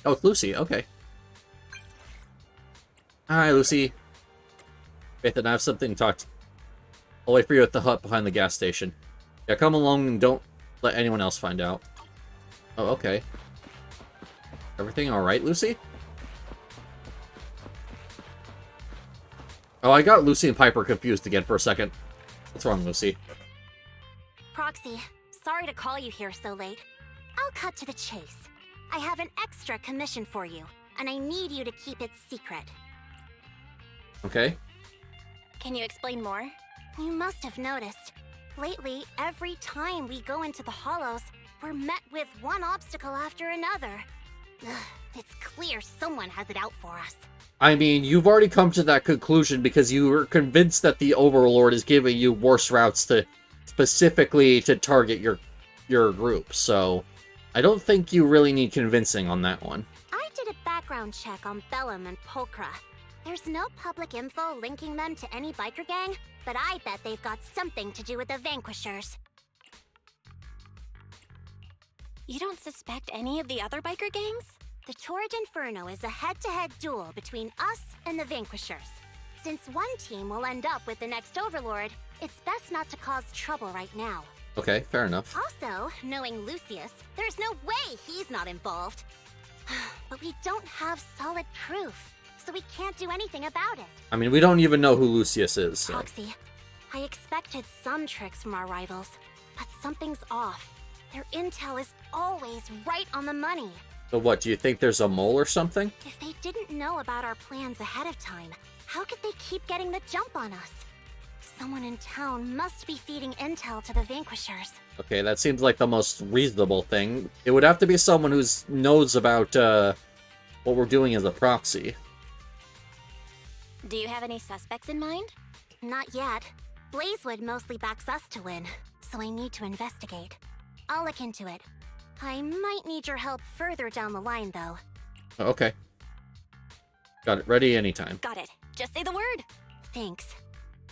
Oh, it's Lucy. Okay. Hi, Lucy. Faith and I have something to talk to. I'll wait for you at the hut behind the gas station. Yeah, come along and don't let anyone else find out. Oh, okay. Everything alright, Lucy? Oh, I got Lucy and Piper confused again for a second. What's wrong, Lucy? Proxy, sorry to call you here so late. I'll cut to the chase. I have an extra commission for you, and I need you to keep it secret. Okay. Can you explain more? You must have noticed. Lately, every time we go into the Hollows, we're met with one obstacle after another. Ugh, it's clear someone has it out for us. I mean, you've already come to that conclusion because you were convinced that the Overlord is giving you worse routes to specifically to target your group, so I don't think you really need convincing on that one. I did a background check on Bellum and Pulchra. There's no public info linking them to any biker gang, but I bet they've got something to do with the Vanquishers. You don't suspect any of the other biker gangs? The Torrid Inferno is a head-to-head duel between us and the Vanquishers. Since one team will end up with the next Overlord, it's best not to cause trouble right now. Okay, fair enough. Also, knowing Lucius, there's no way he's not involved. But we don't have solid proof, so we can't do anything about it. I mean, we don't even know who Lucius is, so. Proxy, I expected some tricks from our rivals, but something's off. Their intel is always right on the money. So what, do you think there's a mole or something? If they didn't know about our plans ahead of time, how could they keep getting the jump on us? Someone in town must be feeding intel to the Vanquishers. Okay, that seems like the most reasonable thing. It would have to be someone who knows about what we're doing as a proxy. Do you have any suspects in mind? Not yet. Blazewood mostly backs us to win, so I need to investigate. I'll look into it. I might need your help further down the line, though. Okay. Got it. Ready anytime. Got it. Just say the word. Thanks.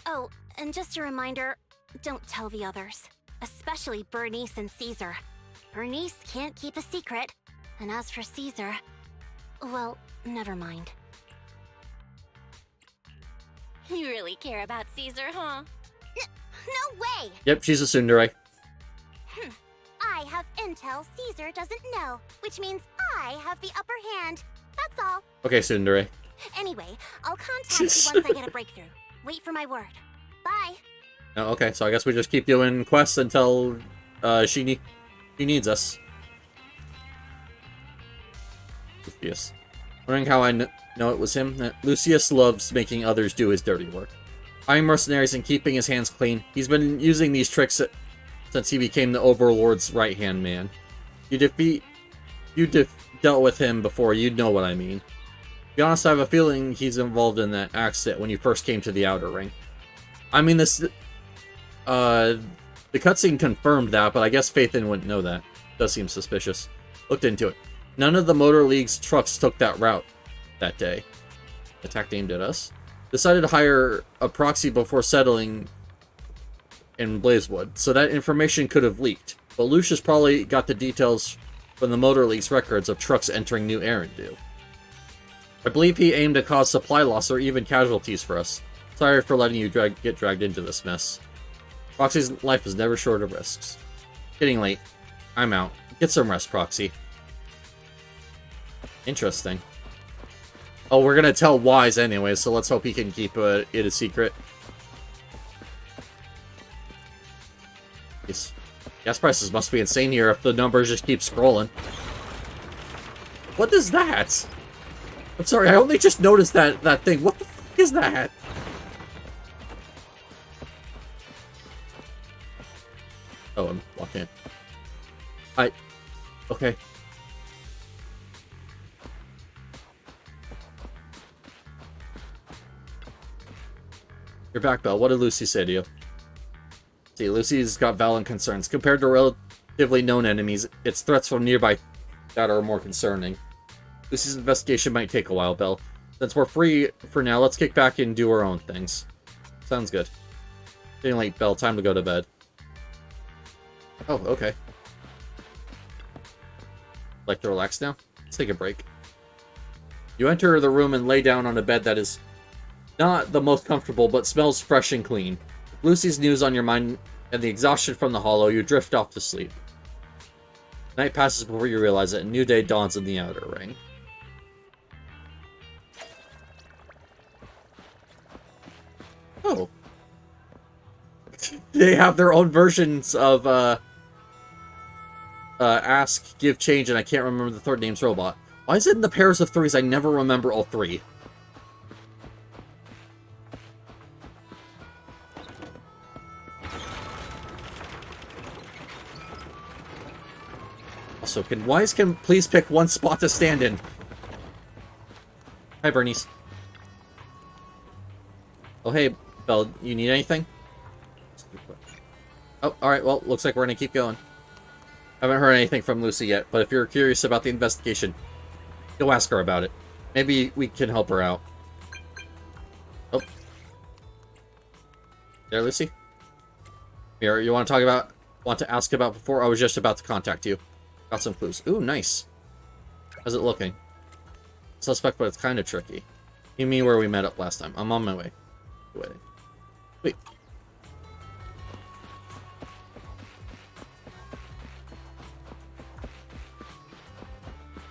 Oh, and just a reminder, don't tell the others. Especially Bernice and Caesar. Bernice can't keep a secret. And as for Caesar, well, never mind. You really care about Caesar, huh? No way! Yep, she's a tsundere. I have intel Caesar doesn't know, which means I have the upper hand. That's all. Okay, tsundere. Anyway, I'll contact you once I get a breakthrough. Wait for my word. Bye. Oh, okay, so I guess we just keep doing quests until she needs us. Lucius. Wondering how I know it was him? Lucius loves making others do his dirty work. Hiring mercenaries and keeping his hands clean. He's been using these tricks since he became the Overlord's right-hand man. You dealt with him before, you'd know what I mean. To be honest, I have a feeling he's involved in that accident when you first came to the Outer Ring. I mean, the cutscene confirmed that, but I guess Phaethon wouldn't know that. Does seem suspicious. Looked into it. None of the Motor League's trucks took that route that day. Attack aimed at us. Decided to hire a proxy before settling in Blazewood, so that information could have leaked. But Lucius probably got the details from the Motor League's records of trucks entering New Arendelle. I believe he aimed to cause supply loss or even casualties for us. Sorry for letting you get dragged into this mess. Proxy's life is never short of risks. Getting late. I'm out. Get some rest, Proxy. Interesting. Oh, we're gonna tell Wise anyway, so let's hope he can keep it a secret. These gas prices must be insane here if the numbers just keep scrolling. What is that? I'm sorry, I only just noticed that thing. What the fuck is that? Oh, I'm walking in. Okay. You're back, Belle. What did Lucy say to you? See, Lucy's got valid concerns. Compared to relatively known enemies, it's threats from nearby that are more concerning. Lucy's investigation might take a while, Belle. Since we're free for now, let's kick back and do our own things. Sounds good. Getting late, Belle. Time to go to bed. Oh, okay. Like to relax now? Let's take a break. You enter the room and lay down on a bed that is not the most comfortable, but smells fresh and clean. With Lucy's news on your mind and the exhaustion from the hollow, you drift off to sleep. Night passes before you realize that a new day dawns in the outer ring. Oh. They have their own versions of, Ask, Give, Change, and I can't remember the third name's robot. Why is it in the pairs of threes? I never remember all three. Also, can Wise please pick one spot to stand in? Hi, Bernice. Oh, hey, Belle, you need anything? Oh, alright, well, looks like we're gonna keep going. Haven't heard anything from Lucy yet, but if you're curious about the investigation, go ask her about it. Maybe we can help her out. Oh. There, Lucy? Here, you want to ask about before? I was just about to contact you. Got some clues. Ooh, nice. How's it looking? Suspect, but it's kind of tricky. You mean where we met up last time. I'm on my way. Wait.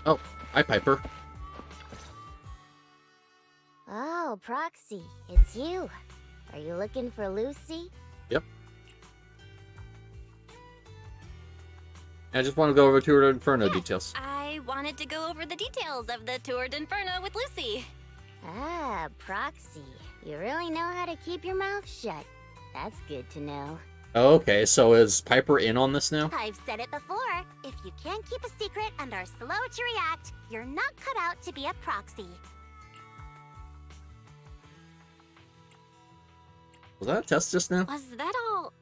Oh, hi, Piper. Oh, Proxy, it's you. Are you looking for Lucy? Yep. I just want to go over Tour d'Inferno details. I wanted to go over the details of the Tour d'Inferno with Lucy. Ah, Proxy. You really know how to keep your mouth shut. That's good to know. Oh, okay, so is Piper in on this now? I've said it before. If you can't keep a secret and are slow to react, you're not cut out to be a proxy. Was that a test just now? Was that all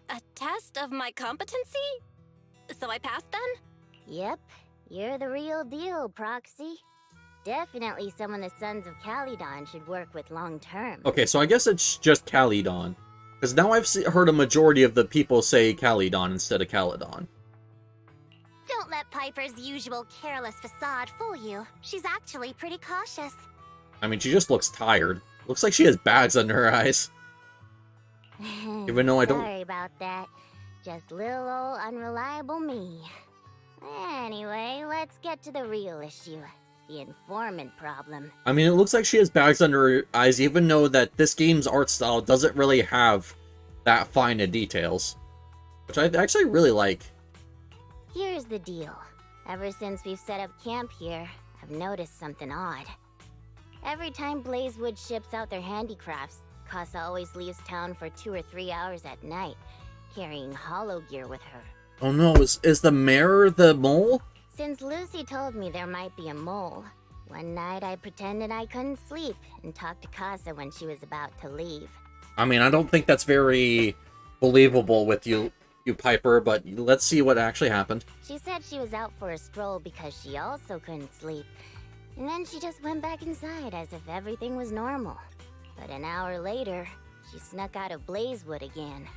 a test of my competency? So I passed then? Yep, you're the real deal, Proxy. Definitely someone the Sons of Caledon should work with long term. Okay, so I guess it's just Caledon. Because now I've heard a majority of the people say Caledon instead of Caledon. Don't let Piper's usual careless facade fool you. She's actually pretty cautious. I mean, she just looks tired. Looks like she has bags under her eyes. Even though I don't... Sorry about that. Just little old unreliable me. Anyway, let's get to the real issue. The informant problem. I mean, it looks like she has bags under her eyes, even though that this game's art style doesn't really have that fine of details. Which I actually really like. Here's the deal. Ever since we've set up camp here, I've noticed something odd. Every time Blazewood ships out their handicrafts, Casa always leaves town for 2 or 3 hours at night, carrying hollow gear with her. Oh no, is the mayor the mole? Since Lucy told me there might be a mole, one night I pretended I couldn't sleep and talked to Casa when she was about to leave. I mean, I don't think that's very believable with you Piper, but let's see what actually happened. She said she was out for a stroll because she also couldn't sleep, and then she just went back inside as if everything was normal. But an hour later, she snuck out of Blazewood again.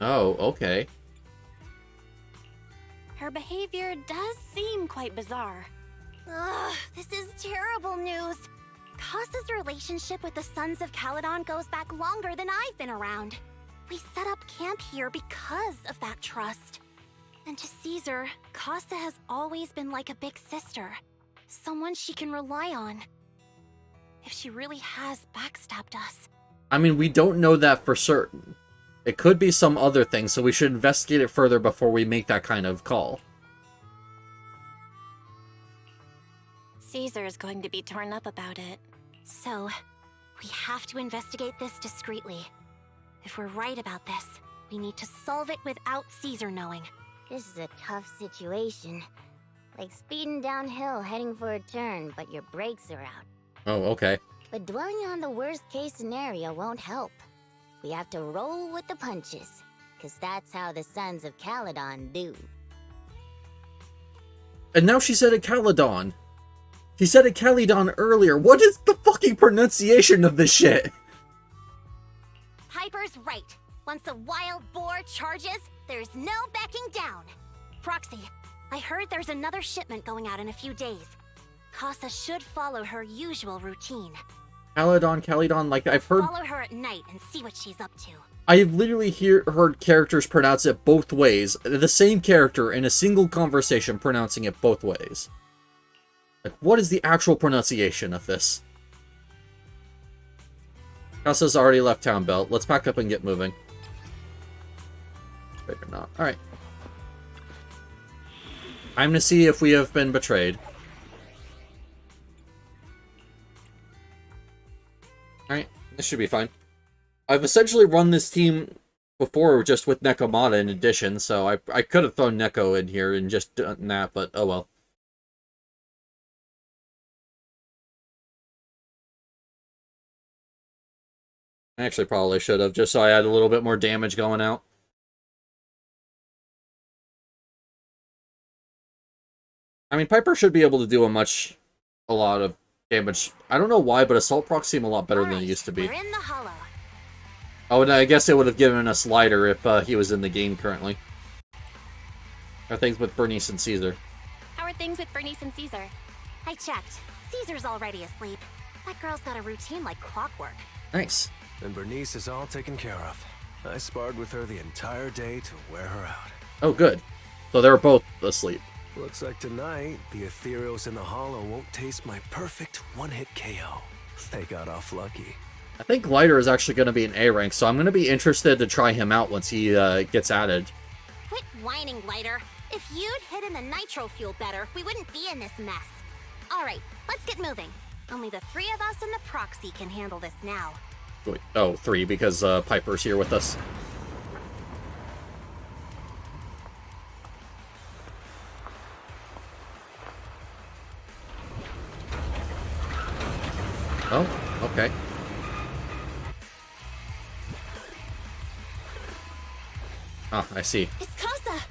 Oh, okay. Her behavior does seem quite bizarre. Ugh, this is terrible news. Casa's relationship with the Sons of Caledon goes back longer than I've been around. We set up camp here because of that trust. And to Caesar, Casa has always been like a big sister. Someone she can rely on. If she really has backstabbed us. I mean, we don't know that for certain. It could be some other thing, so we should investigate it further before we make that kind of call. Caesar is going to be torn up about it. So, we have to investigate this discreetly. If we're right about this, we need to solve it without Caesar knowing. This is a tough situation. Like speeding downhill heading for a turn, but your brakes are out. Oh, okay. But dwelling on the worst case scenario won't help. We have to roll with the punches, because that's how the Sons of Caledon do. And now she said it Caledon. She said it Caledon earlier. What is the fucking pronunciation of this shit? Piper's right. Once a wild boar charges, there's no backing down. Proxy, I heard there's another shipment going out in a few days. Casa should follow her usual routine. Caledon, like I've heard... Follow her at night and see what she's up to. I've literally heard characters pronounce it both ways. The same character in a single conversation pronouncing it both ways. Like, what is the actual pronunciation of this? Casa's already left Town Belt. Let's pack up and get moving. Better not. Alright. I'm gonna see if we have been betrayed. Alright, this should be fine. I've essentially run this team before just with Nekomata in addition, so I could have thrown Neko in here and just done that, but oh well. I actually probably should have, just so I had a little bit more damage going out. I mean, Piper should be able to do a lot of damage. I don't know why, but Assault procs seem a lot better than it used to be. We're in the hollow. Oh, and I guess it would have given us Lighter if he was in the game currently. How are things with Bernice and Caesar? How are things with Bernice and Caesar? I checked. Caesar's already asleep. That girl's got a routine like clockwork. Nice. And Bernice is all taken care of. I sparred with her the entire day to wear her out. Oh, good. So they're both asleep. Looks like tonight, the Ethereals in the Hollow won't taste my perfect one-hit KO. They got off lucky. I think Lighter is actually going to be an A rank, so I'm going to be interested to try him out once he gets added. Quit whining, Lighter. If you'd hidden the nitro fuel better, we wouldn't be in this mess. Alright, let's get moving. Only the three of us and the proxy can handle this now. Wait, oh, 3, because Piper's here with us. Oh, okay. Ah, I see. It's Casa!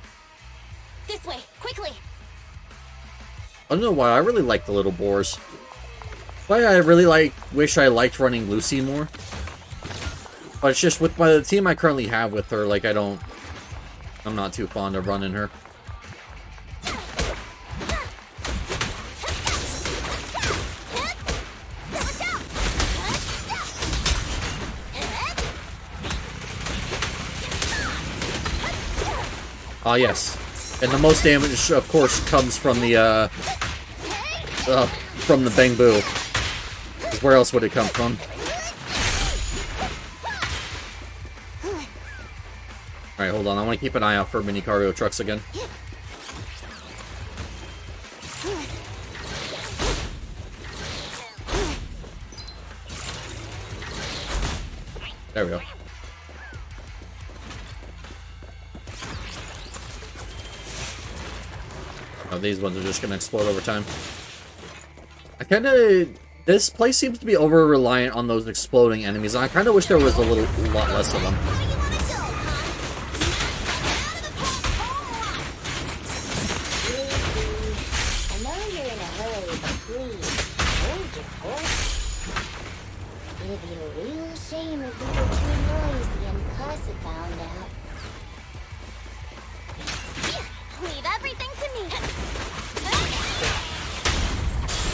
This way, quickly! I don't know why, I really like the little boars. Why I really wish I liked running Lucy more. But it's just with the team I currently have with her, like I'm not too fond of running her. Ah, yes. And the most damage, of course, comes from the Bang Boo. 'Cause where else would it come from? Alright, hold on. I want to keep an eye out for mini cargo trucks again. There we go. Oh, these ones are just gonna explode over time. This place seems to be over-reliant on those exploding enemies. I kinda wish there was a lot less of them. I know you're in a hurry, but please, hold your horse. It'd be a real shame if we were too noisy and Casa found out. Leave everything to me!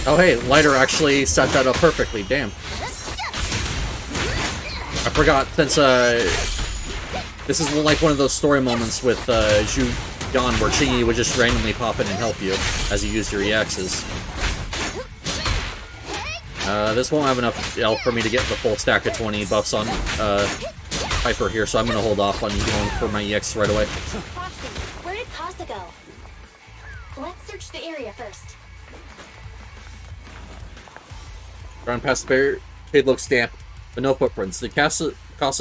Oh hey, Lighter actually set that up perfectly, damn. I forgot, since this is like one of those story moments with gone where Chingy would just randomly pop in and help you as you use your EXs. This won't have enough health for me to get the full stack of 20 buffs on Piper here, so I'm gonna hold off on going for my EX right away. Proxy, where did Casa go? Let's search the area first. Run past the payload stamp, but no footprints. Did Casa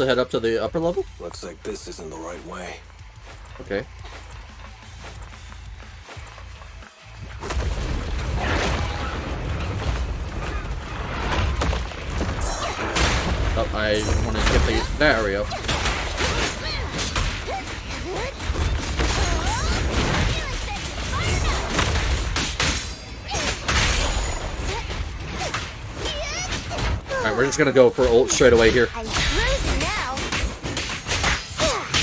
head up to the upper level? Looks like this isn't the right way. Okay. Oh, I want to get that area. Alright, we're just gonna go for ult straight away here.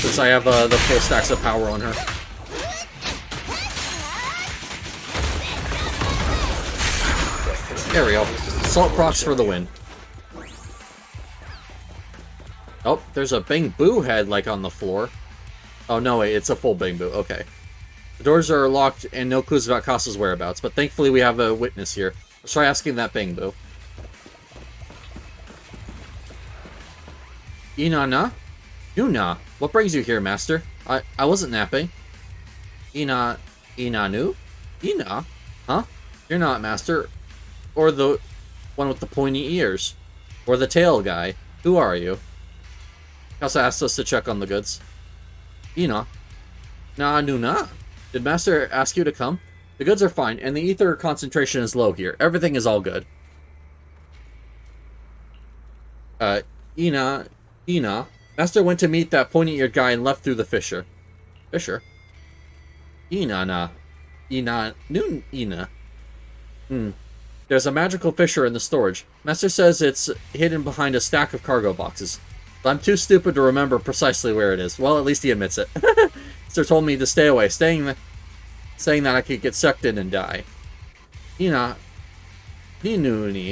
Since I have the full stacks of power on her. There we go. Salt procs for the win. Oh, there's a Bang Boo head, like, on the floor. Oh, no, wait, it's a full Bang Boo. Okay. The doors are locked and no clues about Casa's whereabouts, but thankfully we have a witness here. Let's try asking that Bang Boo. Ina-na? Yuna? What brings you here, master? I wasn't napping. Inanu? Ina? Huh? You're not, master. Or the one with the pointy ears. Or the tail guy. Who are you? Casa asked us to check on the goods. Ina? Nuna? Did master ask you to come? The goods are fine, and the ether concentration is low here. Everything is all good. Ina? Master went to meet that pointy-eared guy and left through the fissure. Fissure? Ina. There's a magical fissure in the storage. Master says it's hidden behind a stack of cargo boxes. But I'm too stupid to remember precisely where it is. Well, at least he admits it. Master told me to stay away, saying that I could get sucked in and die. Ninuni.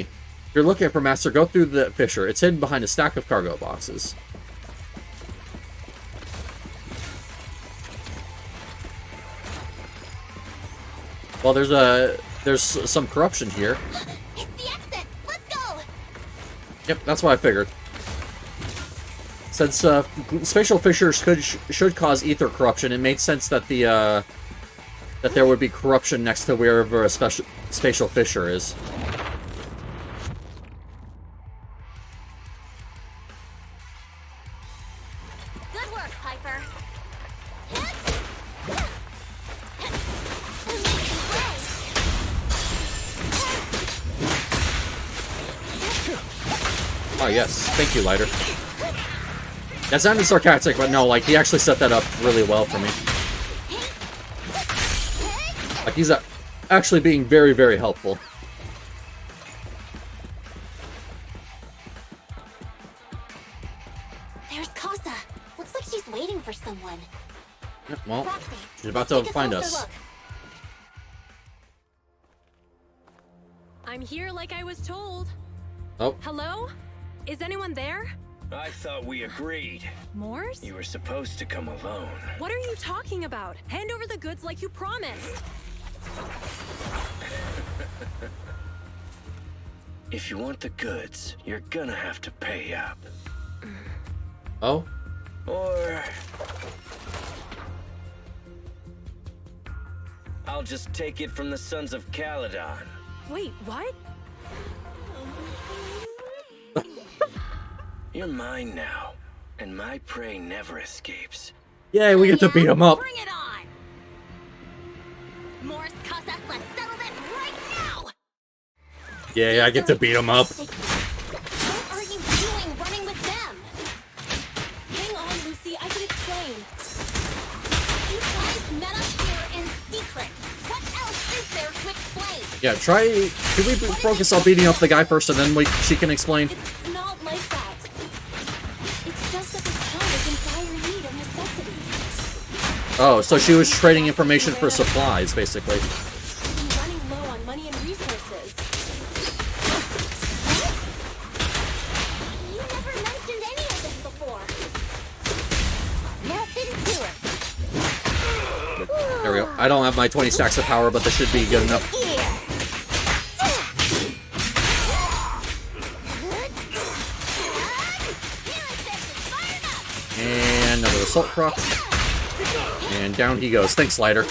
If you're looking for Master, go through the fissure. It's hidden behind a stack of cargo boxes. Well, there's some corruption here. It's the exit. Let's go. Yep, that's what I figured. Since spatial fissures should cause ether corruption, it made sense that that there would be corruption next to wherever a spatial fissure is. Good work, Piper. Oh yes, thank you, Lighter. That sounded sarcastic, but no, like, he actually set that up really well for me. Like, he's actually being very, very helpful. There's Casa. Looks like she's waiting for someone. Yep, well, Roxy, she's about to take a find closer us. look. I'm here like I was told. Oh. Hello? Is anyone there? I thought we agreed. Morse? You were supposed to come alone. What are you talking about? Hand over the goods like you promised. If you want the goods, you're gonna have to pay up. Oh? Or... I'll just take it from the Sons of Caledon. Wait, what? You're mine now, and my prey never escapes. Yay, we get to beat him up. Bring it on. Morse, Casa, let's settle this right now. Yay, I get to beat him up. What are you doing running with them? Hang on, Lucy, I can explain. You guys met up here in secret. What else is there to explain? Yeah, can we focus on beating up the guy first and then she can explain? It's not like that. It's just that this town is in dire need of necessities. Oh, so she was trading information for supplies, basically. I'm running low on money and resources. You never mentioned any of this before. Nothing to it. There we go. I don't have my 20 stacks of power, but this should be good enough. And another assault proc. And down he goes. Thanks, Slider.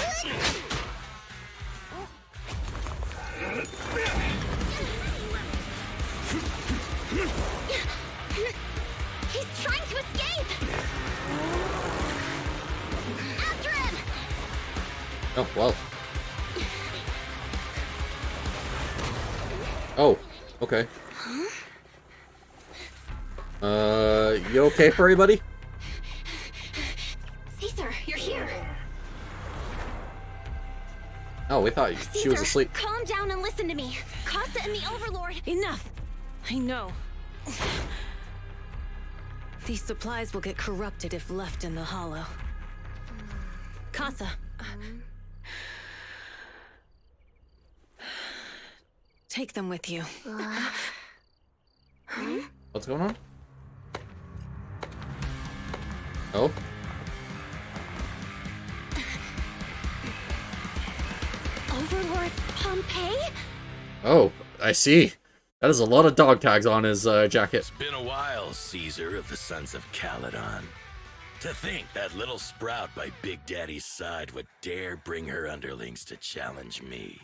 He's trying to escape! After him! Oh, well. Oh, okay. You okay, furry buddy? Caesar, you're here. Oh, we thought she was Caesar, asleep. calm down and listen to me. Casa and the Overlord. Enough. I know. These supplies will get corrupted if left in the hollow. Casa. Take them with you. What's going on? Oh. Overlord Pompeii? Oh, I see. That is a lot of dog tags on his jacket. It's been a while, Caesar of the Sons of Caledon. To think that little sprout by Big Daddy's side would dare bring her underlings to challenge me.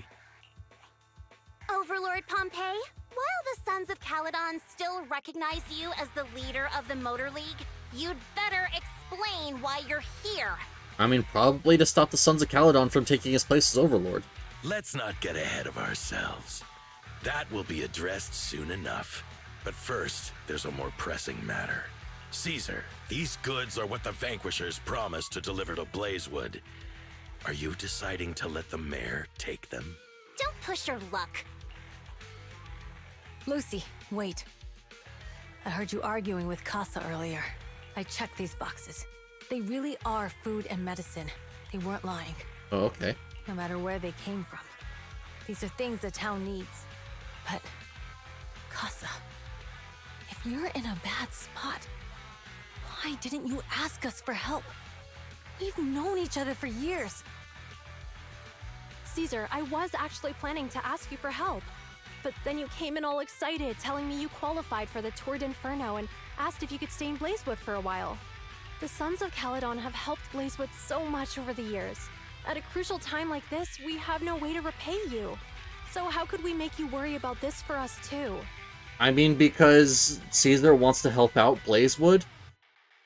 Overlord Pompeii, while the Sons of Caledon still recognize you as the leader of the Motor League, you'd better explain why you're here. I mean, probably to stop the Sons of Caledon from taking his place as Overlord. Let's not get ahead of ourselves. That will be addressed soon enough. But first, there's a more pressing matter. Caesar, these goods are what the Vanquishers promised to deliver to Blazewood. Are you deciding to let the mayor take them? Don't push your luck. Lucy, wait. I heard you arguing with Casa earlier. I checked these boxes. They really are food and medicine. They weren't lying. Oh, okay. No matter where they came from. These are things the town needs. But, Casa, if you're in a bad spot, why didn't you ask us for help? We've known each other for years. Caesar, I was actually planning to ask you for help. But then you came in all excited, telling me you qualified for the Tour d'Inferno and asked if you could stay in Blazewood for a while. The Sons of Caledon have helped Blazewood so much over the years. At a crucial time like this, we have no way to repay you. So how could we make you worry about this for us too? I mean, because Caesar wants to help out Blazewood.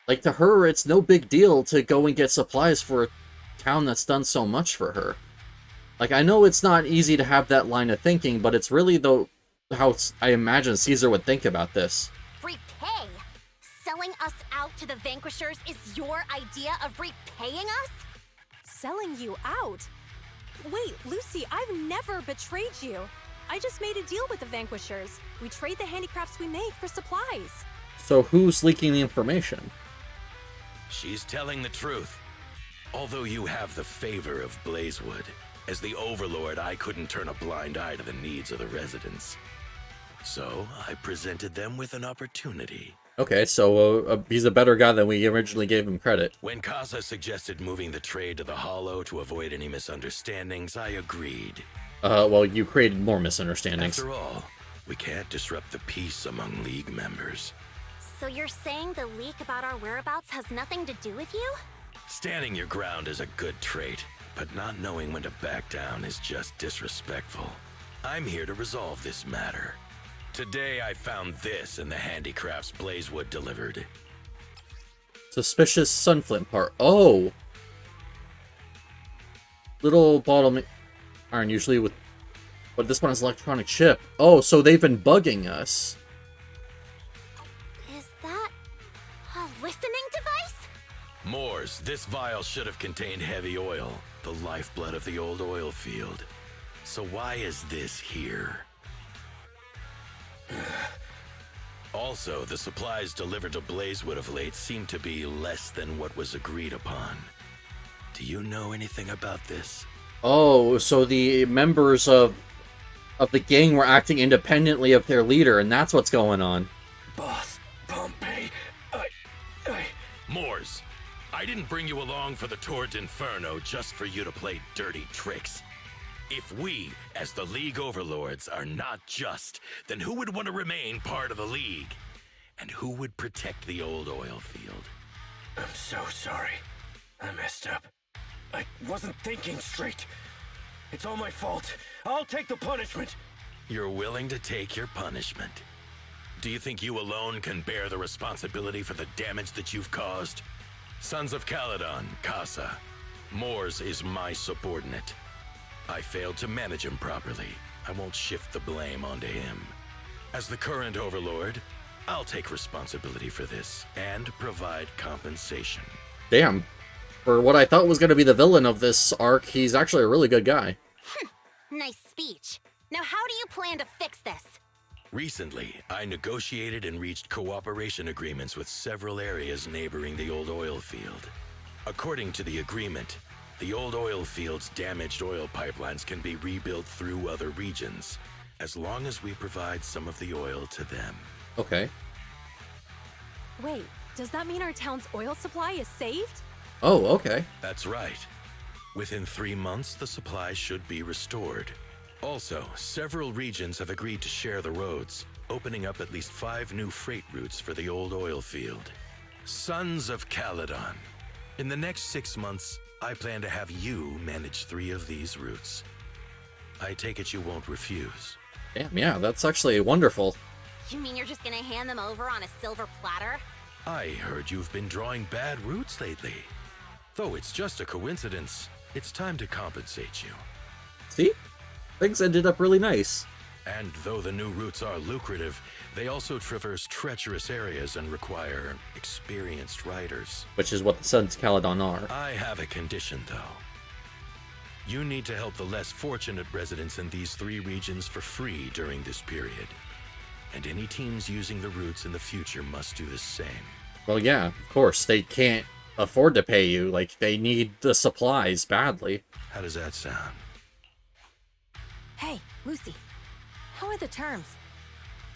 Like, to her, it's no big deal to go and get supplies for a town that's done so much for her. Like, I know it's not easy to have that line of thinking, but it's really how I imagine Caesar would think about this. Repay? Selling us out to the Vanquishers is your idea of repaying us? Selling you out? Wait, Lucy, I've never betrayed you. I just made a deal with the Vanquishers. We trade the handicrafts we make for supplies. So who's leaking the information? She's telling the truth. Although you have the favor of Blazewood, as the Overlord, I couldn't turn a blind eye to the needs of the residents. So, I presented them with an opportunity. Okay, so he's a better guy than we originally gave him credit. When Casa suggested moving the trade to the Hollow to avoid any misunderstandings, I agreed. Well, you created more misunderstandings. After all, we can't disrupt the peace among League members. So you're saying the leak about our whereabouts has nothing to do with you? Standing your ground is a good trait, but not knowing when to back down is just disrespectful. I'm here to resolve this matter. Today I found this in the handicrafts Blazewood delivered. Suspicious sunflint part. Oh! Little bottle iron usually with... But this one has electronic chip. Oh, so they've been bugging us. Is that a listening device? Moors, this vial should have contained heavy oil, the lifeblood of the old oil field. So why is this here? Also, the supplies delivered to Blazewood of late seem to be less than what was agreed upon. Do you know anything about this? Oh, so the members of the gang were acting independently of their leader, and that's what's going on. Boss, Pompeii, Moors, I didn't bring you along for the Tour d'Inferno just for you to play dirty tricks. If we, as the League Overlords, are not just, then who would want to remain part of the League? And who would protect the old oil field? I'm so sorry. I messed up. I wasn't thinking straight. It's all my fault. I'll take the punishment. You're willing to take your punishment. Do you think you alone can bear the responsibility for the damage that you've caused? Sons of Caledon, Casa. Mors is my subordinate. I failed to manage him properly. I won't shift the blame onto him. As the current overlord, I'll take responsibility for this and provide compensation. Damn. For what I thought was going to be the villain of this arc, he's actually a really good guy. Nice speech. Now how do you plan to fix this? Recently, I negotiated and reached cooperation agreements with several areas neighboring the old oil field. According to the agreement, the old oil field's damaged oil pipelines can be rebuilt through other regions, as long as we provide some of the oil to them. Okay. Wait, does that mean our town's oil supply is saved? Oh, okay. That's right. Within 3 months, the supply should be restored. Also, several regions have agreed to share the roads, opening up at least 5 new freight routes for the old oil field. Sons of Caledon. In the next 6 months, I plan to have you manage 3 of these routes. I take it you won't refuse. Damn, yeah, that's actually wonderful. You mean you're just gonna hand them over on a silver platter? I heard you've been drawing bad routes lately. Though it's just a coincidence, it's time to compensate you. See? Things ended up really nice. And though the new routes are lucrative, they also traverse treacherous areas and require experienced riders. Which is what the Sons of Caledon are. I have a condition, though. You need to help the less fortunate residents in these 3 regions for free during this period. And any teams using the routes in the future must do the same. Well, yeah, of course. They can't afford to pay you. Like, they need the supplies badly. How does that sound? Hey, Lucy. How are the terms?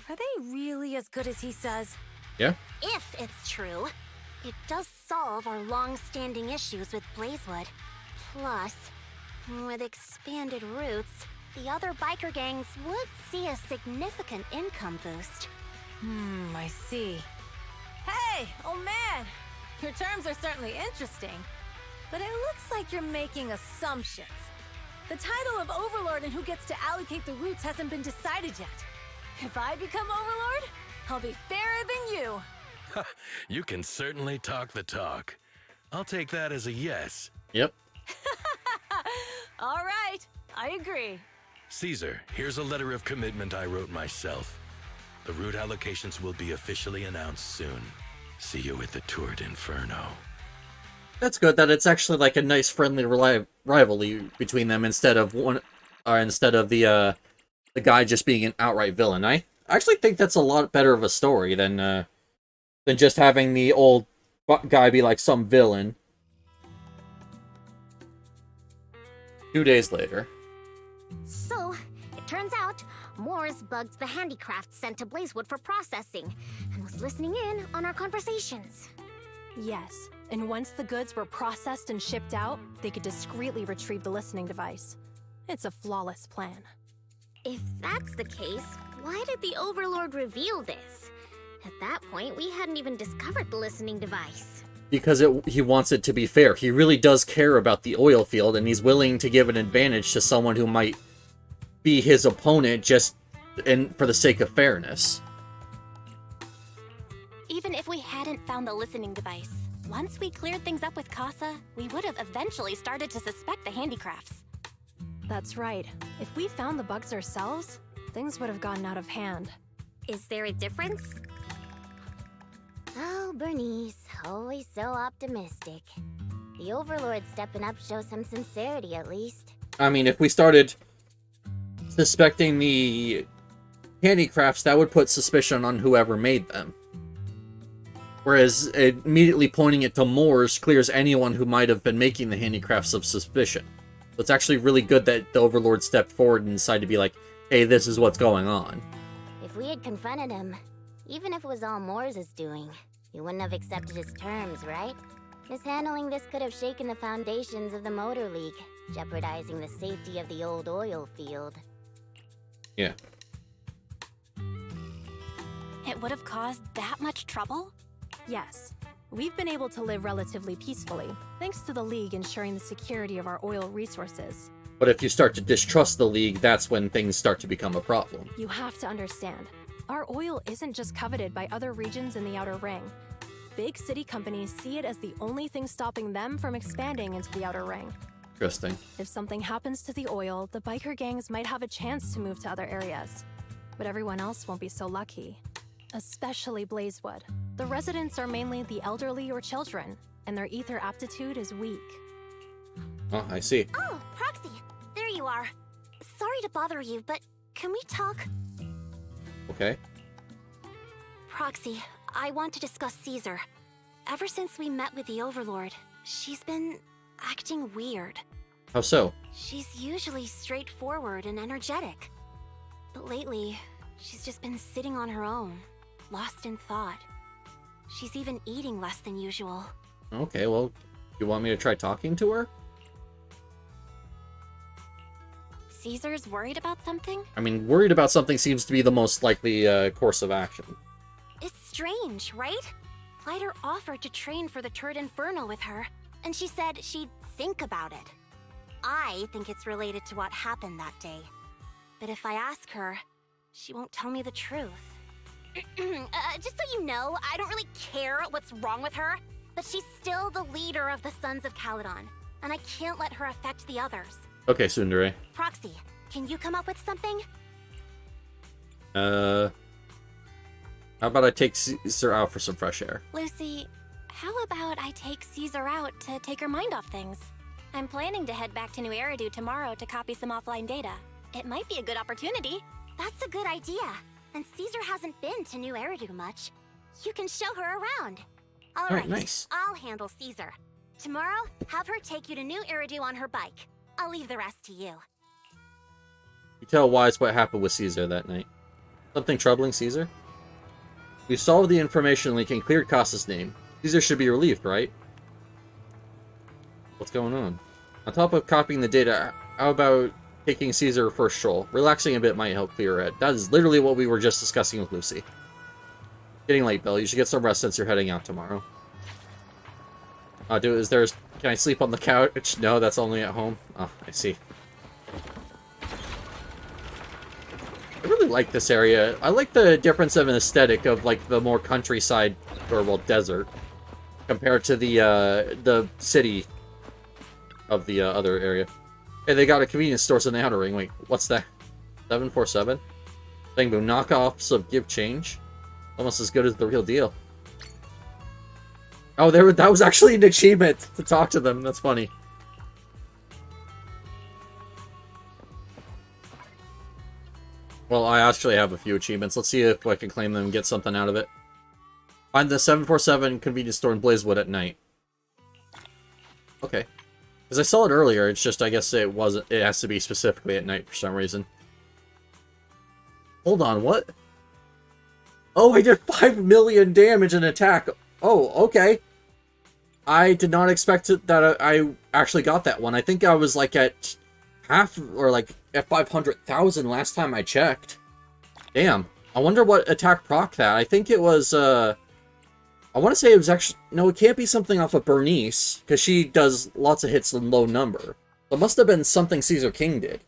Are they really as good as he says? Yeah? If it's true, it does solve our long-standing issues with Blazewood. Plus, with expanded routes, the other biker gangs would see a significant income boost. I see. Hey, old man! Your terms are certainly interesting, but it looks like you're making assumptions. The title of Overlord and who gets to allocate the routes hasn't been decided yet. If I become Overlord, I'll be fairer than you. You can certainly talk the talk. I'll take that as a yes. Yep. All right, I agree. Caesar, here's a letter of commitment I wrote myself. The route allocations will be officially announced soon. See you at the Tour d'Inferno. That's good that it's actually like a nice friendly rivalry between them instead of the guy just being an outright villain. I actually think that's a lot better of a story than just having the old guy be like some villain. 2 days later. So, it turns out, Mors bugged the handicrafts sent to Blazewood for processing, and was listening in on our conversations. Yes, and once the goods were processed and shipped out, they could discreetly retrieve the listening device. It's a flawless plan. If that's the case, why did the Overlord reveal this? At that point, we hadn't even discovered the listening device. Because he wants it to be fair. He really does care about the oil field, and he's willing to give an advantage to someone who might be his opponent just for the sake of fairness. Even if we hadn't found the listening device, once we cleared things up with Casa, we would have eventually started to suspect the handicrafts. That's right. If we found the bugs ourselves, things would have gotten out of hand. Is there a difference? Oh, Bernice, always so optimistic. The Overlord stepping up shows some sincerity, at least. I mean, if we started suspecting the handicrafts, that would put suspicion on whoever made them. Whereas immediately pointing it to Mors clears anyone who might have been making the handicrafts of suspicion. So it's actually really good that the Overlord stepped forward and decided to be like, hey, this is what's going on. If we had confronted him, even if it was all Mors' doing, he wouldn't have accepted his terms, right? Mishandling this could have shaken the foundations of the Motor League, jeopardizing the safety of the old oil field. Yeah. It would have caused that much trouble? Yes. We've been able to live relatively peacefully, thanks to the League ensuring the security of our oil resources. But if you start to distrust the League, that's when things start to become a problem. You have to understand, our oil isn't just coveted by other regions in the Outer Ring. Big city companies see it as the only thing stopping them from expanding into the Outer Ring. Interesting. If something happens to the oil, the biker gangs might have a chance to move to other areas. But everyone else won't be so lucky. Especially Blazewood. The residents are mainly the elderly or children, and their ether aptitude is weak. Oh, I see. Oh, Proxy, there you are. Sorry to bother you, but can we talk? Okay. Proxy, I want to discuss Caesar. Ever since we met with the Overlord, she's been acting weird. How so? She's usually straightforward and energetic. But lately, she's just been sitting on her own, lost in thought. She's even eating less than usual. Okay, well, you want me to try talking to her? Caesar's worried about something? I mean, worried about something seems to be the most likely course of action. It's strange, right? Lighter offered to train for the Turd Inferno with her, and she said she'd think about it. I think it's related to what happened that day. But if I ask her, she won't tell me the truth. Just so you know, I don't really care what's wrong with her, but she's still the leader of the Sons of Caledon, and I can't let her affect the others. Okay, Tsundere. Proxy, can you come up with something? How about I take Caesar out for some fresh air? Lucy, how about I take Caesar out to take her mind off things? I'm planning to head back to New Eridu tomorrow to copy some offline data. It might be a good opportunity. That's a good idea. And Caesar hasn't been to New Eridu much. You can show her around. All right, nice. I'll handle Caesar. Tomorrow, have her take you to New Eridu on her bike. I'll leave the rest to you. You tell Wise what happened with Caesar that night. Something troubling Caesar? We solved the information leak and cleared Casa's name. Caesar should be relieved, right? What's going on? On top of copying the data, how about taking Caesar for a stroll? Relaxing a bit might help clear her head. That is literally what we were just discussing with Lucy. Getting late, Bill. You should get some rest since you're heading out tomorrow. Can I sleep on the couch? No, that's only at home. Oh, I see. I really like this area. I like the difference of an aesthetic of, like, the more countryside, or, well, desert, compared to the city of the other area. Hey, they got a convenience stores in the Outer Ring. Wait, what's that? 747? Thing boo, knockoffs of Give Change? Almost as good as the real deal. Oh, that was actually an achievement to talk to them. That's funny. Well, I actually have a few achievements. Let's see if I can claim them and get something out of it. Find the 747 convenience store in Blazewood at night. Okay. Because I saw it earlier, it's just, I guess it has to be specifically at night for some reason. Hold on, what? Oh, I did 5 million damage in attack. Oh, okay. I did not expect that I actually got that one. I think I was like at half, or like at 500,000 last time I checked. Damn. I wonder what attack proc that. I think it was, I want to say it was actually... No, it can't be something off of Bernice, because she does lots of hits in low number. So it must have been something Caesar King did.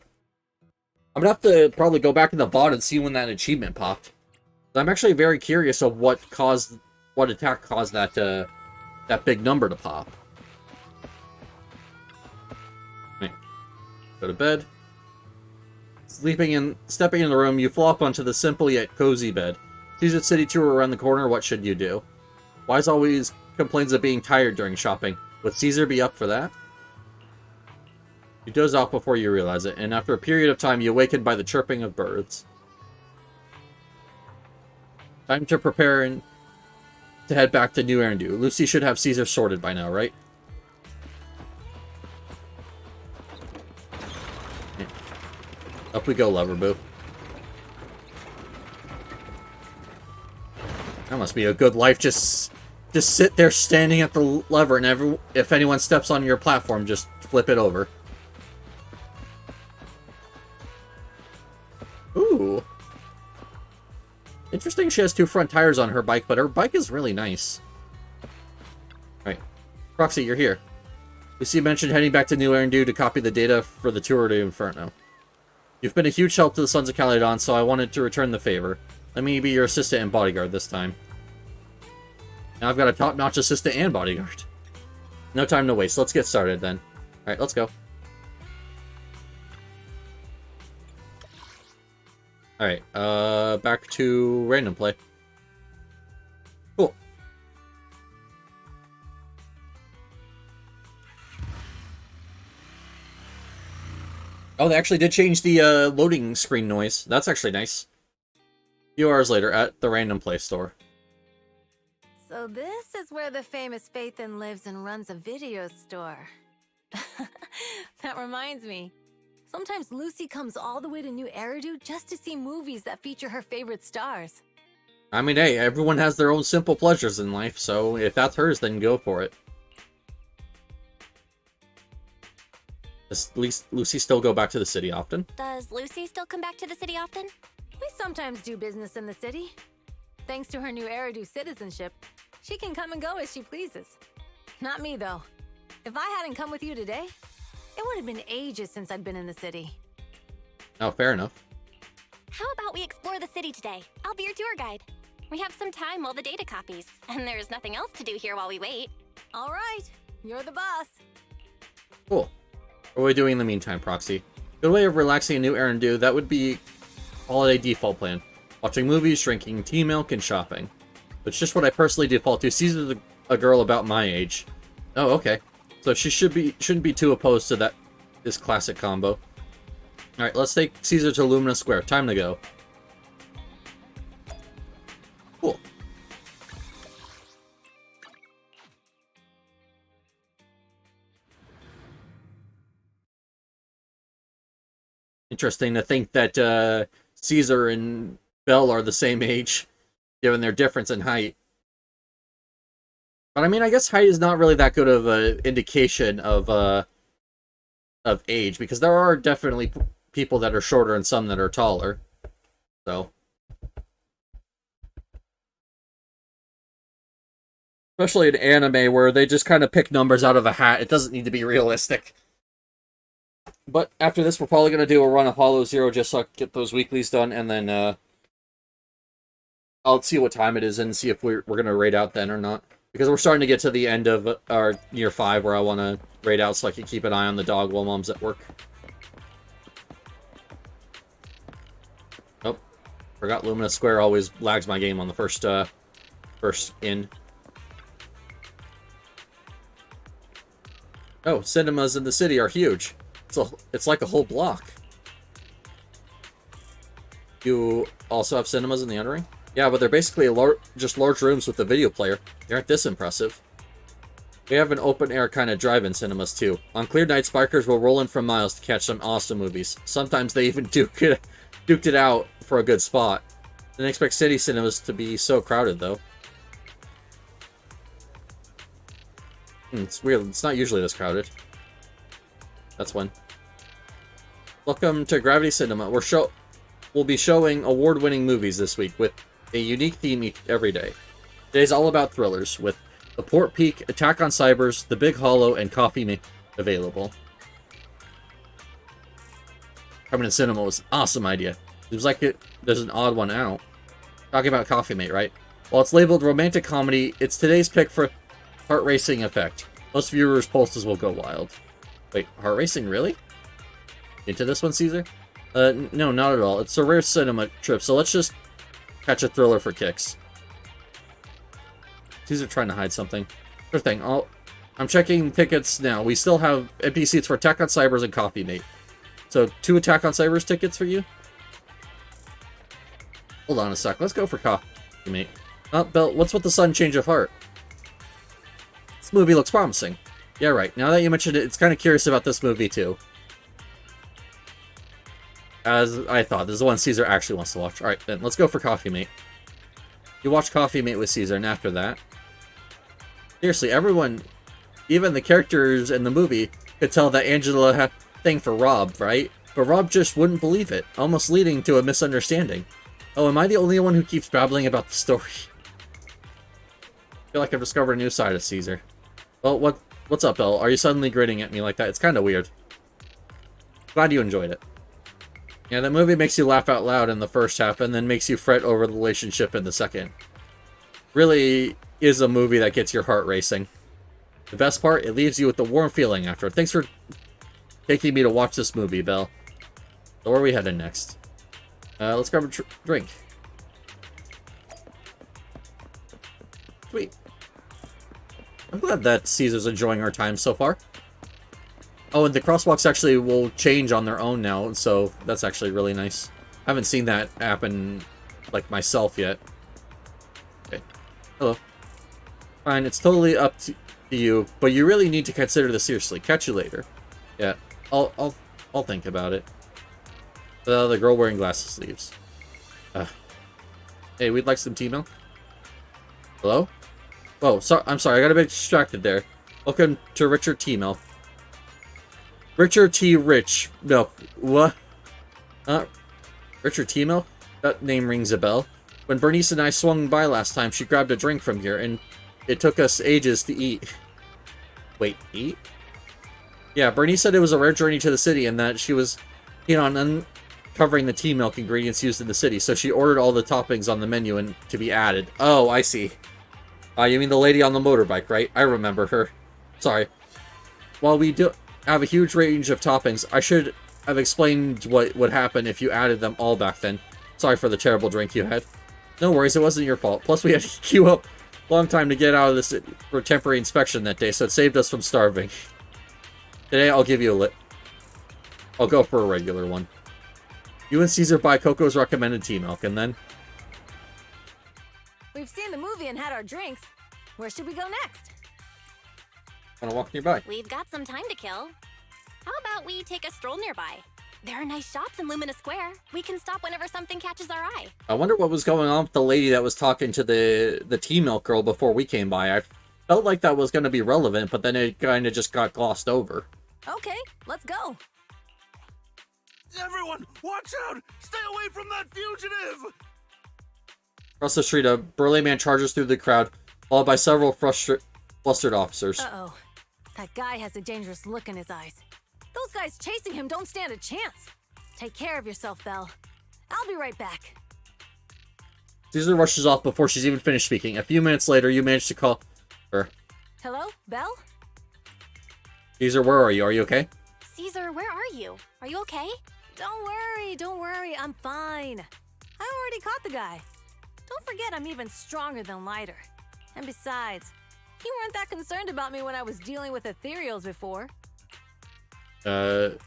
I'm going to have to probably go back in the VOD and see when that achievement popped. I'm actually very curious of what attack caused that, that big number to pop. Right. Go to bed. Stepping in the room, you flop onto the simple yet cozy bed. Caesar City tour around the corner, what should you do? Wise always complains of being tired during shopping. Would Caesar be up for that? You doze off before you realize it, and after a period of time, you awaken by the chirping of birds. Time to prepare to head back to New Eridu. Lucy should have Caesar sorted by now, right? Yeah. Up we go, lover boo. That must be a good life, just just sit there standing at the lever, and if anyone steps on your platform, just flip it over. Ooh. Interesting she has 2 front tires on her bike, but her bike is really nice. Alright. Proxy, you're here. Lucy mentioned heading back to New Erindue to copy the data for the tour to Inferno. You've been a huge help to the Sons of Caledon, so I wanted to return the favor. Let me be your assistant and bodyguard this time. Now I've got a top-notch assistant and bodyguard. No time to waste. Let's get started then. Alright, let's go. Alright, back to random play. Cool. Oh, they actually did change the loading screen noise. That's actually nice. A few hours later at the random play store. So this is where the famous Faithin lives and runs a video store. That reminds me. Sometimes Lucy comes all the way to New Eridu just to see movies that feature her favorite stars. I mean, hey, everyone has their own simple pleasures in life, so if that's hers, then go for it. Does Lucy still go back to the city often? Does Lucy still come back to the city often? We sometimes do business in the city. Thanks to her New Eridu citizenship, she can come and go as she pleases. Not me, though. If I hadn't come with you today, it would have been ages since I'd been in the city. Oh, fair enough. How about we explore the city today? I'll be your tour guide. We have some time while the data copies, and there's nothing else to do here while we wait. All right, you're the boss. Cool. What are we doing in the meantime, Proxy? Good way of relaxing in New Erindue, that would be holiday default plan. Watching movies, drinking tea milk, and shopping. It's just what I personally default to. Caesar's a girl about my age. Oh, okay. So she shouldn't be too opposed to this classic combo. Alright, let's take Caesar to Lumina Square. Time to go. Cool. Interesting to think that Caesar and Belle are the same age, given their difference in height. But I mean, I guess height is not really that good of an indication of age, because there are definitely people that are shorter and some that are taller. So, especially in anime where they just kind of pick numbers out of a hat, it doesn't need to be realistic. But after this, we're probably going to do a run of Hollow Zero just so I can get those weeklies done, and then I'll see what time it is and see if we're going to raid out then or not. Because we're starting to get to the end of our year 5 where I want to raid out so I can keep an eye on the dog while Mom's at work. Oh, forgot Lumina Square always lags my game on the first in. Oh, cinemas in the city are huge. It's like a whole block. You also have cinemas in the Underring? Yeah, but they're basically just large rooms with a video player. They aren't this impressive. We have an open-air kind of drive-in cinemas, too. On clear nights, bikers will roll in from miles to catch some awesome movies. Sometimes they even duked it out for a good spot. Didn't expect city cinemas to be so crowded, though. It's weird. It's not usually this crowded. That's one. Welcome to Gravity Cinema. We'll be showing award-winning movies this week with a unique theme every day. Today's all about thrillers, with The Port Peak, Attack on Cybers, The Big Hollow, and Coffee Mate available. Coming to cinema was an awesome idea. Seems like there's an odd one out. Talking about Coffee Mate, right? While it's labeled romantic comedy, it's today's pick for heart racing effect. Most viewers' pulses will go wild. Wait, heart racing, really? Into this one, Caesar? No, not at all. It's a rare cinema trip, so let's just catch a thriller for kicks. Caesar trying to hide something. Sure thing. I'm checking tickets now. We still have empty seats for Attack on Cybers and Coffee Mate. So, 2 Attack on Cybers tickets for you? Hold on a sec. Let's go for Coffee Mate. Oh, Belle, what's with the sudden change of heart? This movie looks promising. Yeah, right. Now that you mentioned it, it's kind of curious about this movie, too. As I thought, this is the one Caesar actually wants to watch. Alright, then, let's go for Coffee Mate. You watch Coffee Mate with Caesar, and after that... Seriously, everyone, even the characters in the movie, could tell that Angela had a thing for Rob, right? But Rob just wouldn't believe it, almost leading to a misunderstanding. Oh, am I the only one who keeps babbling about the story? I feel like I've discovered a new side of Caesar. Well, what's up, Belle? Are you suddenly grinning at me like that? It's kind of weird. Glad you enjoyed it. Yeah, the movie makes you laugh out loud in the first half and then makes you fret over the relationship in the second. Really is a movie that gets your heart racing. The best part, it leaves you with a warm feeling after. Thanks for taking me to watch this movie, Belle. So where are we headed next? Let's grab a drink. Sweet. I'm glad that Caesar's enjoying our time so far. Oh, and the crosswalks actually will change on their own now, so that's actually really nice. I haven't seen that happen, like, myself yet. Okay. Hello. Fine, it's totally up to you, but you really need to consider this seriously. Catch you later. Yeah, I'll think about it. The girl wearing glasses leaves. Hey, we'd like some tea milk. Hello? Oh, I'm sorry, I got a bit distracted there. Welcome to Richard Tea Milk. Richard T. Rich Milk. What? Richard Tea Milk? That name rings a bell. When Bernice and I swung by last time, she grabbed a drink from here, and it took us ages to eat. Wait, eat? Yeah, Bernice said it was a rare journey to the city, and that she was keen on uncovering the tea milk ingredients used in the city, so she ordered all the toppings on the menu and to be added. Oh, I see. You mean the lady on the motorbike, right? I remember her. Sorry. While we do have a huge range of toppings, I should have explained what would happen if you added them all back then. Sorry for the terrible drink you had. No worries, it wasn't your fault. Plus, we had to queue up a long time to get out of the city for temporary inspection that day, so it saved us from starving. Today, I'll give you a lit. I'll go for a regular one. You and Caesar buy Coco's recommended tea milk, and then... We've seen the movie and had our drinks. Where should we go next? Wanna walk nearby? We've got some time to kill. How about we take a stroll nearby? There are nice shops in Lumina Square. We can stop whenever something catches our eye. I wonder what was going on with the lady that was talking to the tea milk girl before we came by. I felt like that was going to be relevant, but then it kind of just got glossed over. Okay, let's go. Everyone, watch out! Stay away from that fugitive! Across the street, a burly man charges through the crowd, followed by several flustered officers. Uh-oh. That guy has a dangerous look in his eyes. Those guys chasing him don't stand a chance. Take care of yourself, Belle. I'll be right back. Caesar rushes off before she's even finished speaking. A few minutes later, you manage to call her. Hello, Belle? Caesar, where are you? Are you okay? Caesar, where are you? Are you okay? Don't worry, I'm fine. I already caught the guy. Don't forget I'm even stronger than lighter. And besides, you weren't that concerned about me when I was dealing with ethereals before. But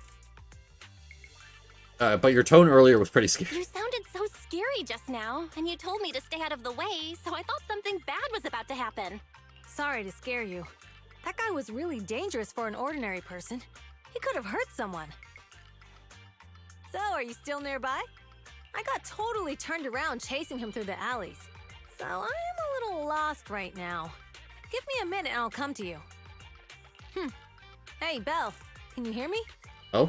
your tone earlier was pretty scary. You sounded so scary just now, and you told me to stay out of the way, so I thought something bad was about to happen. Sorry to scare you. That guy was really dangerous for an ordinary person. He could have hurt someone. So, are you still nearby? I got totally turned around chasing him through the alleys. So, I am a little lost right now. Give me a minute and I'll come to you. Hey, Belle, can you hear me? Oh?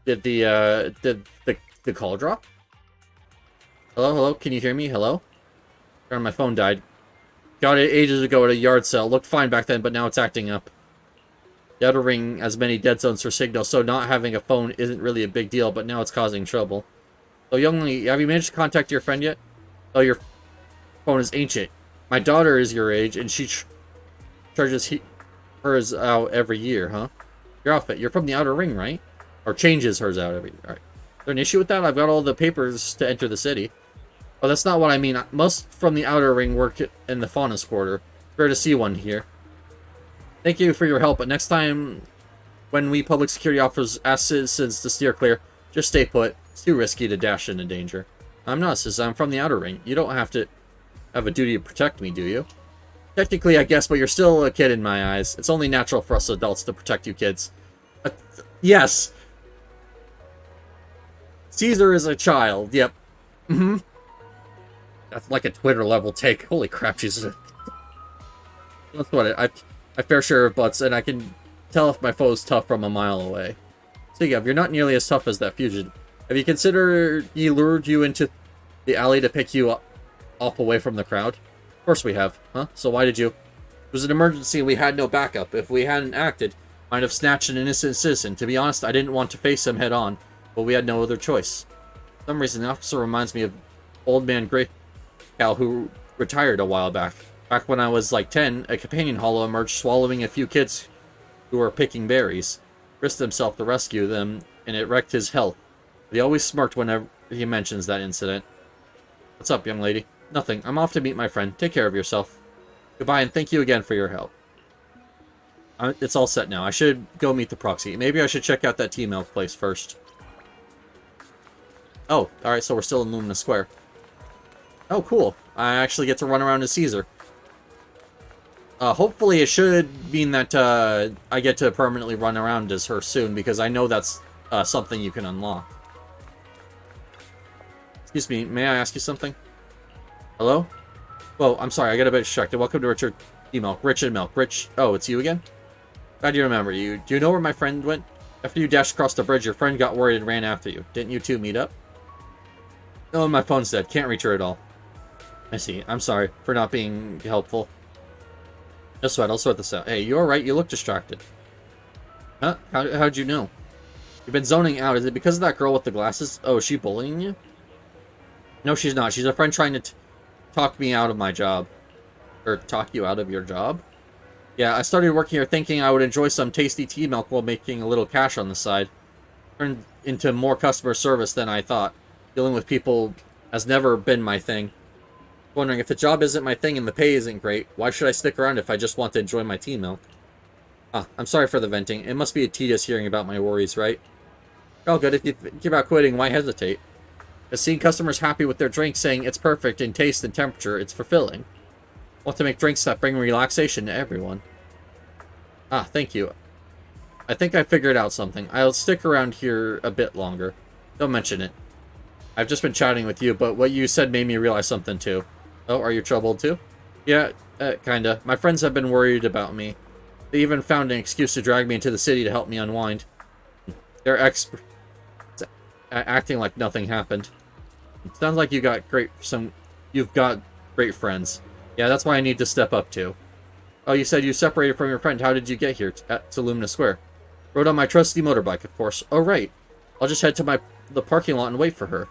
Did the call drop? Hello? Can you hear me? Hello? My phone died. Got it ages ago at a yard sale. Looked fine back then, but now it's acting up. The Outer Ring has many dead zones for signal, so not having a phone isn't really a big deal, but now it's causing trouble. So, young lady, have you managed to contact your friend yet? Oh, your phone is ancient. My daughter is your age, and she charges hers out every year, huh? Your outfit. You're from the Outer Ring, right? Or changes hers out every year. Alright. Is there an issue with that? I've got all the papers to enter the city. Oh, that's not what I mean. Most from the Outer Ring work in the Faunus Quarter. Rare to see one here. Thank you for your help, but next time when we public security officers ask citizens to steer clear, just stay put. It's too risky to dash into danger. I'm not, sis. I'm from the Outer Ring. You don't have to have a duty to protect me, do you? Technically, I guess, but you're still a kid in my eyes. It's only natural for us adults to protect you kids. Yes. Caesar is a child. Yep. That's like a Twitter level take. Holy crap, she's a That's what I fair share of butts, and I can tell if my foe's tough from a mile away. Speaking of, you're not nearly as tough as that fugitive. Have you considered he lured you into the alley to pick you up off away from the crowd? Of course we have, huh? So why did you? It was an emergency and we had no backup. If we hadn't acted, might have snatched an innocent citizen. To be honest, I didn't want to face him head on, but we had no other choice. For some reason, the officer reminds me of old man Grey Cow who retired a while back. Back when I was like 10, a companion hollow emerged swallowing a few kids who were picking berries. Risked himself to rescue them, and it wrecked his health. He always smirked whenever he mentions that incident. What's up, young lady? Nothing. I'm off to meet my friend. Take care of yourself. Goodbye, and thank you again for your help. It's all set now. I should go meet the proxy. Maybe I should check out that tea milk place first. Oh, alright, so we're still in Lumina Square. Oh, cool. I actually get to run around as Caesar. Hopefully it should mean that I get to permanently run around as her soon, because I know that's something you can unlock. Excuse me, may I ask you something? Hello? Whoa, I'm sorry, I got a bit distracted. Welcome to Richard D. Milk. Rich and Milk. Rich... Oh, it's you again? Glad you remember. Do you know where my friend went? After you dashed across the bridge, your friend got worried and ran after you. Didn't you two meet up? Oh, my phone's dead. Can't reach her at all. I see. I'm sorry for not being helpful. Just sweat. I'll sort this out. Hey, you alright? You look distracted. Huh? How'd you know? You've been zoning out. Is it because of that girl with the glasses? Oh, is she bullying you? No, she's not. She's a friend trying to talk me out of my job. Or talk you out of your job? Yeah, I started working here thinking I would enjoy some tasty tea milk while making a little cash on the side. Turned into more customer service than I thought. Dealing with people has never been my thing. Wondering, if the job isn't my thing and the pay isn't great, why should I stick around if I just want to enjoy my tea milk? Ah, I'm sorry for the venting. It must be tedious hearing about my worries, right? Oh, good. If you think about quitting, why hesitate? As seeing customers happy with their drink, saying it's perfect in taste and temperature, it's fulfilling. I want to make drinks that bring relaxation to everyone. Ah, thank you. I think I figured out something. I'll stick around here a bit longer. Don't mention it. I've just been chatting with you, but what you said made me realize something too. Oh, are you troubled too? Yeah, kinda. My friends have been worried about me. They even found an excuse to drag me into the city to help me unwind. They're acting like nothing happened. It sounds like you've got great friends. Yeah, that's why I need to step up too. Oh, you said you separated from your friend. How did you get here to Lumina Square? Rode on my trusty motorbike, of course. Oh, right. I'll just head to the parking lot and wait for her.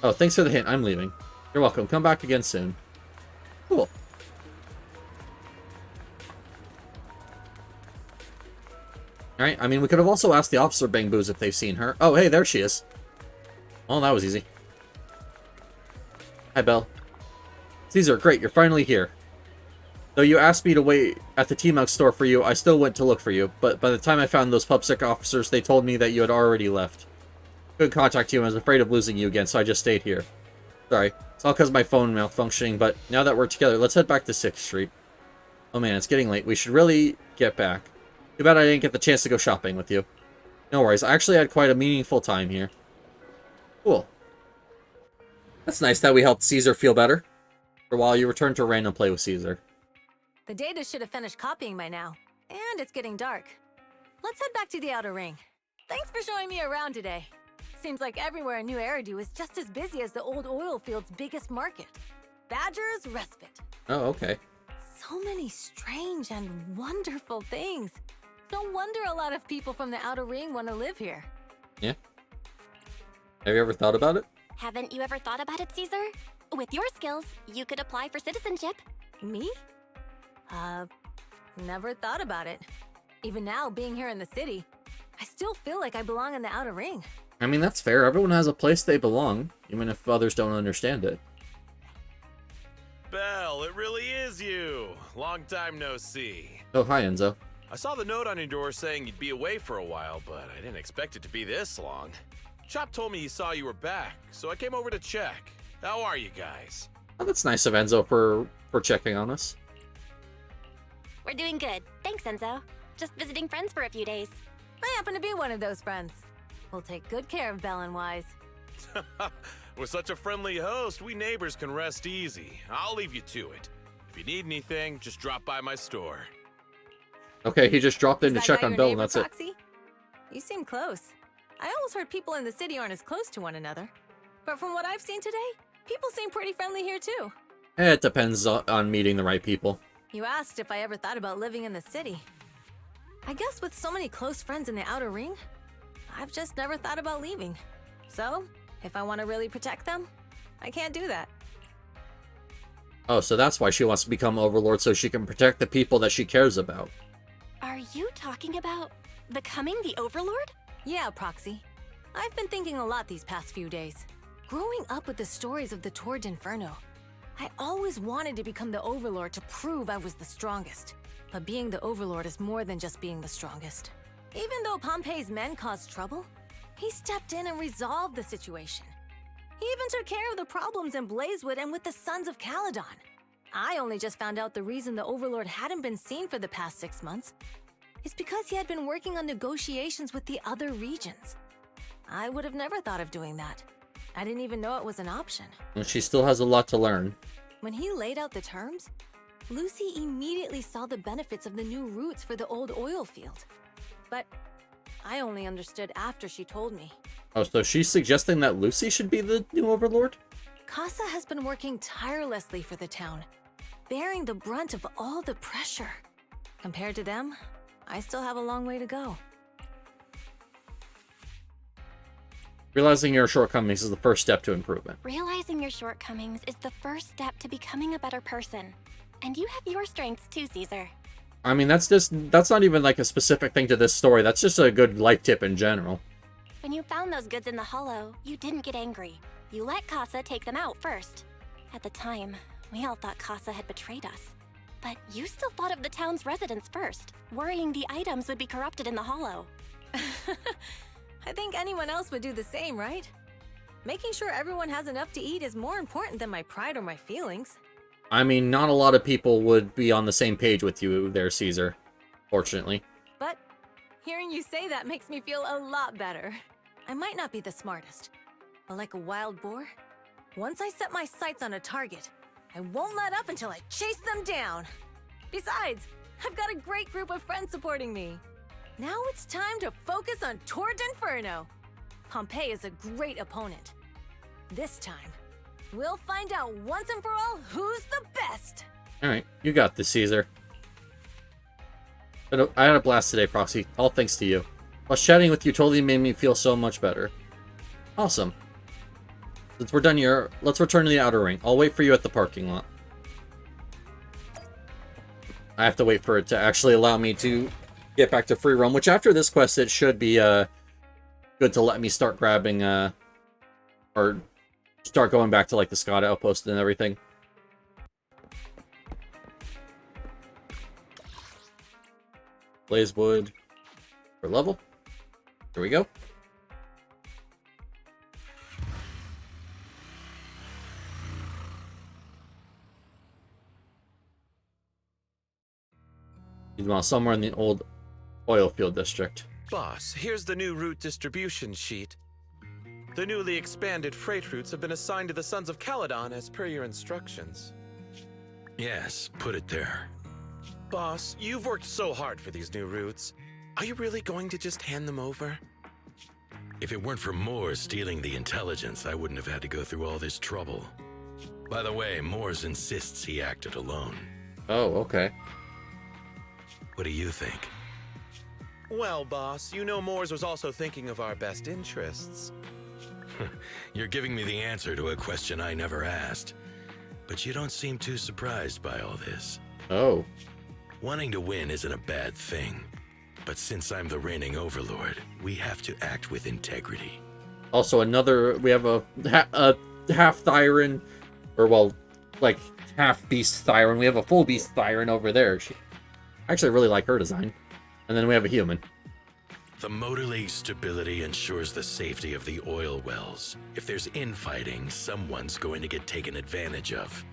Oh, thanks for the hint. I'm leaving. You're welcome. Come back again soon. Cool. Alright, I mean, we could have also asked the Officer Bang Boos if they've seen her. Oh, hey, there she is. Oh, that was easy. Hi, Belle. Caesar, great, you're finally here. Though you asked me to wait at the T-Milk store for you, I still went to look for you, but by the time I found those PubSec officers, they told me that you had already left. Couldn't contact you and I was afraid of losing you again, so I just stayed here. Sorry, it's all because of my phone malfunctioning, but now that we're together, let's head back to 6th Street. Oh man, it's getting late. We should really get back. Too bad I didn't get the chance to go shopping with you. No worries, I actually had quite a meaningful time here. Cool. That's nice that we helped Caesar feel better. For a while, you returned to random play with Caesar. The data should have finished copying by now. And it's getting dark. Let's head back to the Outer Ring. Thanks for showing me around today. Seems like everywhere in New Eridu is just as busy as the old oil field's biggest market. Badger's Respite. Oh, okay. So many strange and wonderful things. No wonder a lot of people from the Outer Ring want to live here. Yeah. Have you ever thought about it? Haven't you ever thought about it, Caesar? With your skills, you could apply for citizenship. Me? Never thought about it. Even now, being here in the city, I still feel like I belong in the Outer Ring. I mean, that's fair. Everyone has a place they belong, even if others don't understand it. Belle, it really is you. Long time no see. Oh, hi, Enzo. I saw the note on your door saying you'd be away for a while, but I didn't expect it to be this long. Chop told me he saw you were back, so I came over to check. How are you guys? Oh, that's nice of Enzo for checking on us. We're doing good. Thanks, Enzo. Just visiting friends for a few days. I happen to be one of those friends. We'll take good care of Belle and Wise. With such a friendly host, we neighbors can rest easy. I'll leave you to it. If you need anything, just drop by my store. Okay, he just dropped in to Is that check guy on your Bill, neighbor, and that's it. Proxy? You seem close. I always heard people in the city aren't as close to one another. But from what I've seen today, people seem pretty friendly here too. It depends on meeting the right people. You asked if I ever thought about living in the city. I guess with so many close friends in the Outer Ring, I've just never thought about leaving. So, if I want to really protect them, I can't do that. Oh, so that's why she wants to become Overlord, so she can protect the people that she cares about. Are you talking about becoming the Overlord? Yeah, Proxy. I've been thinking a lot these past few days. Growing up with the stories of the Torrid Inferno, I always wanted to become the Overlord to prove I was the strongest. But being the Overlord is more than just being the strongest. Even though Pompey's men caused trouble, he stepped in and resolved the situation. He even took care of the problems in Blazewood and with the Sons of Caledon. I only just found out the reason the Overlord hadn't been seen for the past 6 months is because he had been working on negotiations with the other regions. I would have never thought of doing that. I didn't even know it was an option. And she still has a lot to learn. When he laid out the terms, Lucy immediately saw the benefits of the new routes for the old oil field. But I only understood after she told me. Oh, so she's suggesting that Lucy should be the new Overlord? Casa has been working tirelessly for the town, bearing the brunt of all the pressure. Compared to them, I still have a long way to go. Realizing your shortcomings is the first step to improvement. Realizing your shortcomings is the first step to becoming a better person. And you have your strengths too, Caesar. I mean, that's not even like a specific thing to this story. That's just a good life tip in general. When you found those goods in the hollow, you didn't get angry. You let Casa take them out first. At the time, we all thought Casa had betrayed us. But you still thought of the town's residents first, worrying the items would be corrupted in the hollow. I think anyone else would do the same, right? Making sure everyone has enough to eat is more important than my pride or my feelings. I mean, not a lot of people would be on the same page with you there, Caesar. Fortunately. But hearing you say that makes me feel a lot better. I might not be the smartest, but like a wild boar, once I set my sights on a target, I won't let up until I chase them down. Besides, I've got a great group of friends supporting me. Now it's time to focus on Torrid Inferno. Pompey is a great opponent. This time, we'll find out once and for all who's the best. Alright, you got this, Caesar. But I had a blast today, Proxy. All thanks to you. Plus, chatting with you totally made me feel so much better. Awesome. Since we're done here, let's return to the Outer Ring. I'll wait for you at the parking lot. I have to wait for it to actually allow me to get back to free roam, which after this quest, it should be good to let me start grabbing, or start going back to, like, the Scott outpost and everything. Blazewood for level. Here we go. Meanwhile, somewhere in the old oil field district. Boss, here's the new route distribution sheet. The newly expanded freight routes have been assigned to the Sons of Caledon as per your instructions. Yes, put it there. Boss, you've worked so hard for these new routes. Are you really going to just hand them over? If it weren't for Moore stealing the intelligence, I wouldn't have had to go through all this trouble. By the way, Moores insists he acted alone. Oh, okay. What do you think? Well, boss, you know Moores was also thinking of our best interests. You're giving me the answer to a question I never asked. But you don't seem too surprised by all this. Oh. Wanting to win isn't a bad thing. But since I'm the reigning overlord, we have to act with integrity. Also, we have a half Thyron, or well, like half Beast Thyron. We have a full Beast Thyron over there. I actually really like her design. And then we have a human. The Motor League's stability ensures the safety of the oil wells. If there's infighting, someone's going to get taken advantage of.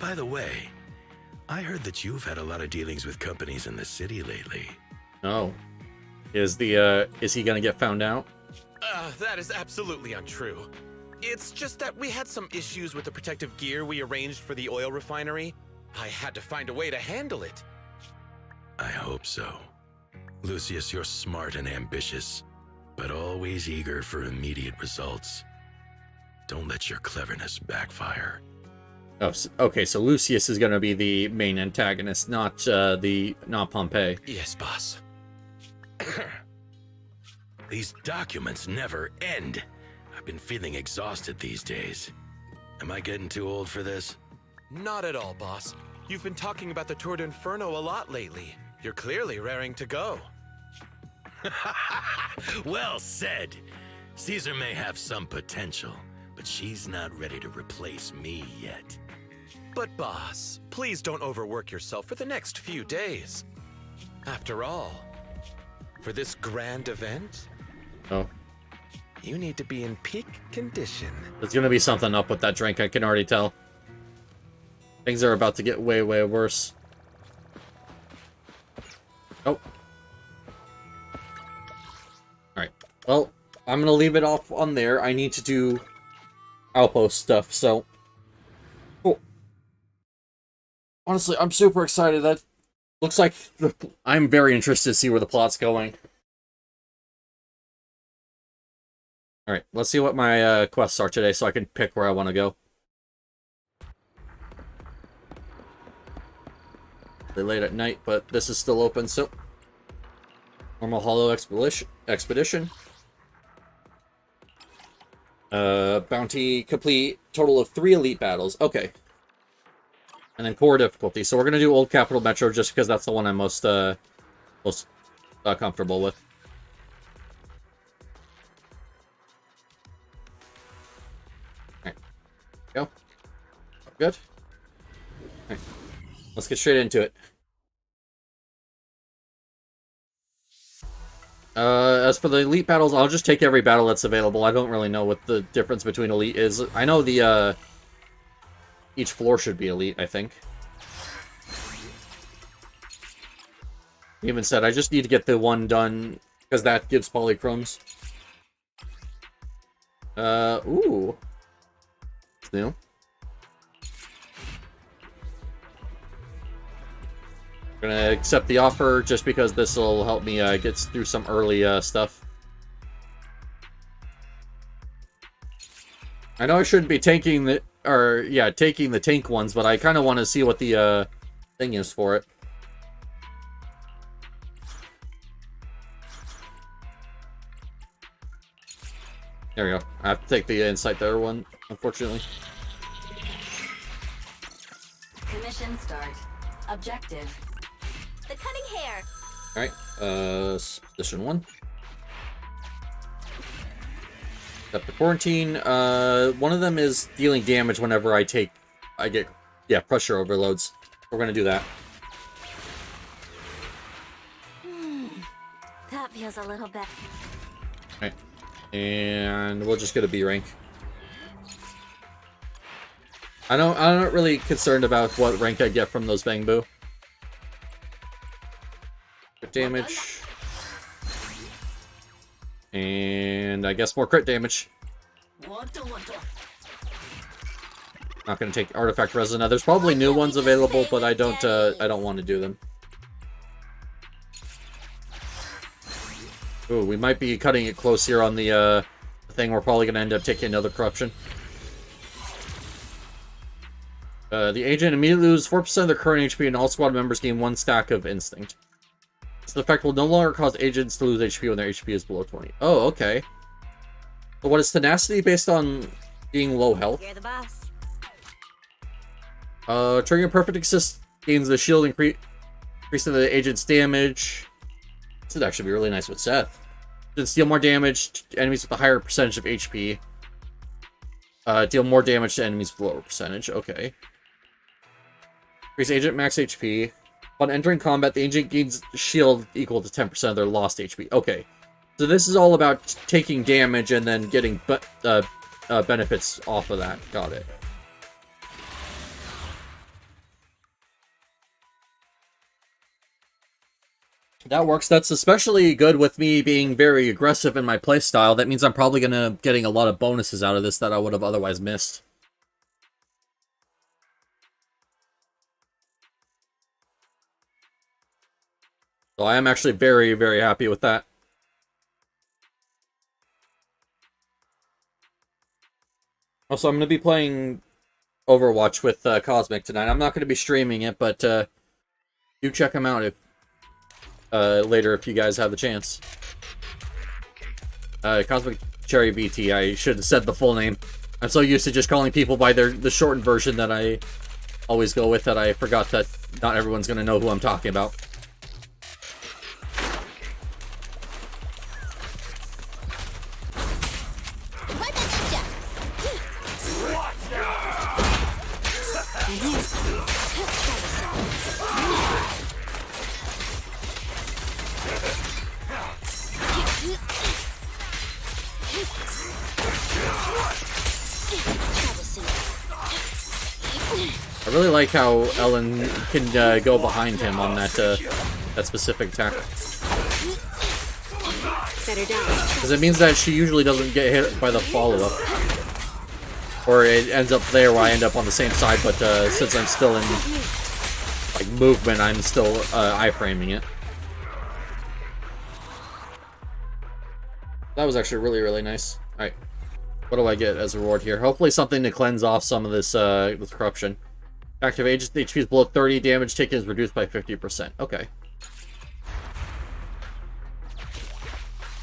By the way, I heard that you've had a lot of dealings with companies in the city lately. Oh. Is he gonna get found out? That is absolutely untrue. It's just that we had some issues with the protective gear we arranged for the oil refinery. I had to find a way to handle it. I hope so. Lucius, you're smart and ambitious, but always eager for immediate results. Don't let your cleverness backfire. Oh, okay, so Lucius is going to be the main antagonist, not Pompey. Yes, boss. These documents never end. I've been feeling exhausted these days. Am I getting too old for this? Not at all, boss. You've been talking about the Tour d'Inferno a lot lately. You're clearly raring to go. Well said. Caesar may have some potential, but she's not ready to replace me yet. But boss, please don't overwork yourself for the next few days. After all, for this grand event, you need to be in peak condition. There's going to be something up with that drink, I can already tell. Things are about to get way, way worse. Oh. Alright. Well, I'm going to leave it off on there. I need to do outpost stuff, so... Cool. Honestly, I'm super excited. That looks like... I'm very interested to see where the plot's going. Alright, let's see what my quests are today so I can pick where I want to go. They're late at night, but this is still open, so... Normal Hollow Expedition. Bounty complete. Total of 3 elite battles. Okay. And then core difficulty. So we're going to do Old Capital Metro just because that's the one I'm most comfortable with. Alright. Go. Good. Alright. Let's get straight into it. As for the elite battles, I'll just take every battle that's available. I don't really know what the difference between elite is. I know the, each floor should be elite, I think. He even said I just need to get the one done, because that gives polychromes. Ooh. It's new. I'm gonna accept the offer just because this will help me get through some early stuff. I know I shouldn't be taking the taking the tank ones, but I kind of want to see what the thing is for it. There we go. I have to take the Insight there one, unfortunately. Commission start. Objective. The cutting hair. Alright, position 1. Got the quarantine. One of them is dealing damage whenever I get pressure overloads. We're gonna do that. That feels a little better. Alright. And we'll just get a B rank. I'm not really concerned about what rank I get from those Bang Boo. Crit damage. And I guess more crit damage. Not gonna take artifact resin. Now there's probably new ones available, but I don't want to do them. Ooh, we might be cutting it close here on the thing. We're probably gonna end up taking another corruption. The agent immediately loses 4% of their current HP, and all squad members gain 1 stack of instinct. So the effect will no longer cause agents to lose HP when their HP is below 20. Oh, okay. But what is tenacity based on being low health? You're the boss. Triggering perfect assist gains the shield increasing the agent's damage. This would actually be really nice with Seth. Should deal more damage to enemies with a higher percentage of HP. Deal more damage to enemies with lower percentage. Okay. Increase agent max HP. Upon entering combat, the agent gains shield equal to 10% of their lost HP. Okay. So this is all about taking damage and then getting benefits off of that. Got it. That works. That's especially good with me being very aggressive in my playstyle. That means I'm probably getting a lot of bonuses out of this that I would have otherwise missed. So I am actually very, very happy with that. Also, I'm going to be playing Overwatch with Cosmic tonight. I'm not going to be streaming it, but do check him out if later if you guys have the chance. Cosmic Cherry VT. I should have said the full name. I'm so used to just calling people by the shortened version that I always go with that I forgot that not everyone's going to know who I'm talking about. I really like how Ellen can go behind him on that that specific attack. Because it means that she usually doesn't get hit by the follow-up. Or it ends up there where I end up on the same side, but since I'm still in like movement, I'm still iframing it. That was actually really, really nice. Alright. What do I get as a reward here? Hopefully something to cleanse off some of this this corruption. Active agent HP is below 30, damage taken is reduced by 50%. Okay.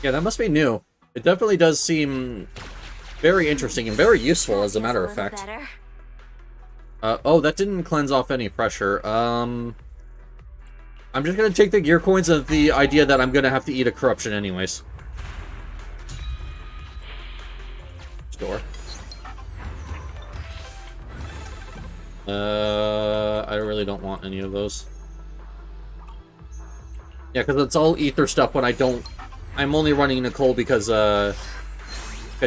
Yeah, that must be new. It definitely does seem very interesting and very useful, as a matter of fact. Oh, that didn't cleanse off any pressure. I'm just gonna take the gear coins of the idea that I'm gonna have to eat a corruption anyways. Store. I really don't want any of those. Yeah, because it's all ether stuff when I don't... I'm only running Nicole because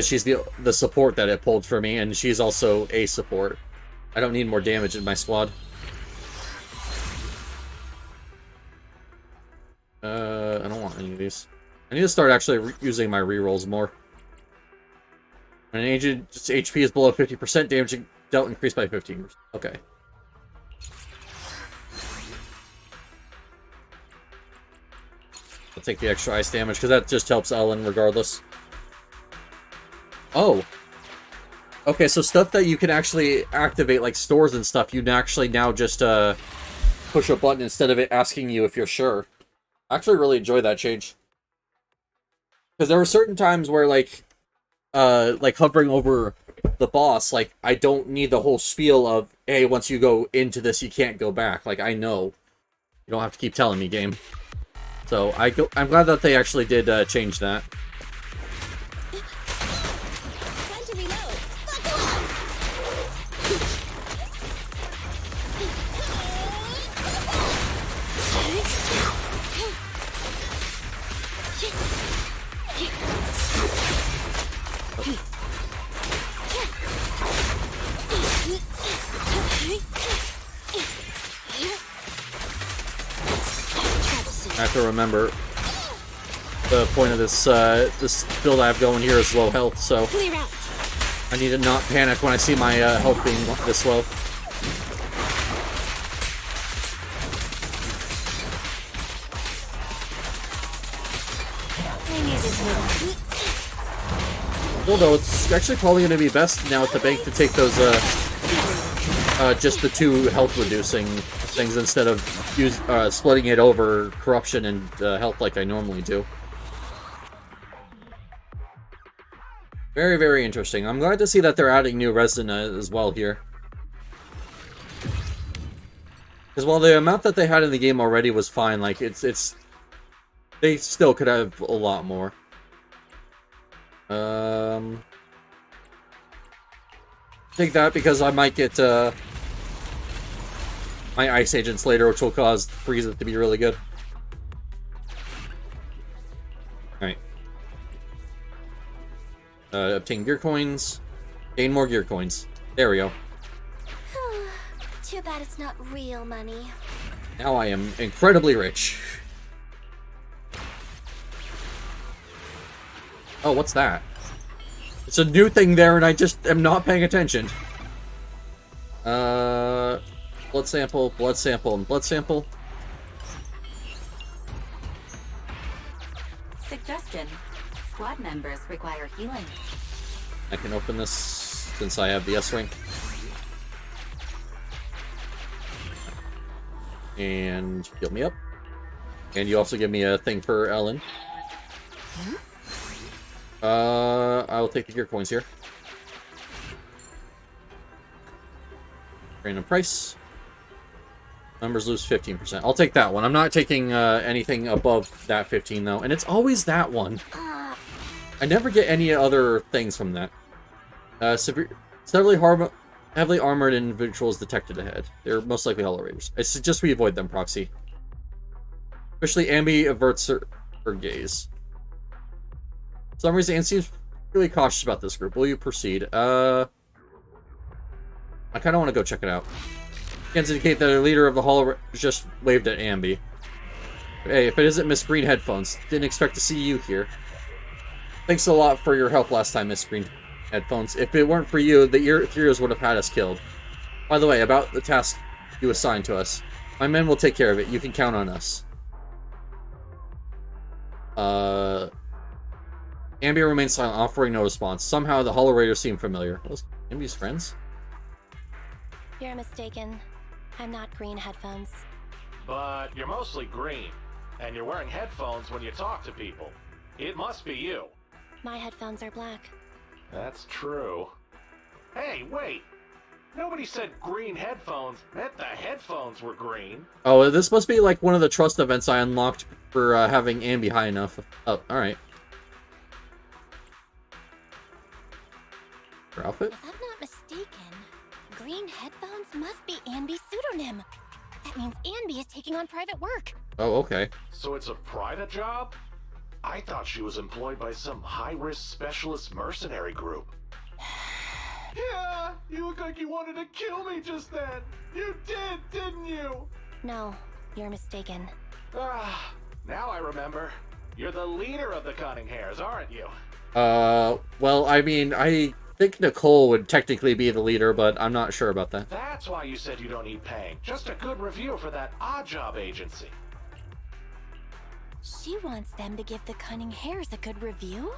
she's the support that it pulled for me, and she's also a support. I don't need more damage in my squad. I don't want any of these. I need to start actually using my rerolls more. When an agent's HP is below 50%, damage dealt increased by 15%. Okay. I'll take the extra ice damage, because that just helps Ellen regardless. Oh. Okay, so stuff that you can actually activate, like stores and stuff, you can actually now just push a button instead of it asking you if you're sure. I actually really enjoy that change. Because there were certain times where, like hovering over the boss, like, I don't need the whole spiel of, hey, once you go into this, you can't go back. Like, I know. You don't have to keep telling me, game. So, I'm glad that they actually did change that. I have to remember the point of this this build I have going here is low health, so I need to not panic when I see my health being this low. Although it's actually probably going to be best now at the bank to take those just the 2 health reducing things instead of splitting it over corruption and health like I normally do. Very, very interesting. I'm glad to see that they're adding new resin as well here. Because while the amount that they had in the game already was fine, like they still could have a lot more. Take that because I might get my ice agents later, which will cause freeze it to be really good. Alright. Obtain gear coins. Gain more gear coins. There we go. Too bad it's not real money. Now I am incredibly rich. Oh, what's that? It's a new thing there and I just am not paying attention. Blood sample, and blood sample. Suggestion. Squad members require healing. I can open this since I have the S rank. And heal me up. And you also give me a thing for Ellen. I'll take the gear coins here. Random price. Members lose 15%. I'll take that one. I'm not taking anything above that 15 though, and it's always that one. I never get any other things from that. Heavily armored individuals detected ahead. They're most likely Hollow Raiders. I suggest we avoid them, Proxy. Especially Ambi averts her gaze. For some reason, Anne seems really cautious about this group. Will you proceed? I kind of want to go check it out. Scans indicate that the leader of the Hollow just waved at Ambi. Hey, if it isn't Miss Green Headphones, didn't expect to see you here. Thanks a lot for your help last time, Miss Green Headphones. If it weren't for you, the Ears would have had us killed. By the way, about the task you assigned to us. My men will take care of it. You can count on us. Ambi remains silent, offering no response. Somehow, the Hollow Raiders seem familiar. Are those Ambi's friends? You're mistaken. I'm not Green Headphones. But you're mostly green, and you're wearing headphones when you talk to people. It must be you. My headphones are black. That's true. Hey, wait! Nobody said green headphones meant the headphones were green. Oh, this must be like one of the trust events I unlocked for having Ambi high enough. Oh, alright. Her outfit? If I'm not mistaken, Green Headphones must be Ambi's pseudonym. That means Ambi is taking on private work. Oh, okay. So it's a private job? I thought she was employed by some high-risk specialist mercenary group. Yeah, you look like you wanted to kill me just then. You did, didn't you? No, you're mistaken. Ah, now I remember. You're the leader of the Cunning Hares, aren't you? Well, I mean, I think Nicole would technically be the leader, but I'm not sure about that. That's why you said you don't need paying. Just a good review for that odd job agency. She wants them to give the Cunning Hares a good review?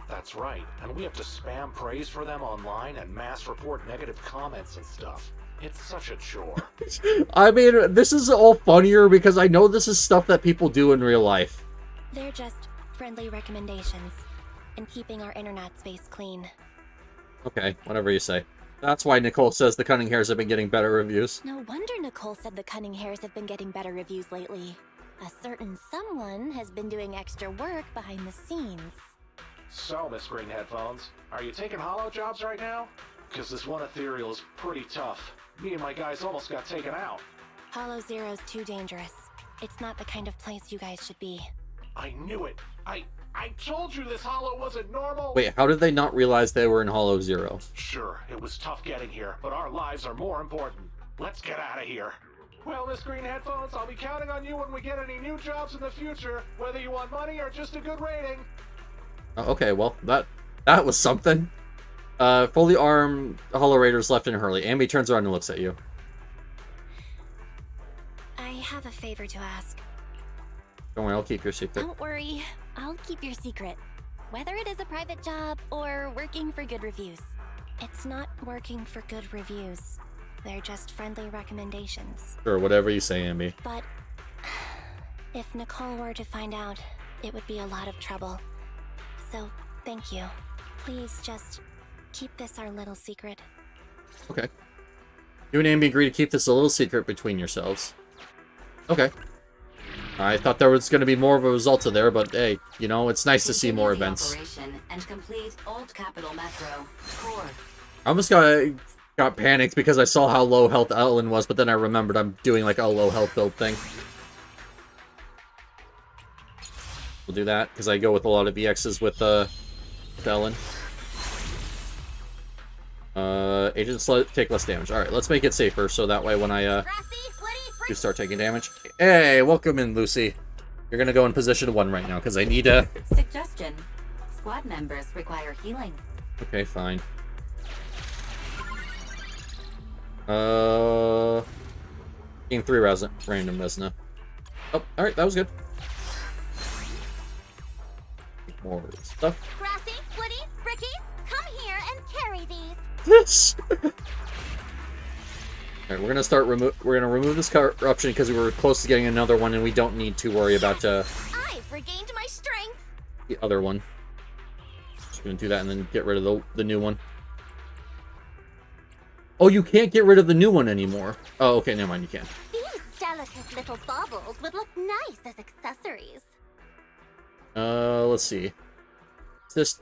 That's right, and we have to spam praise for them online and mass report negative comments and stuff. It's such a chore. I mean, this is all funnier because I know this is stuff that people do in real life. They're just friendly recommendations and keeping our internet space clean. Okay, whatever you say. That's why Nicole says the Cunning Hares have been getting better reviews. No wonder Nicole said the Cunning Hares have been getting better reviews lately. A certain someone has been doing extra work behind the scenes. So, Miss Green Headphones, are you taking hollow jobs right now? Because this one ethereal is pretty tough. Me and my guys almost got taken out. Hollow Zero's too dangerous. It's not the kind of place you guys should be. I knew it. I told you this hollow wasn't normal. Wait, how did they not realize they were in Hollow Zero? Sure, it was tough getting here, but our lives are more important. Let's get out of here. Well, Miss Green Headphones, I'll be counting on you when we get any new jobs in the future, whether you want money or just a good rating. Okay, well, that was something. Fully armed Hollow Raiders left in a hurry. Ambi turns around and looks at you. I have a favor to ask. Don't worry, I'll keep your secret. Don't worry, I'll keep your secret. Whether it is a private job or working for good reviews. It's not working for good reviews. They're just friendly recommendations. Sure, whatever you say, Ambi. But if Nicole were to find out, it would be a lot of trouble. So, thank you. Please just keep this our little secret. Okay. You and Ambi agree to keep this a little secret between yourselves. Okay. I thought there was going to be more of a result to there, but hey, you know, it's nice to see more events. And complete Old Capital Metro. Core. I almost got panicked because I saw how low health Ellen was, but then I remembered I'm doing like a low health build thing. We'll do that because I go with a lot of EXs with Ellen. Agents take less damage. Alright, let's make it safer so that way when I do start taking damage. Hey, welcome in, Lucy. You're gonna go in position 1 right now because I need a... Suggestion. Squad members require healing. Okay, fine. Game 3 random Resna. Oh, alright, that was good. more stuff. Grassy, Woody, Ricky, come here and carry these. This. Alright, we're gonna start we're gonna remove this corruption because we were close to getting another one, and we don't need to worry about I've regained my strength. the other one. Just gonna do that and then get rid of the new one. Oh, you can't get rid of the new one anymore. Oh, okay, never mind, you can. These delicate little baubles would look nice as accessories. Let's see. This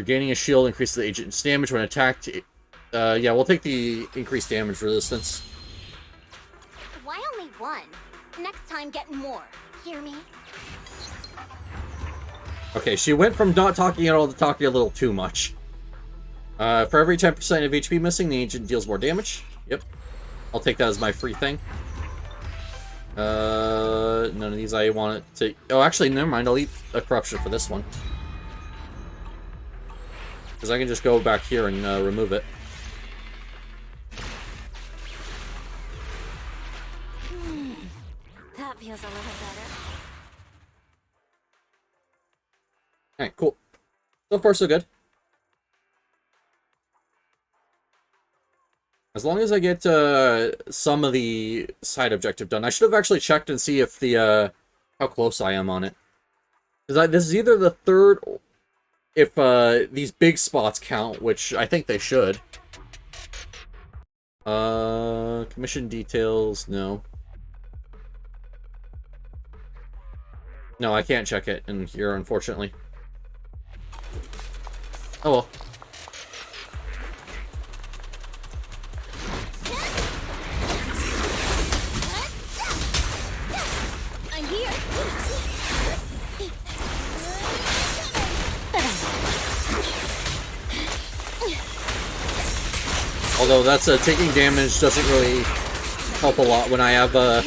gaining a shield increases the agent's damage when attacked. Yeah, we'll take the increased damage resistance. Why only one? Next time, get more. Hear me? Okay, she went from not talking at all to talking a little too much. For every 10% of HP missing, the agent deals more damage. Yep. I'll take that as my free thing. None of these I want it to... Oh, actually, never mind. I'll eat a corruption for this one. Because I can just go back here and remove it. That feels a little better. Alright, cool. So far, so good. As long as I get some of the side objective done. I should have actually checked and see if the how close I am on it. Because this is either the third, if these big spots count, which I think they should. Commission details, no. No, I can't check it in here, unfortunately. Oh well. I'm here. Although that's taking damage doesn't really help a lot when I have a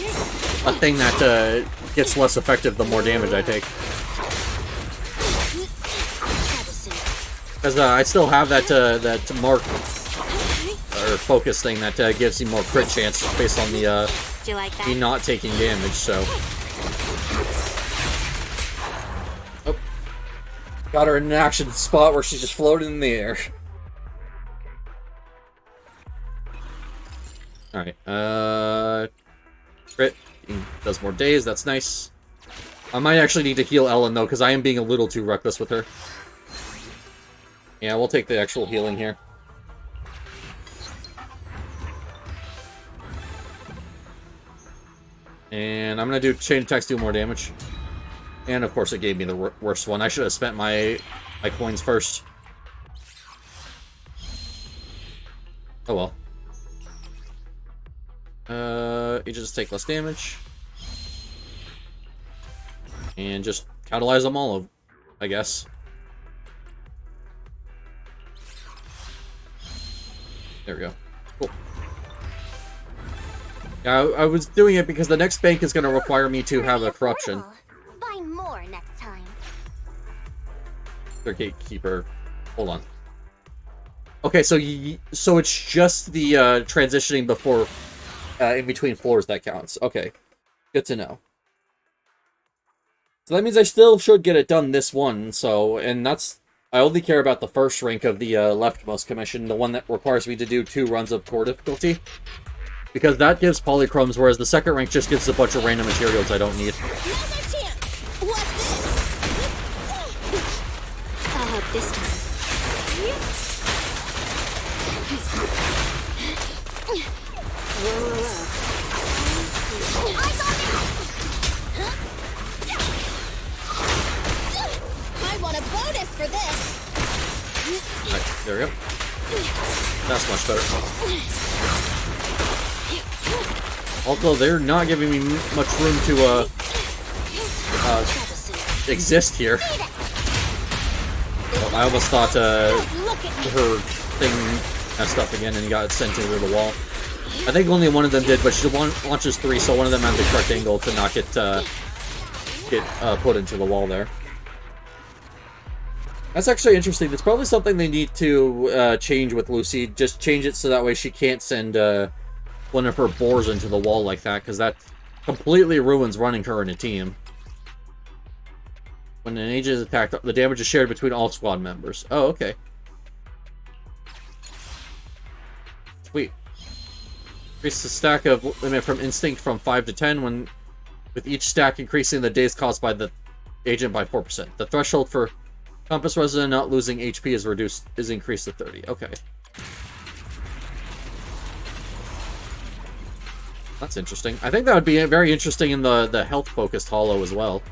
thing that gets less effective the more damage I take. Because I still have that mark or focus thing that gives you more crit chance based on the Do you like that? me not taking damage. So, oh, got her in an action spot where she's just floating in the air. All right, crit does more days. That's nice. I might actually need to heal Ellen though, because I am being a little too reckless with her. Yeah, we'll take the actual healing here. And I'm gonna do chain attacks, do more damage. And of course, it gave me the worst one. I should have spent my coins first. Oh well. You just take less damage. And just catalyze them all, I guess. There we go. Cool. Yeah, I was doing it because the next bank is going to require me to have a corruption. Buy more next time. Their gatekeeper. Hold on. Okay, so so it's just the transitioning before, in between floors that counts. Okay, good to know. So that means I still should get it done this one. So, and that's I only care about the first rank of the leftmost commission, the one that requires me to do 2 runs of core difficulty, because that gives polychromes, whereas the second rank just gives a bunch of random materials I don't need. Oh, this time. I want a bonus for this. Right, there we go. That's much better. Although they're not giving me much room to exist here. Well, I almost thought her thing messed up again and got sent into the wall. I think only one of them did, but she launches 3, so one of them had the correct angle to not get put into the wall there. That's actually interesting. It's probably something they need to change with Lucy. Just change it so that way she can't send one of her boars into the wall like that, because that completely ruins running her in a team. When an agent is attacked, the damage is shared between all squad members. Oh, okay. Sweet. Increase the stack of limit from instinct from 5 to 10 when with each stack increasing the days caused by the agent by 4%. The threshold for compass resident not losing HP is increased to 30. Okay. That's interesting. I think that would be very interesting in the health-focused holo as well.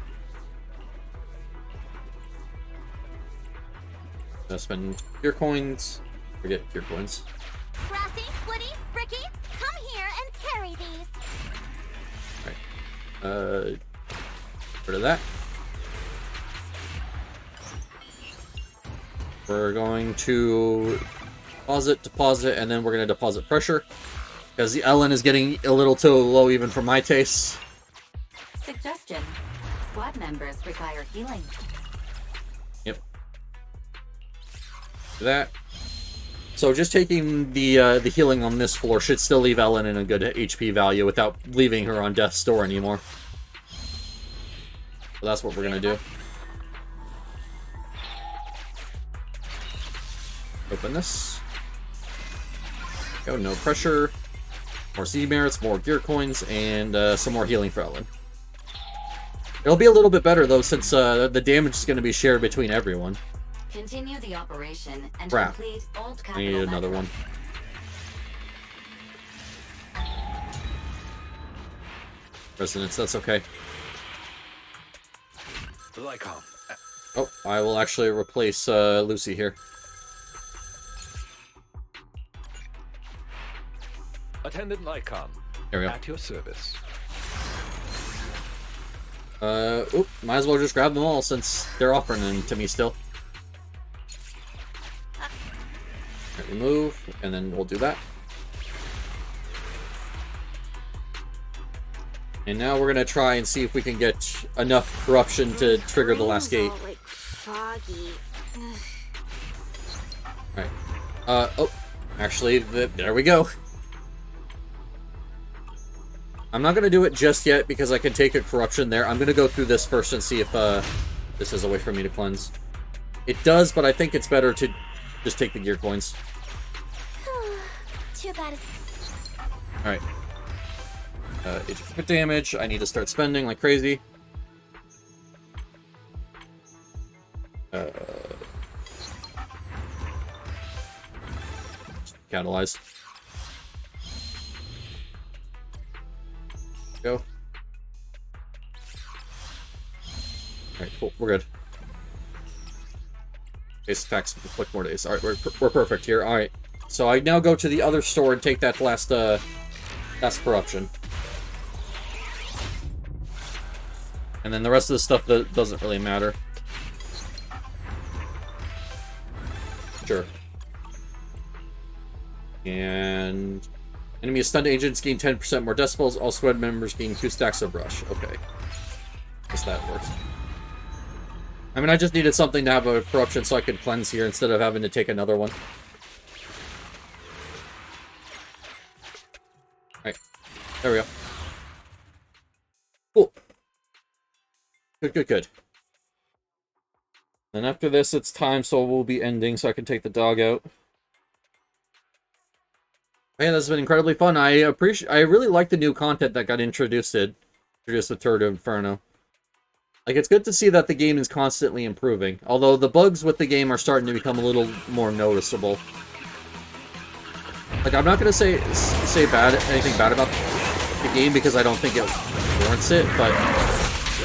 Spend gear coins. Forget gear coins. Grassy, Woody, Ricky, come here and carry these. Alright. Rid of that. We're going to deposit, and then we're going to deposit pressure. Because the Ellen is getting a little too low even for my tastes. Suggestion. Squad members require healing. Yep. That. So just taking the healing on this floor should still leave Ellen in a good HP value without leaving her on death's door anymore. So that's what we're gonna do. Open this. Go, no pressure. More C merits, more gear coins, and some more healing for Ellen. It'll be a little bit better though, since the damage is going to be shared between everyone. Continue the operation and Crap. complete old I need another one. Resonance, that's okay. Lycom. Oh, I will actually replace Lucy here. Attendant Lycom. There we go. At your service. Might as well just grab them all since they're offering them to me still. Right, remove, and then we'll do that. And now we're gonna try and see if we can get enough corruption to trigger the last gate. All, like, foggy. Alright. Oh, actually, there we go. I'm not gonna do it just yet because I can take a corruption there. I'm gonna go through this first and see if this is a way for me to cleanse. It does, but I think it's better to just take the gear coins. Too bad. Alright. Agent crit damage. I need to start spending like crazy. Catalyze. Go. Alright, cool. We're good. Base attacks inflict more days. Alright, we're perfect here. Alright. So I now go to the other store and take that last corruption. And then the rest of the stuff that doesn't really matter. Sure. And enemy stunned agents gain 10% more decibels. All squad members gain 2 stacks of rush. Okay. Guess that works. I mean, I just needed something to have a corruption so I could cleanse here instead of having to take another one. Alright. There we go. Cool. Good. And after this, it's time, so we'll be ending so I can take the dog out. Man, this has been incredibly fun. I really like the new content that got introduced with Turd Inferno. Like, it's good to see that the game is constantly improving. Although the bugs with the game are starting to become a little more noticeable. Like, I'm not gonna say anything bad about the game because I don't think it warrants it, but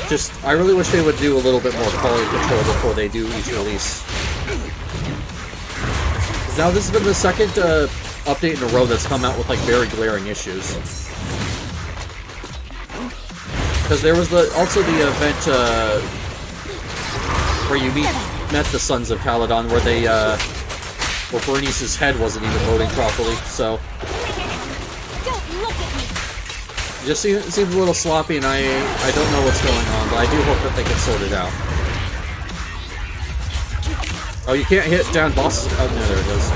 just I really wish they would do a little bit more quality control before they do each release. Now this has been the second update in a row that's come out with like very glaring issues. Because there was also the event where you met the Sons of Caledon, where they where Bernice's head wasn't even loading properly. So it just seems a little sloppy, and I don't know what's going on, but I do hope that they can sort it out. Oh, you can't hit down bosses. Oh, no, there it is.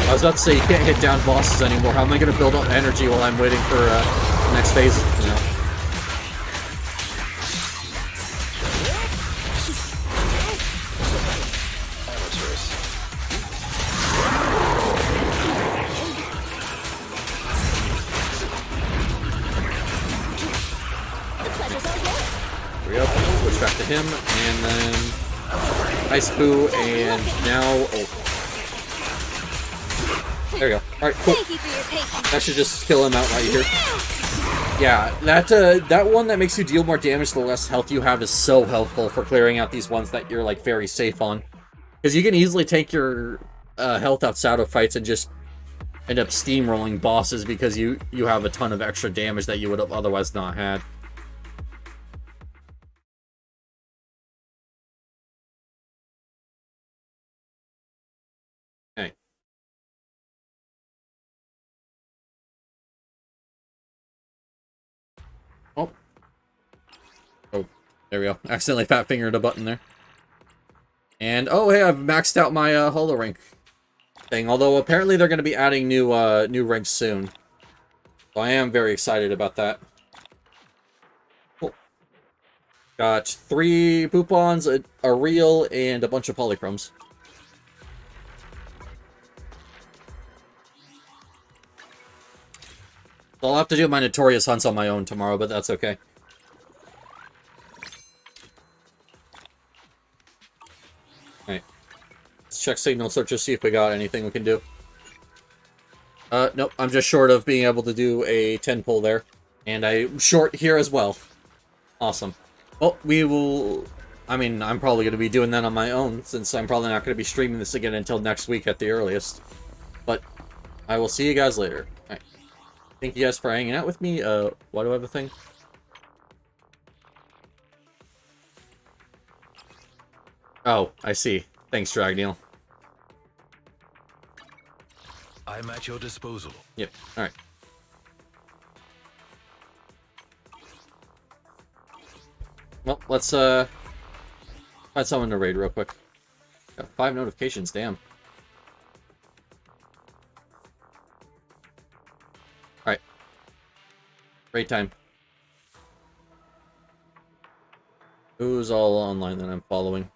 I was about to say, you can't hit down bosses anymore. How am I going to build up energy while I'm waiting for the next phase? You know? back to him, and then Ice Poo, and now... Oh. There we go. Alright, cool. That should just kill him outright here. Yeah, that one that makes you deal more damage the less health you have is so helpful for clearing out these ones that you're, like, very safe on. Because you can easily take your health outside of fights and just end up steamrolling bosses because you have a ton of extra damage that you would have otherwise not had. Okay. Oh. Oh, there we go. Accidentally fat-fingered a button there. And, oh, hey, I've maxed out my holo rank thing. Although, apparently they're going to be adding new ranks soon. So I am very excited about that. Cool. Got 3 Poupons, a reel, and a bunch of polychromes. So I'll have to do my notorious hunts on my own tomorrow, but that's okay. Alright. Let's check signal search to see if we got anything we can do. Nope, I'm just short of being able to do a 10 pull there. And I'm short here as well. Awesome. Well, we will... I mean, I'm probably going to be doing that on my own, since I'm probably not going to be streaming this again until next week at the earliest. But I will see you guys later. Alright. Thank you guys for hanging out with me. Why do I have a thing? Oh, I see. Thanks, Dragneil. I'm at your disposal. Yep. Alright. Well, let's find someone to raid real quick. Got 5 notifications, damn. Alright. Raid time. Who's all online that I'm following?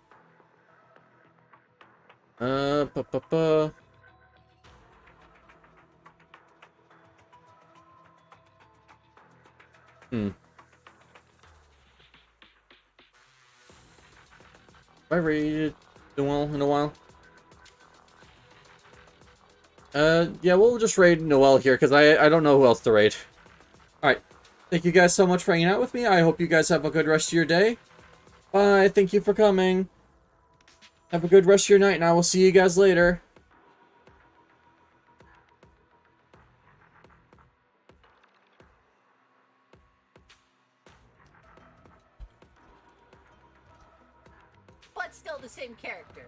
Have I raided Noel in a while? Yeah, we'll just raid Noel here, because I don't know who else to raid. Alright. Thank you guys so much for hanging out with me. I hope you guys have a good rest of your day. Bye. Thank you for coming. Have a good rest of your night, and I will see you guys later. But still the same character.